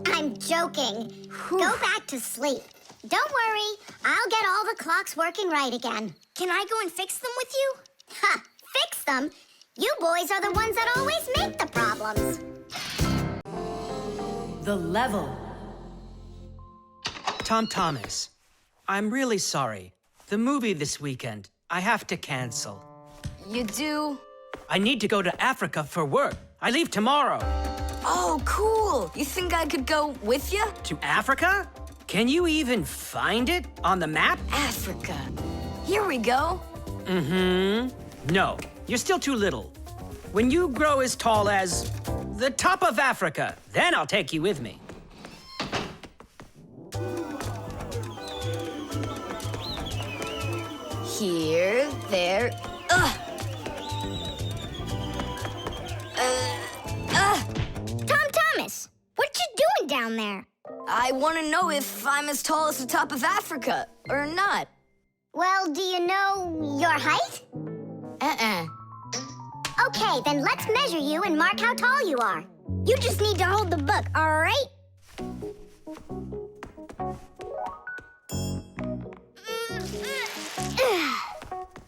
Speaker 2: I'm joking. Go back to sleep. Don't worry, I'll get all the clocks working right again. Can I go and fix them with you? Ha! Fix them? You boys are the ones that always make the problems.
Speaker 10: The level.
Speaker 7: Tom Thomas, I'm really sorry. The movie this weekend, I have to cancel.
Speaker 3: You do?
Speaker 7: I need to go to Africa for work. I leave tomorrow.
Speaker 3: Oh, cool. You think I could go with you?
Speaker 7: To Africa? Can you even find it on the map?
Speaker 3: Africa. Here we go.
Speaker 7: No, you're still too little. When you grow as tall as the top of Africa, then I'll take you with me.
Speaker 3: Here, there,
Speaker 2: Tom Thomas, what you doing down there?
Speaker 3: I want to know if I'm as tall as the top of Africa or not.
Speaker 2: Well, do you know your height? Okay, then let's measure you and mark how tall you are. You just need to hold the book, all right?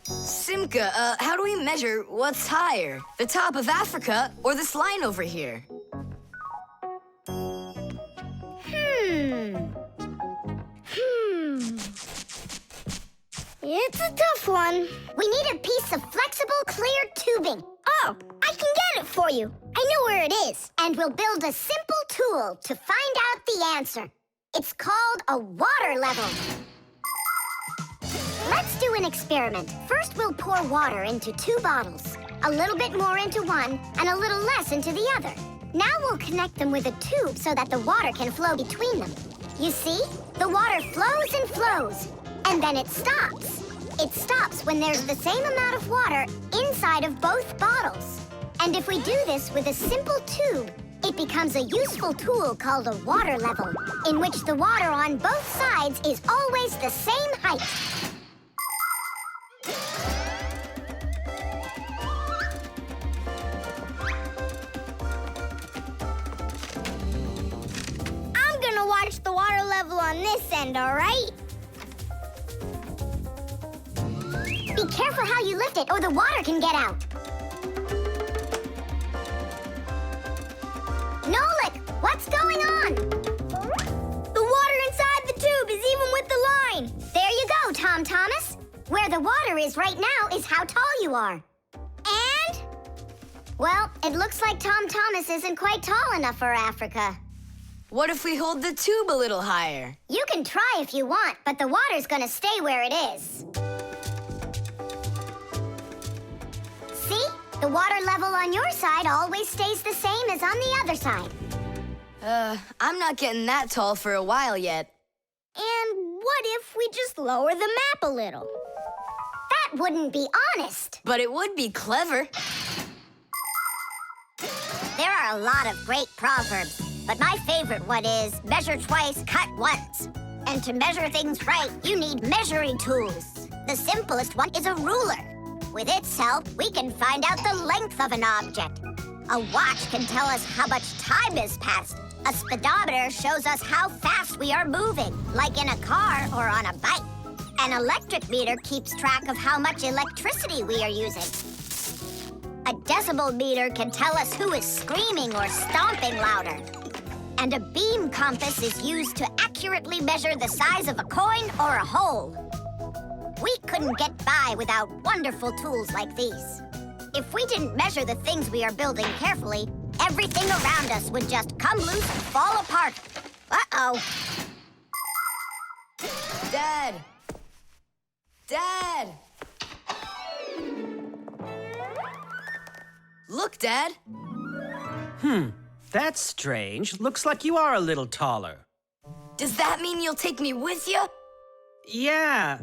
Speaker 3: Simka, how do we measure what's higher? The top of Africa or this line over here?
Speaker 2: It's a tough one. We need a piece of flexible, clear tubing. Oh, I can get it for you. I know where it is. And we'll build a simple tool to find out the answer. It's called a water level. Let's do an experiment. First, we'll pour water into 2 bottles. A little bit more into one and a little less into the other. Now we'll connect them with a tube so that the water can flow between them. You see? The water flows and flows. And then it stops. It stops when there's the same amount of water inside of both bottles. And if we do this with a simple tube, it becomes a useful tool called a water level, in which the water on both sides is always the same height. I'm gonna watch the water level on this end, all right? Be careful how you lift it, or the water can get out. Nolik, what's going on? The water inside the tube is even with the line. There you go, Tom Thomas. Where the water is right now is how tall you are. And? Well, it looks like Tom Thomas isn't quite tall enough for Africa.
Speaker 3: What if we hold the tube a little higher?
Speaker 2: You can try if you want, but the water's gonna stay where it is. See? The water level on your side always stays the same as on the other side.
Speaker 3: I'm not getting that tall for a while yet.
Speaker 2: And what if we just lower the map a little? That wouldn't be honest.
Speaker 3: But it would be clever.
Speaker 2: There are a lot of great proverbs, but my favorite one is measure twice, cut once. And to measure things right, you need measuring tools. The simplest one is a ruler. With its help, we can find out the length of an object. A watch can tell us how much time has passed. A speedometer shows us how fast we are moving, like in a car or on a bike. An electric meter keeps track of how much electricity we are using. A decibel meter can tell us who is screaming or stomping louder. And a beam compass is used to accurately measure the size of a coin or a hole. We couldn't get by without wonderful tools like these. If we didn't measure the things we are building carefully, everything around us would just come loose and fall apart. Uh-oh.
Speaker 3: Dad! Dad! Look, Dad.
Speaker 7: That's strange. Looks like you are a little taller.
Speaker 3: Does that mean you'll take me with you?
Speaker 7: Yeah.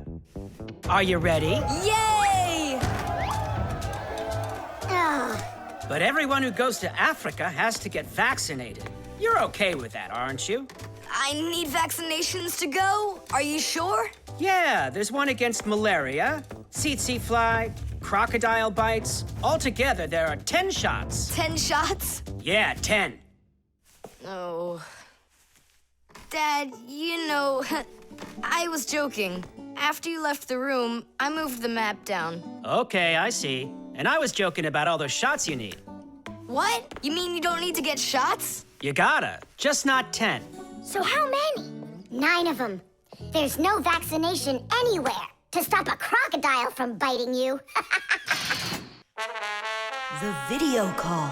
Speaker 7: Are you ready?
Speaker 3: Yay!
Speaker 7: But everyone who goes to Africa has to get vaccinated. You're okay with that, aren't you?
Speaker 3: I need vaccinations to go? Are you sure?
Speaker 7: Yeah, there's one against malaria, tsetse fly, crocodile bites. Altogether, there are 10 shots.
Speaker 3: 10 shots?
Speaker 7: Yeah, 10.
Speaker 3: Oh. Dad, you know, I was joking. After you left the room, I moved the map down.
Speaker 7: Okay, I see.
Speaker 5: And I was joking about all those shots you need.
Speaker 3: What? You mean you don't need to get shots?
Speaker 5: You gotta, just not 10.
Speaker 2: So how many? 9 of them. There's no vaccination anywhere to stop a crocodile from biting you.
Speaker 8: The video call.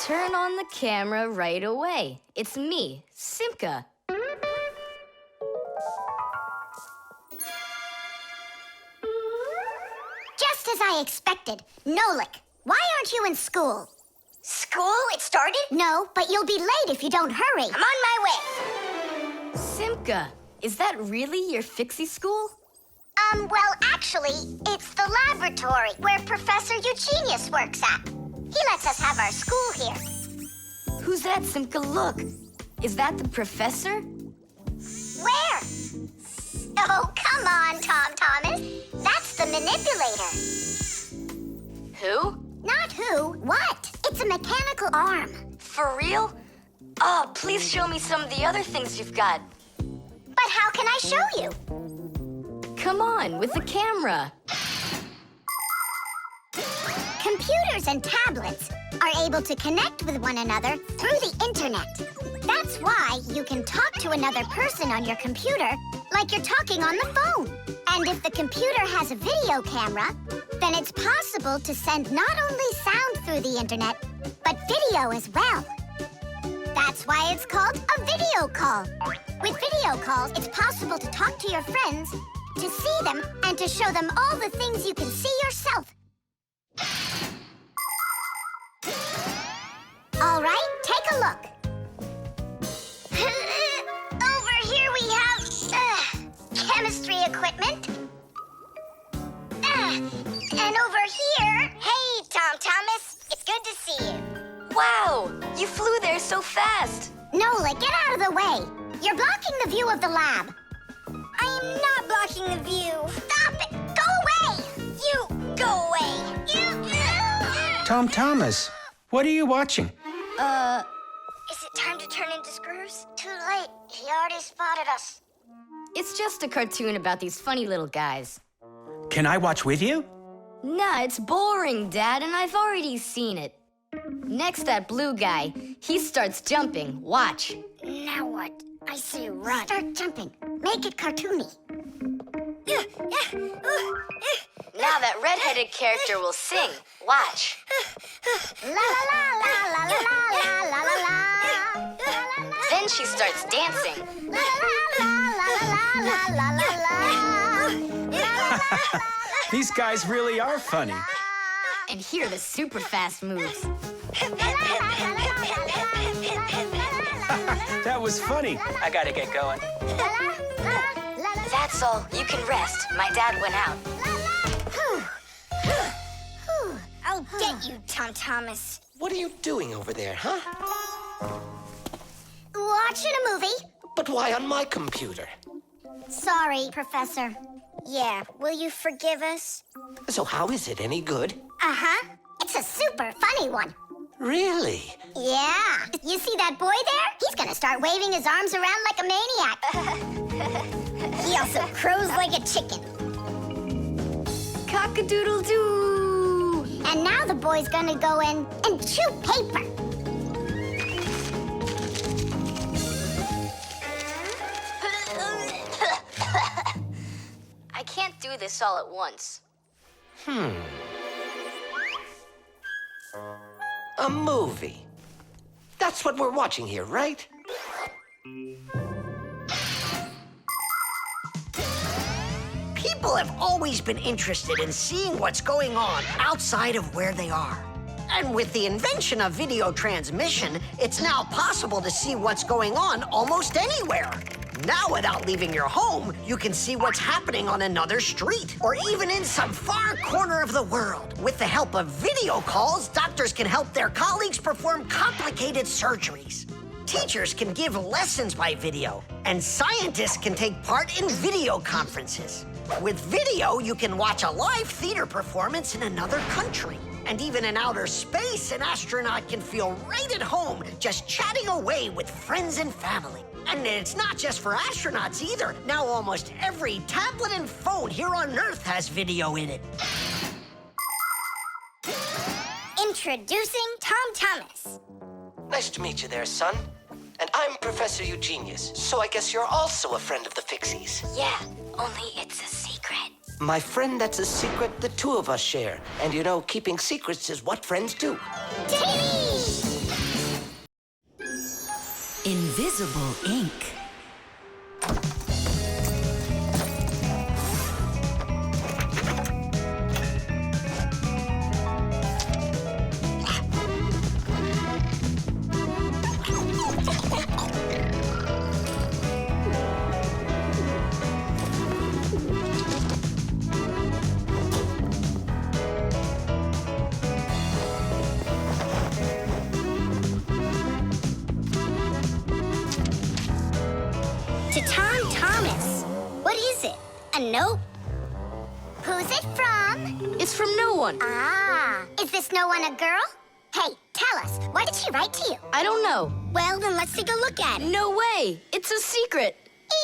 Speaker 3: Turn on the camera right away. It's me, Simka.
Speaker 2: Just as I expected. Nolik, why aren't you in school? School? It started? No, but you'll be late if you don't hurry. I'm on my way.
Speaker 3: Simka, is that really your Fixie school?
Speaker 2: Well, actually, it's the laboratory where Professor Eugenius works at. He lets us have our school here.
Speaker 3: Who's that, Simka? Look. Is that the professor?
Speaker 2: Where? Oh, come on, Tom Thomas. That's the manipulator.
Speaker 3: Who?
Speaker 2: Not who, what? It's a mechanical arm.
Speaker 3: For real? Oh, please show me some of the other things you've got.
Speaker 2: But how can I show you?
Speaker 3: Come on, with the camera.
Speaker 2: Computers and tablets are able to connect with one another through the internet. That's why you can talk to another person on your computer like you're talking on the phone. And if the computer has a video camera, then it's possible to send not only sound through the internet, but video as well. That's why it's called a video call. With video calls, it's possible to talk to your friends, to see them, and to show them all the things you can see yourself. All right, take a look. Over here we have chemistry equipment. And over here, hey, Tom Thomas, it's good to see you.
Speaker 3: Wow, you flew there so fast.
Speaker 2: Nolik, get out of the way. You're blocking the view of the lab. I am not blocking the view. Stop it! Go away! You, go away!
Speaker 7: Tom Thomas, what are you watching?
Speaker 2: Is it time to turn into screws? Too late. He already spotted us.
Speaker 3: It's just a cartoon about these funny little guys.
Speaker 7: Can I watch with you?
Speaker 3: Nah, it's boring, Dad, and I've already seen it. Next, that blue guy, he starts jumping. Watch.
Speaker 2: Now what? I say run. Start jumping. Make it cartoony.
Speaker 3: Now that redheaded character will sing. Watch.
Speaker 2: La la la la la la la la la.
Speaker 3: Then she starts dancing.
Speaker 2: La la la la la la la.
Speaker 7: These guys really are funny.
Speaker 3: And here are the super fast moves.
Speaker 7: That was funny. I gotta get going.
Speaker 3: That's all. You can rest. My dad went out.
Speaker 2: I'll get you, Tom Thomas.
Speaker 11: What are you doing over there, huh?
Speaker 2: Watching a movie.
Speaker 11: But why on my computer?
Speaker 2: Sorry, Professor. Yeah, will you forgive us?
Speaker 11: So how is it any good?
Speaker 2: Uh-huh. It's a super funny one.
Speaker 11: Really?
Speaker 2: Yeah. You see that boy there? He's gonna start waving his arms around like a maniac. He also crows like a chicken.
Speaker 3: Cock-a-doodle-doo!
Speaker 2: And now the boy's gonna go in and chew paper.
Speaker 3: I can't do this all at once.
Speaker 11: A movie. That's what we're watching here, right?
Speaker 4: People have always been interested in seeing what's going on outside of where they are. And with the invention of video transmission, it's now possible to see what's going on almost anywhere. Now, without leaving your home, you can see what's happening on another street or even in some far corner of the world. With the help of video calls, doctors can help their colleagues perform complicated surgeries. Teachers can give lessons by video, and scientists can take part in video conferences. With video, you can watch a live theater performance in another country. And even in outer space, an astronaut can feel right at home just chatting away with friends and family. And it's not just for astronauts either. Now almost every tablet and phone here on Earth has video in it.
Speaker 2: Introducing Tom Thomas.
Speaker 11: Nice to meet you there, son. And I'm Professor Eugenius, so I guess you're also a friend of the Fixies.
Speaker 1: Yeah, only it's a secret.
Speaker 11: My friend, that's a secret the two of us share. And you know, keeping secrets is what friends do.
Speaker 18: Invisible ink.
Speaker 2: To Tom Thomas. What is it? A note? Who's it from?
Speaker 3: It's from no one.
Speaker 2: Ah, is this no one a girl? Hey, tell us, what did she write to you?
Speaker 3: I don't know.
Speaker 2: Well, then let's take a look at it.
Speaker 3: No way. It's a secret.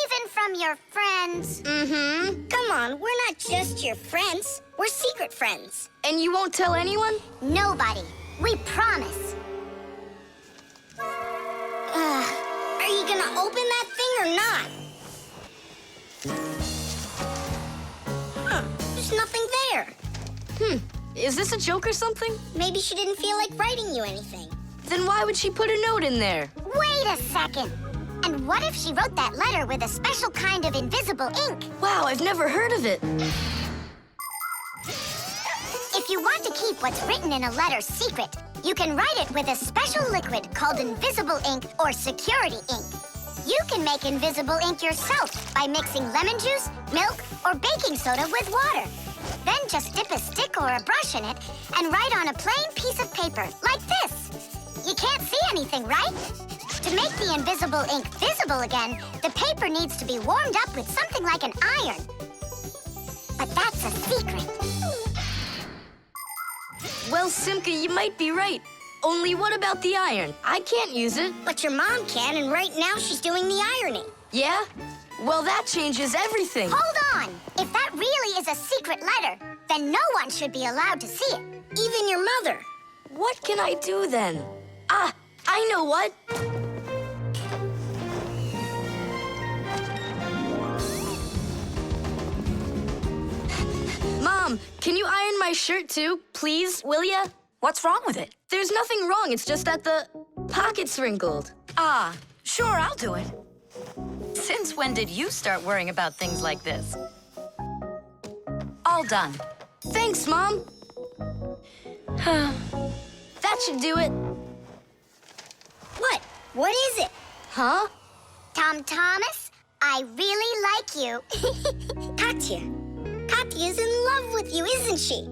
Speaker 2: Even from your friends?
Speaker 3: Mm-hmm.
Speaker 2: Come on, we're not just your friends. We're secret friends.
Speaker 3: And you won't tell anyone?
Speaker 2: Nobody. We promise. Are you gonna open that thing or not? Huh, there's nothing there.
Speaker 3: Is this a joke or something?
Speaker 2: Maybe she didn't feel like writing you anything.
Speaker 3: Then why would she put a note in there?
Speaker 2: Wait a second. And what if she wrote that letter with a special kind of invisible ink?
Speaker 3: Wow, I've never heard of it.
Speaker 2: If you want to keep what's written in a letter secret, you can write it with a special liquid called invisible ink or security ink. You can make invisible ink yourself by mixing lemon juice, milk, or baking soda with water. Then just dip a stick or a brush in it and write on a plain piece of paper, like this. You can't see anything, right? To make the invisible ink visible again, the paper needs to be warmed up with something like an iron. But that's a secret.
Speaker 3: Well, Simka, you might be right. Only what about the iron? I can't use it.
Speaker 2: But your mom can, and right now she's doing the ironing.
Speaker 3: Yeah? Well, that changes everything.
Speaker 2: Hold on! If that really is a secret letter, then no one should be allowed to see it. Even your mother.
Speaker 3: What can I do then? Ah, I know what. Mom, can you iron my shirt too, please, will ya?
Speaker 8: What's wrong with it?
Speaker 3: There's nothing wrong, it's just that the pocket's wrinkled.
Speaker 8: Ah, sure, I'll do it. Since when did you start worrying about things like this? All done.
Speaker 3: Thanks, Mom. That should do it.
Speaker 2: What? What is it?
Speaker 3: Huh?
Speaker 2: Tom Thomas, I really like you. Katya. Katya's in love with you, isn't she?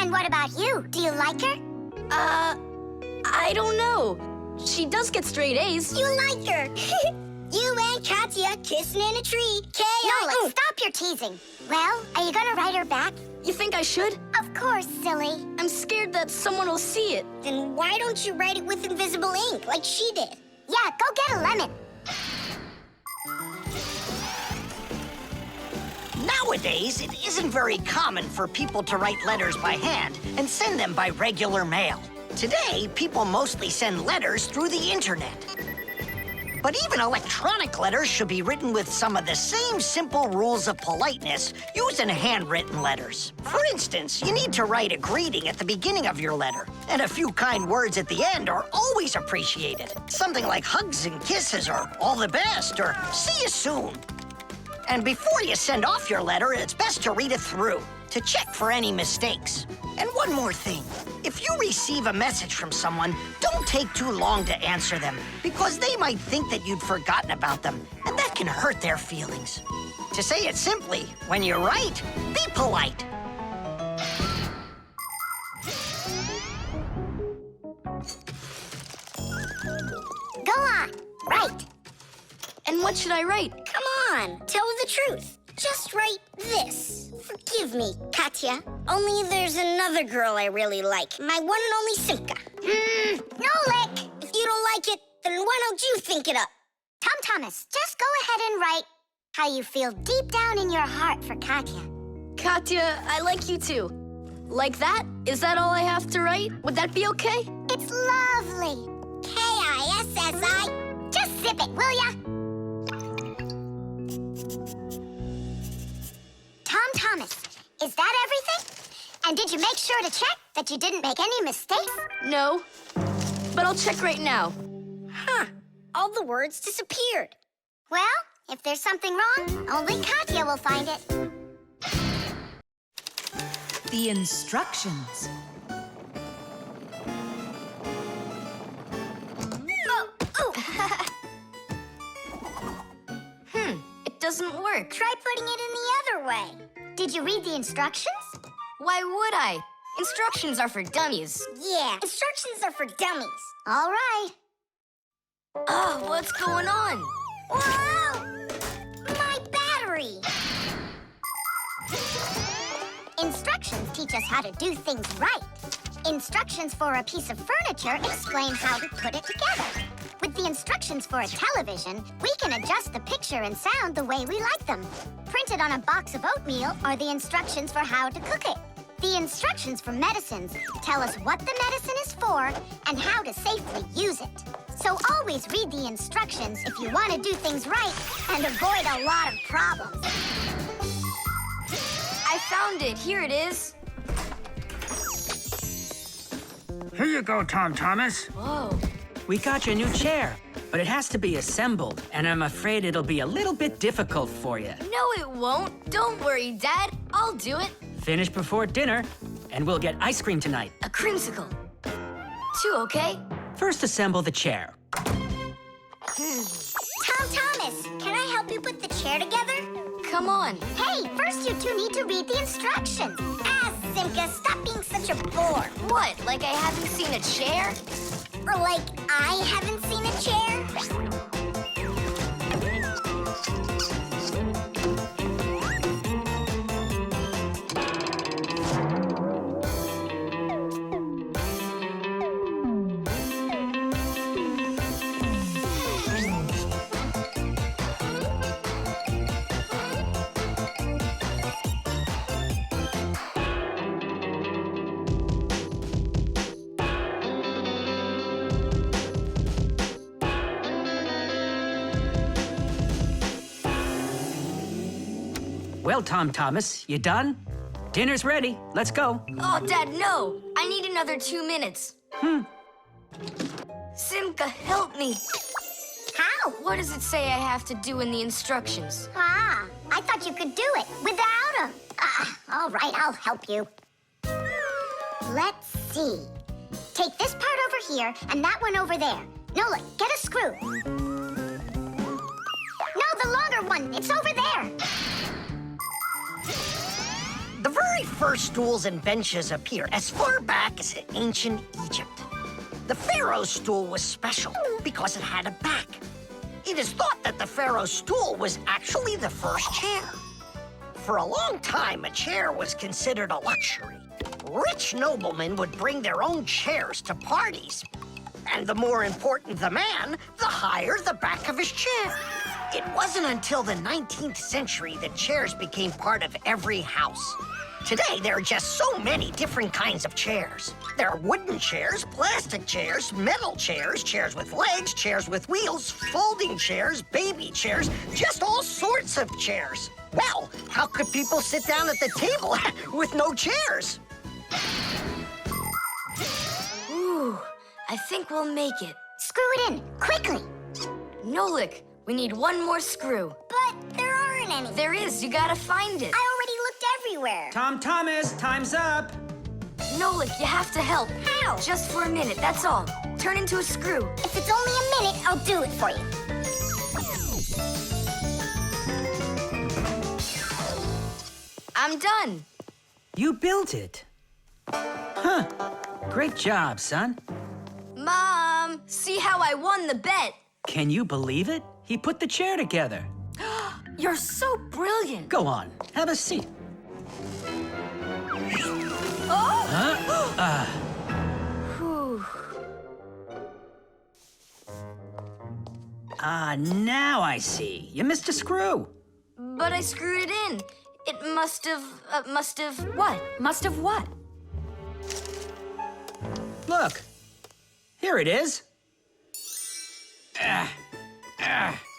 Speaker 2: And what about you? Do you like her?
Speaker 3: I don't know. She does get straight A's.
Speaker 2: You like her. You and Katya kissing in a tree. Nolik, stop your teasing. Well, are you gonna write her back?
Speaker 3: You think I should?
Speaker 2: Of course, silly.
Speaker 3: I'm scared that someone will see it.
Speaker 2: Then why don't you write it with invisible ink like she did? Yeah, go get a lemon.
Speaker 4: Nowadays, it isn't very common for people to write letters by hand and send them by regular mail. Today, people mostly send letters through the internet. But even electronic letters should be written with some of the same simple rules of politeness used in handwritten letters. For instance, you need to write a greeting at the beginning of your letter, and a few kind words at the end are always appreciated. Something like hugs and kisses, or all the best, or see you soon. And before you send off your letter, it's best to read it through to check for any mistakes. And one more thing. If you receive a message from someone, don't take too long to answer them, because they might think that you'd forgotten about them, and that can hurt their feelings. To say it simply, when you write, be polite.
Speaker 2: Go on, write.
Speaker 3: And what should I write?
Speaker 2: Come on, tell the truth. Just write this. Forgive me, Katya. Only there's another girl I really like. My one and only Simka. Nolik! If you don't like it, then why don't you think it up? Tom Thomas, just go ahead and write how you feel deep down in your heart for Katya.
Speaker 3: Katya, I like you too. Like that? Is that all I have to write? Would that be okay?
Speaker 2: It's lovely. Kissi. Just zip it, will ya? Tom Thomas, is that everything? And did you make sure to check that you didn't make any mistakes?
Speaker 3: No, but I'll check right now.
Speaker 2: Huh. All the words disappeared. Well, if there's something wrong, only Katya will find it.
Speaker 10: The instructions.
Speaker 3: It doesn't work.
Speaker 2: Try putting it in the other way. Did you read the instructions?
Speaker 3: Why would I? Instructions are for dummies.
Speaker 2: Yeah, instructions are for dummies. All right.
Speaker 3: Oh, what's going on?
Speaker 2: Whoa! My battery! Instructions teach us how to do things right. Instructions for a piece of furniture explain how to put it together. With the instructions for a television, we can adjust the picture and sound the way we like them. Printed on a box of oatmeal are the instructions for how to cook it. The instructions for medicines tell us what the medicine is for and how to safely use it. So always read the instructions if you want to do things right and avoid a lot of problems.
Speaker 3: I found it. Here it is.
Speaker 7: Here you go, Tom Thomas.
Speaker 3: Whoa.
Speaker 7: We got you a new chair, but it has to be assembled, and I'm afraid it'll be a little bit difficult for you.
Speaker 3: No, it won't. Don't worry, Dad. I'll do it.
Speaker 7: Finish before dinner, and we'll get ice cream tonight.
Speaker 3: A creamsicle. 2, okay?
Speaker 7: First, assemble the chair.
Speaker 2: Tom Thomas, can I help you put the chair together?
Speaker 3: Come on.
Speaker 2: Hey, first you two need to read the instructions. Simka, stop being such a bore.
Speaker 3: What, like I haven't seen a chair?
Speaker 2: Or like I haven't seen a chair?
Speaker 7: Well, Tom Thomas, you done? Dinner's ready. Let's go.
Speaker 3: Oh, Dad, no. I need another 2 minutes. Simka, help me.
Speaker 2: How?
Speaker 3: What does it say I have to do in the instructions?
Speaker 2: Ah, I thought you could do it without them. All right, I'll help you. Let's see. Take this part over here and that one over there. Nolik, get a screw. No, the longer one. It's over there.
Speaker 4: The very first stools and benches appear as far back as ancient Egypt. The pharaoh's stool was special because it had a back. It is thought that the pharaoh's stool was actually the first chair. For a long time, a chair was considered a luxury. Rich noblemen would bring their own chairs to parties. And the more important the man, the higher the back of his chair. It wasn't until the 19th century that chairs became part of every house. Today, there are just so many different kinds of chairs. There are wooden chairs, plastic chairs, metal chairs, chairs with legs, chairs with wheels, folding chairs, baby chairs, just all sorts of chairs. Well, how could people sit down at the table with no chairs?
Speaker 3: Ooh, I think we'll make it.
Speaker 2: Screw it in, quickly.
Speaker 3: Nolik, we need one more screw.
Speaker 2: But there aren't any.
Speaker 3: There is, you gotta find it.
Speaker 2: I already looked everywhere.
Speaker 7: Tom Thomas, time's up.
Speaker 3: Nolik, you have to help.
Speaker 2: How?
Speaker 3: Just for a minute, that's all. Turn into a screw.
Speaker 2: If it's only a minute, I'll do it for you.
Speaker 3: I'm done.
Speaker 7: You built it. Huh. Great job, son.
Speaker 3: Mom, see how I won the bet.
Speaker 7: Can you believe it? He put the chair together.
Speaker 3: You're so brilliant.
Speaker 7: Go on, have a seat. Now I see. You missed a screw.
Speaker 3: But I screwed it in. It must have...
Speaker 10: What? Must have what?
Speaker 7: Look. Here it is.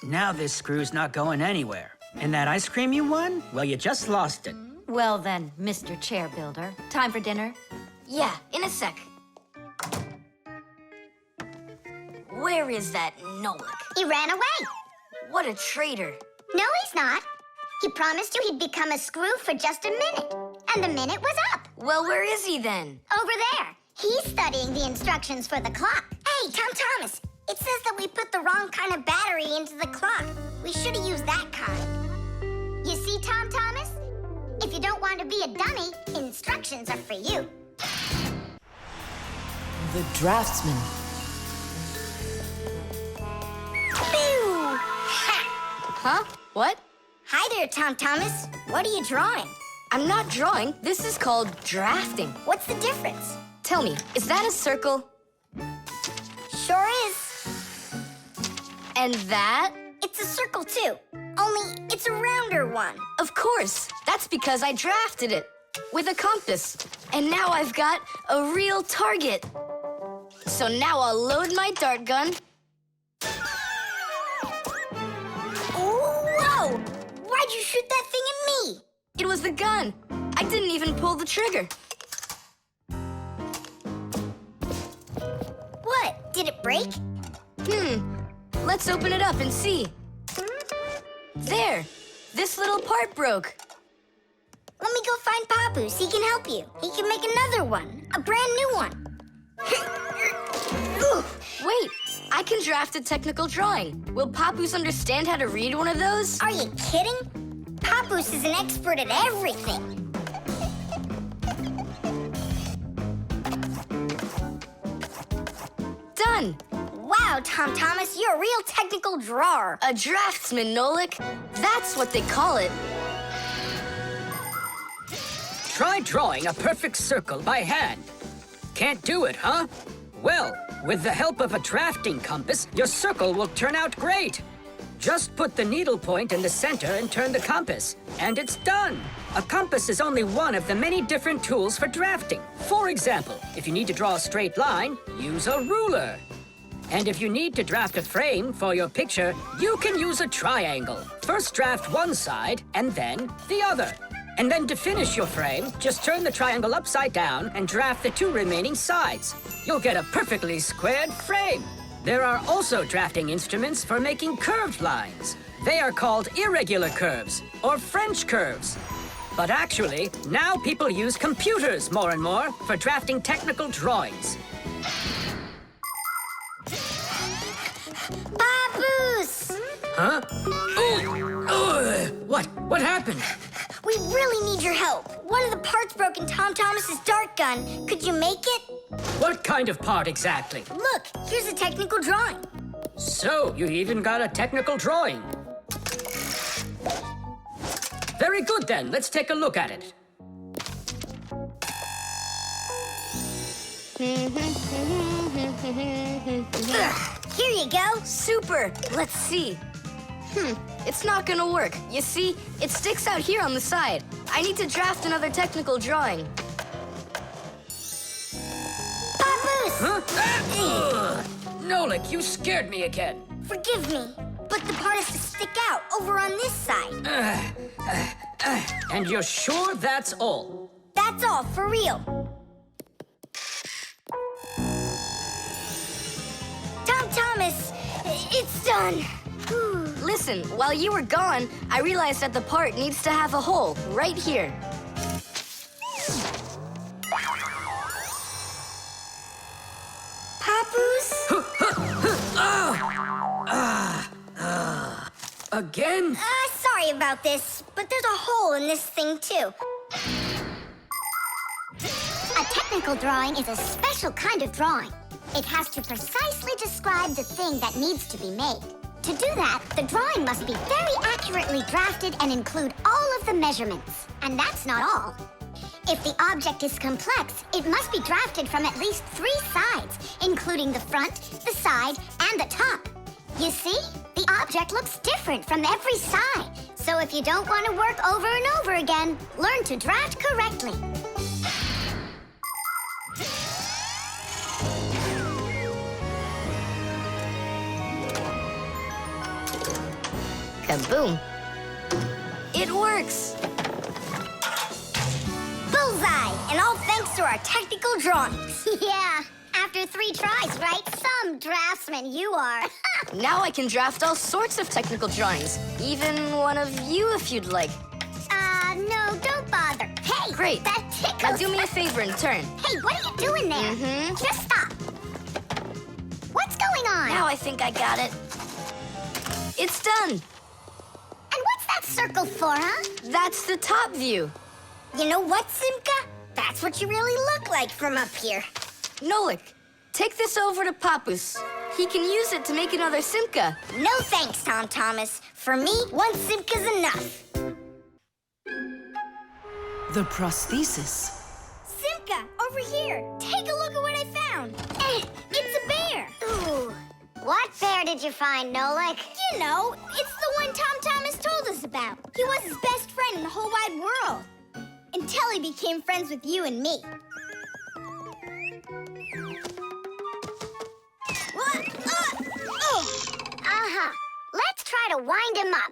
Speaker 7: Now this screw's not going anywhere. And that ice cream you won? Well, you just lost it.
Speaker 8: Well then, Mr. Chair Builder, time for dinner?
Speaker 3: Yeah, in a sec. Where is that Nolik?
Speaker 2: He ran away.
Speaker 3: What a traitor.
Speaker 2: No, he's not. He promised you he'd become a screw for just a minute. And the minute was up.
Speaker 3: Well, where is he then?
Speaker 2: Over there. He's studying the instructions for the clock. Hey, Tom Thomas, it says that we put the wrong kind of battery into the clock. We should have used that kind. You see, Tom Thomas? If you don't want to be a dummy, instructions are for you.
Speaker 10: The draftsman.
Speaker 2: Pew!
Speaker 3: Huh? What?
Speaker 2: Hi there, Tom Thomas. What are you drawing?
Speaker 3: I'm not drawing. This is called drafting.
Speaker 2: What's the difference?
Speaker 3: Tell me, is that a circle?
Speaker 2: Sure is.
Speaker 3: And that?
Speaker 2: It's a circle, too. Only it's a rounder one.
Speaker 3: Of course. That's because I drafted it with a compass. And now I've got a real target. So now I'll load my dart gun.
Speaker 2: Whoa! Why'd you shoot that thing at me?
Speaker 3: It was the gun. I didn't even pull the trigger.
Speaker 2: What? Did it break?
Speaker 3: Let's open it up and see. There. This little part broke.
Speaker 2: Let me go find Papoose. He can help you. He can make another one. A brand new one.
Speaker 3: Wait. I can draft a technical drawing. Will Papoose understand how to read one of those?
Speaker 2: Are you kidding? Papoose is an expert at everything.
Speaker 3: Done.
Speaker 2: Wow, Tom Thomas, you're a real technical drawer.
Speaker 3: A draftsman, Nolik. That's what they call it.
Speaker 5: Try drawing a perfect circle by hand. Can't do it, huh? Well, with the help of a drafting compass, your circle will turn out great. Just put the needle point in the center and turn the compass, and it's done. A compass is only one of the many different tools for drafting. For example, if you need to draw a straight line, use a ruler. And if you need to draft a frame for your picture, you can use a triangle. First draft one side, and then the other. And then to finish your frame, just turn the triangle upside down and draft the two remaining sides. You'll get a perfectly squared frame. There are also drafting instruments for making curved lines. They are called irregular curves, or French curves. But actually, now people use computers more and more for drafting technical drawings.
Speaker 2: Papoose!
Speaker 5: Huh? What happened?
Speaker 2: We really need your help. One of the parts broke in Tom Thomas's dart gun. Could you make it?
Speaker 5: What kind of part exactly?
Speaker 2: Look, here's a technical drawing.
Speaker 5: So, you even got a technical drawing. Very good then, let's take a look at it.
Speaker 2: Here you go.
Speaker 3: Super. Let's see. It's not gonna work. You see, it sticks out here on the side. I need to draft another technical drawing.
Speaker 2: Papoose!
Speaker 5: Huh? Nolik, you scared me again.
Speaker 2: Forgive me, but the part has to stick out over on this side.
Speaker 5: And you're sure that's all?
Speaker 2: That's all, for real. Tom Thomas, it's done.
Speaker 3: Listen, while you were gone, I realized that the part needs to have a hole right here.
Speaker 2: Papoose?
Speaker 5: Again?
Speaker 2: Sorry about this, but there's a hole in this thing, too. A technical drawing is a special kind of drawing. It has to precisely describe the thing that needs to be made. To do that, the drawing must be very accurately drafted and include all of the measurements. And that's not all. If the object is complex, it must be drafted from at least 3 sides, including the front, the side, and the top. You see? The object looks different from every side. So if you don't want to work over and over again, learn to draft correctly.
Speaker 3: Kaboom! It works!
Speaker 2: Bullseye! And all thanks to our technical drawings. Yeah, after 3 tries, right? Some draftsman you are.
Speaker 3: Now I can draft all sorts of technical drawings. Even one of you if you'd like.
Speaker 2: No, don't bother. Hey!
Speaker 3: Great.
Speaker 2: That tickles.
Speaker 3: Now do me a favor and turn.
Speaker 2: Hey, what are you doing there? Just stop. What's going on?
Speaker 3: Now I think I got it. It's done.
Speaker 2: And what's that circle for, huh?
Speaker 3: That's the top view.
Speaker 2: You know what, Simka? That's what you really look like from up here.
Speaker 3: Nolik, take this over to Papus. He can use it to make another Simka.
Speaker 2: No thanks, Tom Thomas. For me, 1 Simka's enough.
Speaker 10: The prosthesis.
Speaker 2: Simka, over here. Take a look at what I found. It's a bear. Ooh. What bear did you find, Nolik? You know, it's the one Tom Thomas told us about. He was his best friend in the whole wide world. Until he became friends with you and me. What? Uh-huh. Let's try to wind him up.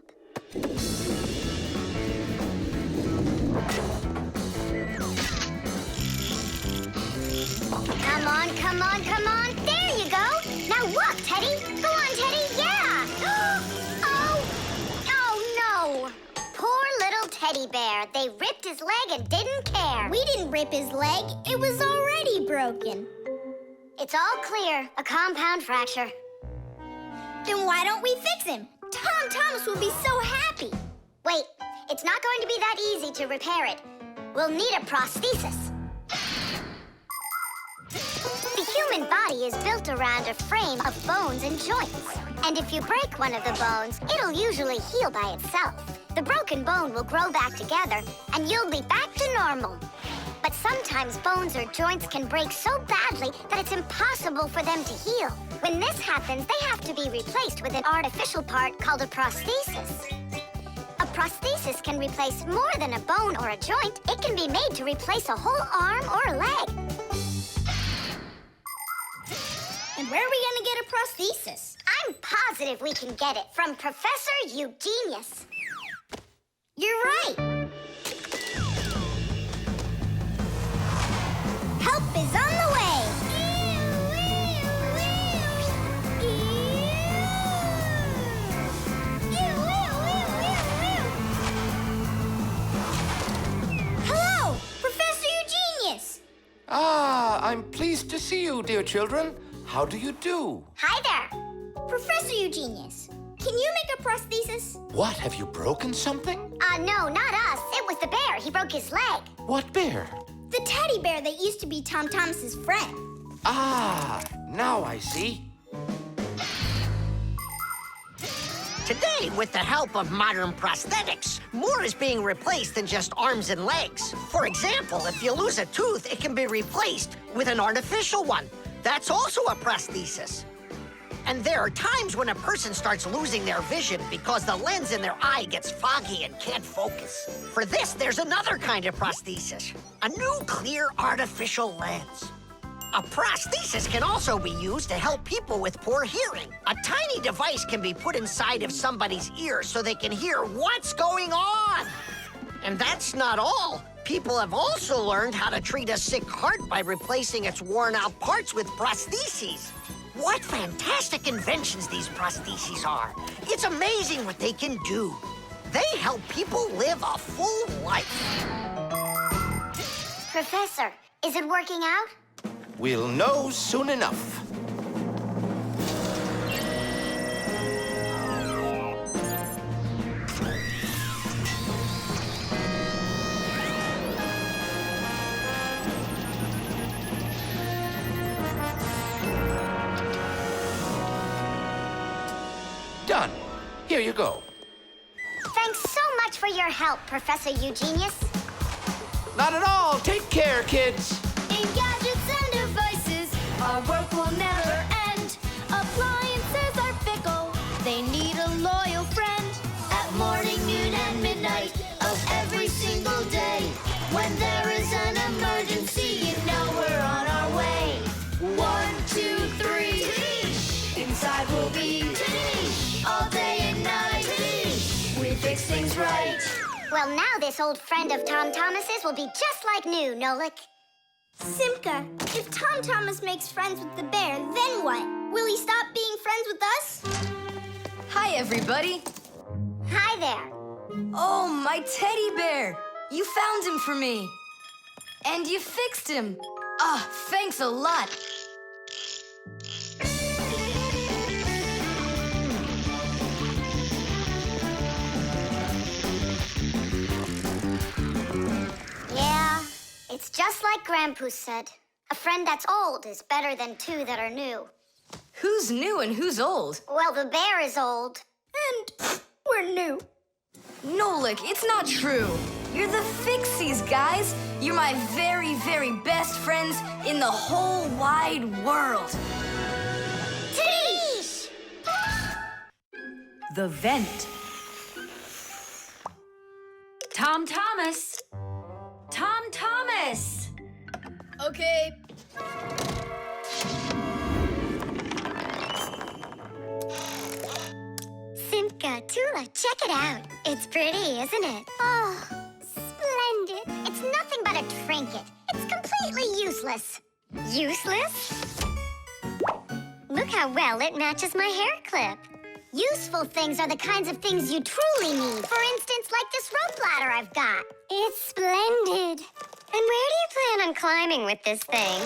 Speaker 2: Come on, come on, come on. There you go. Now walk, Teddy. Go on, Teddy. Yeah. Oh, no. Poor little teddy bear. They ripped his leg and didn't care. We didn't rip his leg. It was already broken. It's all clear. A compound fracture. Then why don't we fix him? Tom Thomas will be so happy. Wait, it's not going to be that easy to repair it. We'll need a prosthesis. The human body is built around a frame of bones and joints. And if you break one of the bones, it'll usually heal by itself. The broken bone will grow back together, and you'll be back to normal. But sometimes bones or joints can break so badly that it's impossible for them to heal. When this happens, they have to be replaced with an artificial part called a prosthesis. A prosthesis can replace more than a bone or a joint. It can be made to replace a whole arm or a leg. And where are we going to get a prosthesis? I'm positive we can get it from Professor Eugenius. You're right. Help is on the way. Hello, Professor Eugenius.
Speaker 15: Ah, I'm pleased to see you, dear children. How do you do?
Speaker 2: Hi there. Professor Eugenius, can you make a prosthesis?
Speaker 15: What, have you broken something?
Speaker 2: No, not us. It was the bear. He broke his leg.
Speaker 15: What bear?
Speaker 2: The teddy bear that used to be Tom Thomas's friend.
Speaker 15: Ah, now I see.
Speaker 4: Today, with the help of modern prosthetics, more is being replaced than just arms and legs. For example, if you lose a tooth, it can be replaced with an artificial one. That's also a prosthesis. And there are times when a person starts losing their vision because the lens in their eye gets foggy and can't focus. For this, there's another kind of prosthesis, a new clear artificial lens. A prosthesis can also be used to help people with poor hearing. A tiny device can be put inside of somebody's ear so they can hear what's going on. And that's not all. People have also learned how to treat a sick heart by replacing its worn-out parts with prostheses. What fantastic inventions these prostheses are. It's amazing what they can do. They help people live a full life.
Speaker 2: Professor, is it working out?
Speaker 15: We'll know soon enough. Done. Here you go.
Speaker 2: Thanks so much for your help, Professor Eugenius.
Speaker 15: Not at all. Take care, kids.
Speaker 6: In gadgets and devices, our work will never end. Appliances are fickle, they need a loyal friend. At morning, noon, and midnight of every single day. When there is an emergency, you know we're on our way. 1, 2, 3. Inside we'll be all day and night. We fix things right.
Speaker 2: Well, now this old friend of Tom Thomas's will be just like new, Nolik.
Speaker 12: Simka, if Tom Thomas makes friends with the bear, then what? Will he stop being friends with us?
Speaker 3: Hi, everybody.
Speaker 2: Hi there.
Speaker 3: Oh, my teddy bear. You found him for me. And you fixed him. Ah, thanks a lot.
Speaker 2: Yeah, it's just like Grandpoo said. A friend that's old is better than two that are new.
Speaker 3: Who's new and who's old?
Speaker 2: Well, the bear is old.
Speaker 12: And we're new.
Speaker 3: Nolik, it's not true. You're the Fixies, guys. You're my very, very best friends in the whole wide world.
Speaker 2: Teesh!
Speaker 10: The vent. Tom Thomas! Tom Thomas!
Speaker 3: Okay.
Speaker 2: Simka, Tula, check it out. It's pretty, isn't it?
Speaker 12: Oh, splendid.
Speaker 2: It's nothing but a trinket. It's completely useless. Useless? Look how well it matches my hair clip. Useful things are the kinds of things you truly need. For instance, like this rope ladder I've got.
Speaker 12: It's splendid.
Speaker 2: And where do you plan on climbing with this thing?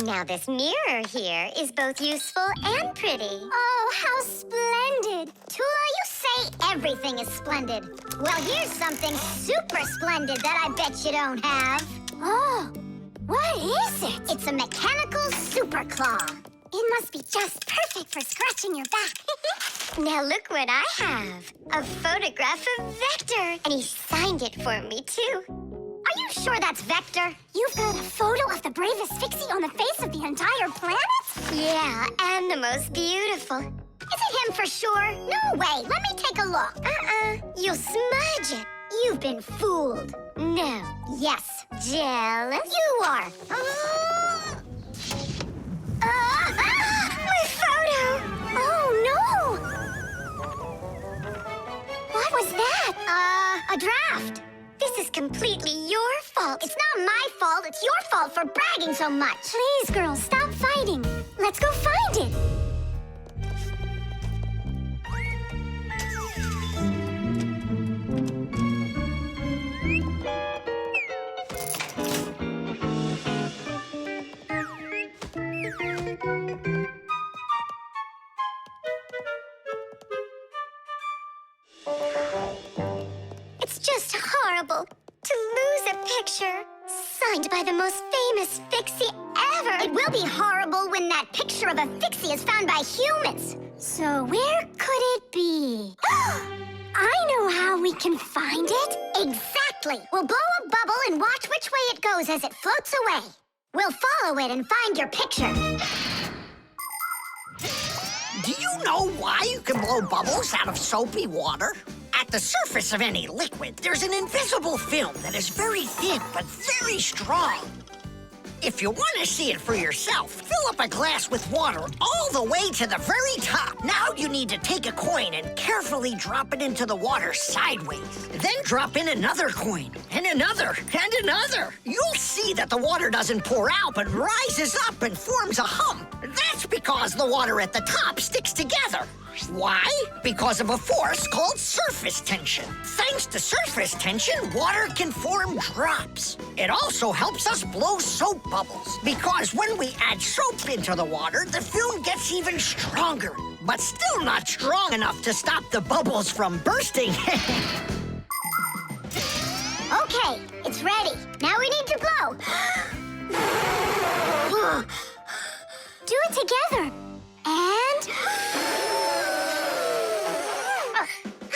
Speaker 2: Now, this mirror here is both useful and pretty.
Speaker 12: Oh, how splendid.
Speaker 2: Tula, you say everything is splendid. Well, here's something super splendid that I bet you don't have.
Speaker 12: Oh, what is it?
Speaker 2: It's a mechanical super claw.
Speaker 12: It must be just perfect for scratching your back.
Speaker 2: Now look what I have. A photograph of Vector. And he signed it for me, too. Are you sure that's Vector?
Speaker 12: You've got a photo of the bravest Fixie on the face of the entire planet?
Speaker 2: Yeah, and the most beautiful. Is it him for sure? No way. Let me take a look. You'll smudge it. You've been fooled. No. Yes. Jealous? You are. My photo!
Speaker 12: Oh, no! What was that?
Speaker 2: A draft. This is completely your fault. It's not my fault. It's your fault for bragging so much.
Speaker 12: Please, girls, stop fighting. Let's go find it.
Speaker 2: It's just horrible to lose a picture signed by the most famous Fixie ever. It will be horrible when that picture of a Fixie is found by humans.
Speaker 12: So where could it be? I know how we can find it.
Speaker 2: Exactly. We'll blow a bubble and watch which way it goes as it floats away. We'll follow it and find your picture.
Speaker 4: Do you know why you can blow bubbles out of soapy water? At the surface of any liquid, there's an invisible film that is very thin but very strong. If you want to see it for yourself, fill up a glass with water all the way to the very top. Now you need to take a coin and carefully drop it into the water sideways. Then drop in another coin, and another, and another. You'll see that the water doesn't pour out, but rises up and forms a hump. That's because the water at the top sticks together. Why? Because of a force called surface tension. Thanks to surface tension, water can form drops. It also helps us blow soap bubbles, because when we add soap into the water, the film gets even stronger, but still not strong enough to stop the bubbles from bursting.
Speaker 2: Okay, it's ready. Now we need to blow.
Speaker 12: Do it together. And...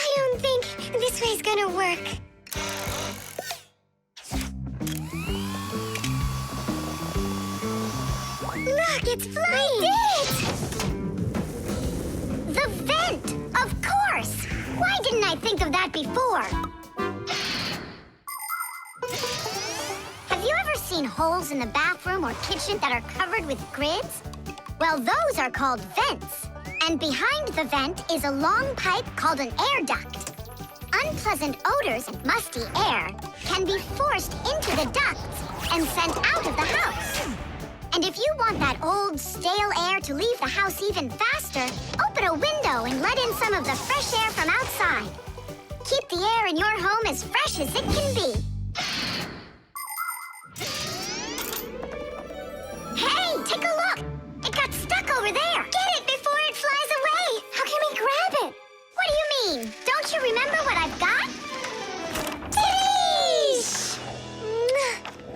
Speaker 2: I don't think this way's gonna work. It's flying! We did it! The vent! Of course! Why didn't I think of that before? Have you ever seen holes in the bathroom or kitchen that are covered with grids? Well, those are called vents. And behind the vent is a long pipe called an air duct. Unpleasant odors and musty air can be forced into the ducts and sent out of the house. And if you want that old, stale air to leave the house even faster, open a window and let in some of the fresh air from outside. Keep the air in your home as fresh as it can be. Hey, take a look! It got stuck over there! Get it before it flies away! How can we grab it? What do you mean? Don't you remember what I've got? Titties!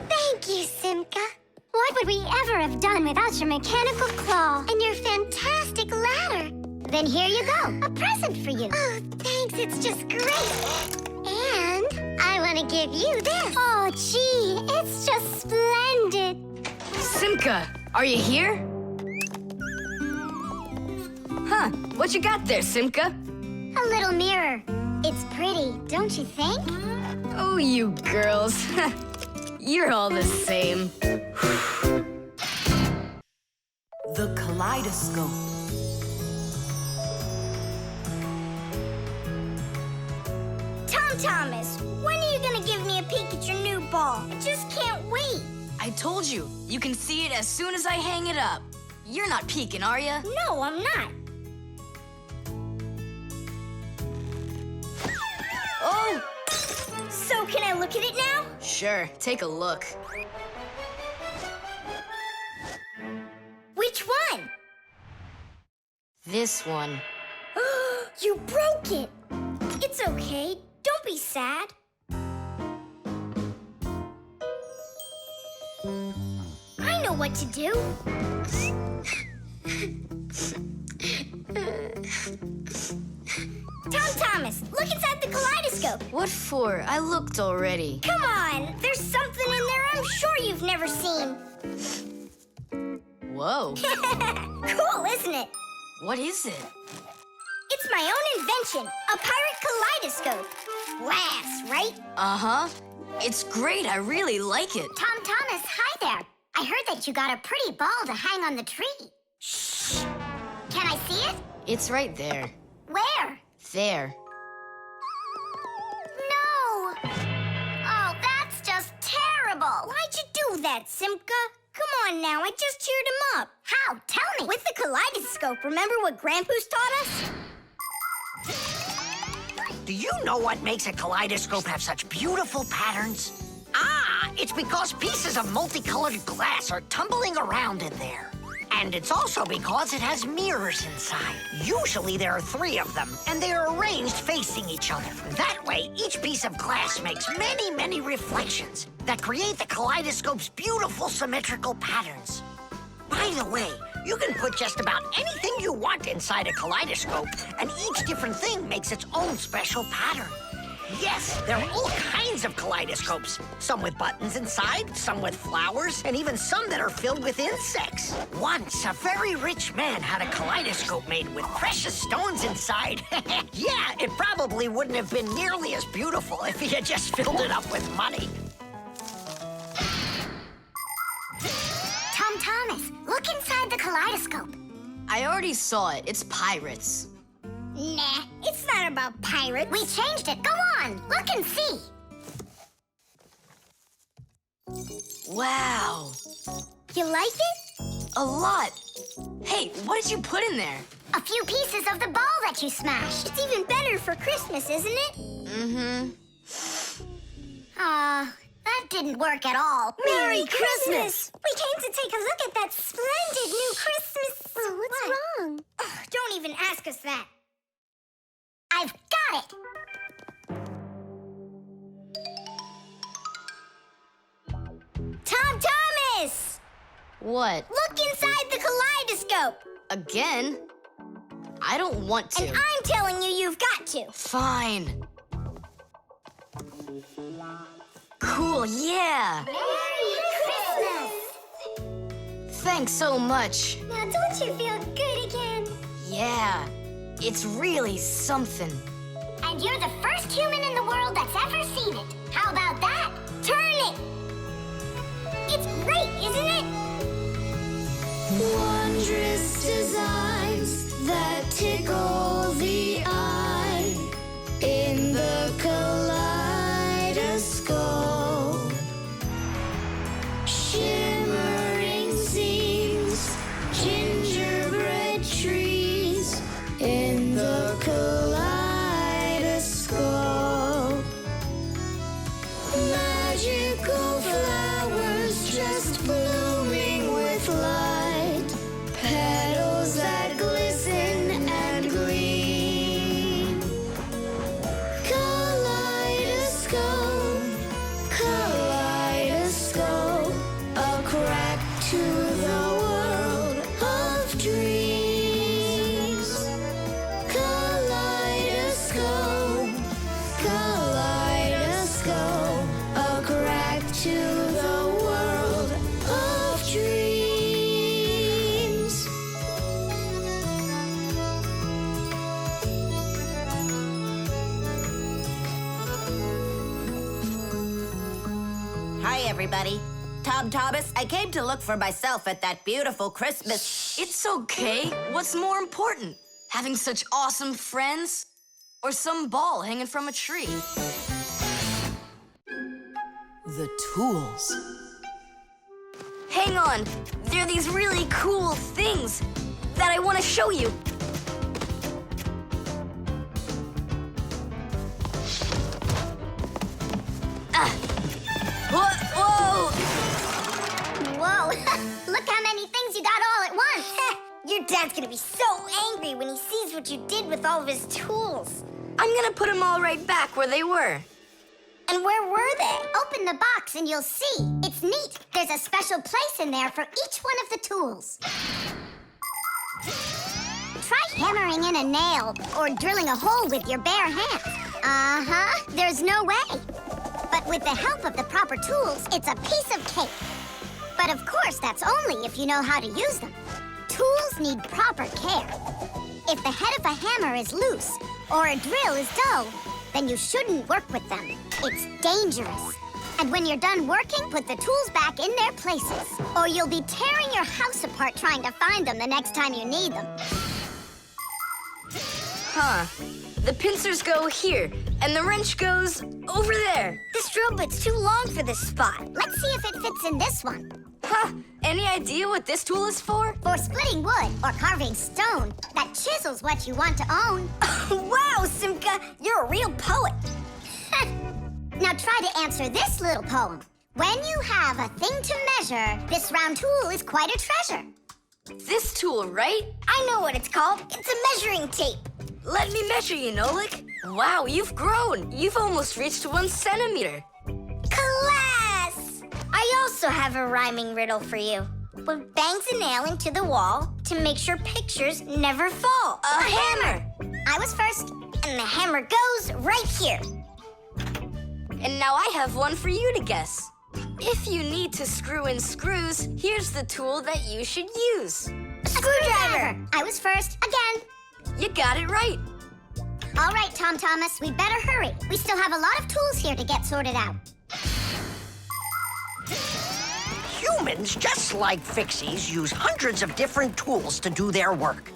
Speaker 2: Thank you, Simka.
Speaker 12: What would we ever have done without your mechanical claw?
Speaker 2: And your fantastic ladder. Then here you go, a present for you. Oh, thanks, it's just great. And I want to give you this.
Speaker 12: Oh, gee, it's just splendid.
Speaker 3: Simka, are you here? Huh, what you got there, Simka?
Speaker 2: A little mirror. It's pretty, don't you think?
Speaker 3: Oh, you girls. You're all the same.
Speaker 18: The kaleidoscope.
Speaker 2: Tom Thomas, when are you gonna give me a peek at your new ball? I just can't wait.
Speaker 3: I told you, you can see it as soon as I hang it up. You're not peeking, are you?
Speaker 2: No, I'm not.
Speaker 3: Oh!
Speaker 2: So can I look at it now?
Speaker 3: Sure, take a look.
Speaker 2: Which one?
Speaker 3: This one.
Speaker 2: You broke it. It's okay. Don't be sad. I know what to do. Tom Thomas, look inside the kaleidoscope.
Speaker 3: What for? I looked already.
Speaker 2: Come on, there's something in there I'm sure you've never seen.
Speaker 3: Whoa.
Speaker 2: Cool, isn't it?
Speaker 3: What is it?
Speaker 2: It's my own invention, a pirate kaleidoscope. Laughs, right?
Speaker 3: Uh-huh. It's great. I really like it.
Speaker 2: Tom Thomas, hi there. I heard that you got a pretty ball to hang on the tree. Shh. Can I see it?
Speaker 3: It's right there.
Speaker 2: Where?
Speaker 3: There.
Speaker 2: No! Oh, that's just terrible. Why'd you do that, Simka? Come on now, I just cheered him up. How? Tell me. With the kaleidoscope, remember what Grandpa's taught us?
Speaker 4: Do you know what makes a kaleidoscope have such beautiful patterns? Ah, it's because pieces of multicolored glass are tumbling around in there. And it's also because it has mirrors inside. Usually there are 3 of them, and they are arranged facing each other. That way, each piece of glass makes many, many reflections that create the kaleidoscope's beautiful symmetrical patterns. By the way, you can put just about anything you want inside a kaleidoscope, and each different thing makes its own special pattern. Yes, there are all kinds of kaleidoscopes. Some with buttons inside, some with flowers, and even some that are filled with insects. Once, a very rich man had a kaleidoscope made with precious stones inside. Yeah, it probably wouldn't have been nearly as beautiful if he had just filled it up with money.
Speaker 2: Tom Thomas, look inside the kaleidoscope.
Speaker 3: I already saw it. It's pirates.
Speaker 2: Nah, it's not about pirates. We changed it. Go on, look and see.
Speaker 3: Wow.
Speaker 2: You like it?
Speaker 3: A lot. Hey, what did you put in there?
Speaker 2: A few pieces of the ball that you smashed. It's even better for Christmas, isn't it?
Speaker 3: Mm-hmm.
Speaker 2: That didn't work at all. Merry Christmas! We came to take a look at that splendid new Christmas... What's wrong? Don't even ask us that. I've got it! Tom Thomas!
Speaker 3: What?
Speaker 2: Look inside the kaleidoscope!
Speaker 3: Again? I don't want to.
Speaker 2: And I'm telling you, you've got to.
Speaker 3: Fine. Cool, yeah.
Speaker 2: Merry Christmas!
Speaker 3: thanks so much.
Speaker 12: Now don't you feel good again?
Speaker 3: Yeah, it's really something.
Speaker 2: And you're the first human in the world that's ever seen it. How about that? Turn it! It's great, isn't it?
Speaker 6: Wondrous designs that tickle the eye in the kaleidoscope. Shimmering scenes, gingerbread trees in the kaleidoscope. Magical flowers just blooming with light, petals that glisten and gleam. Kaleidoscope, kaleidoscope, a crack to the world of dreams. Kaleidoscope, kaleidoscope, a crack to the world of dreams.
Speaker 16: Hi, everybody. Tom Thomas, I came to look for myself at that beautiful Christmas.
Speaker 3: It's okay. What's more important? Having such awesome friends? Or some ball hanging from a tree?
Speaker 18: The tools.
Speaker 3: Hang on. There are these really cool things that I want to show you. Whoa!
Speaker 2: Whoa, look how many things you got all at once. Your dad's gonna be so angry when he sees what you did with all of his tools.
Speaker 3: I'm gonna put them all right back where they were.
Speaker 2: And where were they? Open the box and you'll see. It's neat. There's a special place in there for each one of the tools. Try hammering in a nail or drilling a hole with your bare hands. Uh-huh, there's no way. But with the help of the proper tools, it's a piece of cake. But of course, that's only if you know how to use them. Tools need proper care. If the head of a hammer is loose or a drill is dull, then you shouldn't work with them. It's dangerous. And when you're done working, put the tools back in their places, or you'll be tearing your house apart trying to find them the next time you need them.
Speaker 3: Huh. The pincers go here, and the wrench goes over there.
Speaker 2: This drill bit's too long for this spot. Let's see if it fits in this one.
Speaker 3: Huh. Any idea what this tool is for?
Speaker 2: For splitting wood or carving stone. That chisel's what you want to own. Wow, Simka, you're a real poet. Now try to answer this little poem. When you have a thing to measure, this round tool is quite a treasure.
Speaker 3: This tool, right?
Speaker 2: I know what it's called. It's a measuring tape.
Speaker 3: Let me measure you, Nolik. Wow, you've grown. You've almost reached 1 centimeter.
Speaker 2: Class! I also have a rhyming riddle for you. What bangs a nail into the wall to make sure pictures never fall?
Speaker 3: A hammer!
Speaker 2: I was first, and the hammer goes right here.
Speaker 3: And now I have one for you to guess. If you need to screw in screws, here's the tool that you should use.
Speaker 2: A screwdriver! I was first, again.
Speaker 3: You got it right.
Speaker 2: All right, Tom Thomas, we better hurry. We still have a lot of tools here to get sorted out.
Speaker 4: Humans, just like Fixies, use hundreds of different tools to do their work.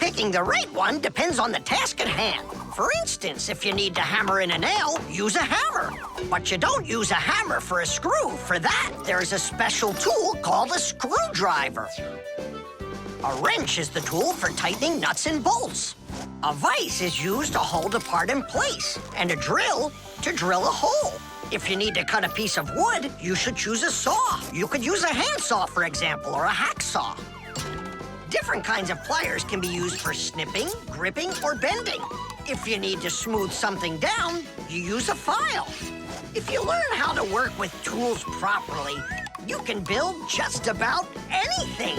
Speaker 4: Picking the right one depends on the task at hand. For instance, if you need to hammer in a nail, use a hammer. But you don't use a hammer for a screw. For that, there's a special tool called a screwdriver. A wrench is the tool for tightening nuts and bolts. A vise is used to hold a part in place, and a drill to drill a hole. If you need to cut a piece of wood, you should choose a saw. You could use a handsaw, for example, or a hacksaw. Different kinds of pliers can be used for snipping, gripping, or bending. If you need to smooth something down, you use a file. If you learn how to work with tools properly, you can build just about anything.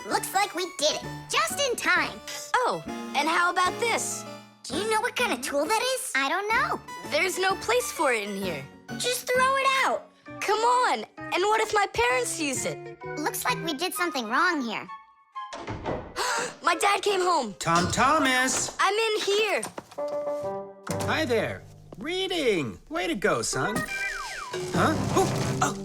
Speaker 2: Looks like we did it, just in time.
Speaker 3: Oh, and how about this?
Speaker 2: Do you know what kind of tool that is? I don't know.
Speaker 3: There's no place for it in here. Just throw it out. Come on. And what if my parents use it?
Speaker 2: Looks like we did something wrong here.
Speaker 3: My dad came home.
Speaker 7: Tom Thomas!
Speaker 3: I'm in here.
Speaker 7: Hi there. Reading. Way to go, son. Huh? Oh!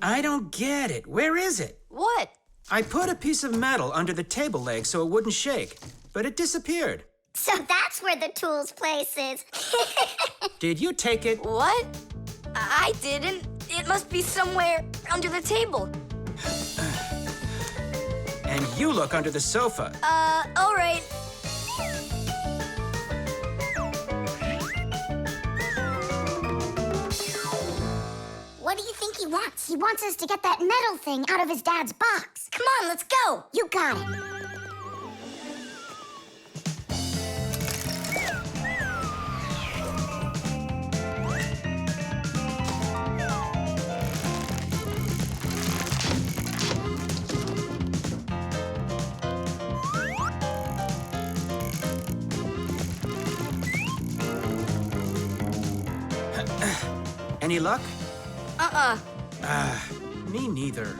Speaker 7: I don't get it. Where is it?
Speaker 3: What?
Speaker 7: I put a piece of metal under the table leg so it wouldn't shake, but it disappeared.
Speaker 2: So that's where the tools place is.
Speaker 7: Did you take it?
Speaker 3: What? I didn't. It must be somewhere under the table.
Speaker 7: And you look under the sofa.
Speaker 3: All right.
Speaker 2: What do you think he wants? He wants us to get that metal thing out of his dad's box. Come on, let's go. You got it.
Speaker 7: Any luck?
Speaker 3: Uh-uh.
Speaker 7: Me neither.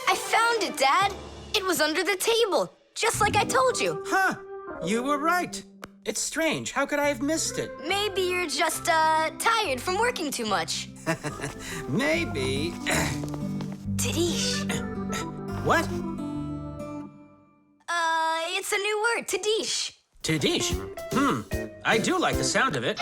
Speaker 3: I found it, Dad. It was under the table, just like I told you.
Speaker 7: Huh. You were right. It's strange. How could I have missed it?
Speaker 3: Maybe you're just, tired from working too much.
Speaker 7: Maybe.
Speaker 3: Tadish.
Speaker 7: What?
Speaker 3: It's a new word, Tadish.
Speaker 7: Tadish. I do like the sound of it.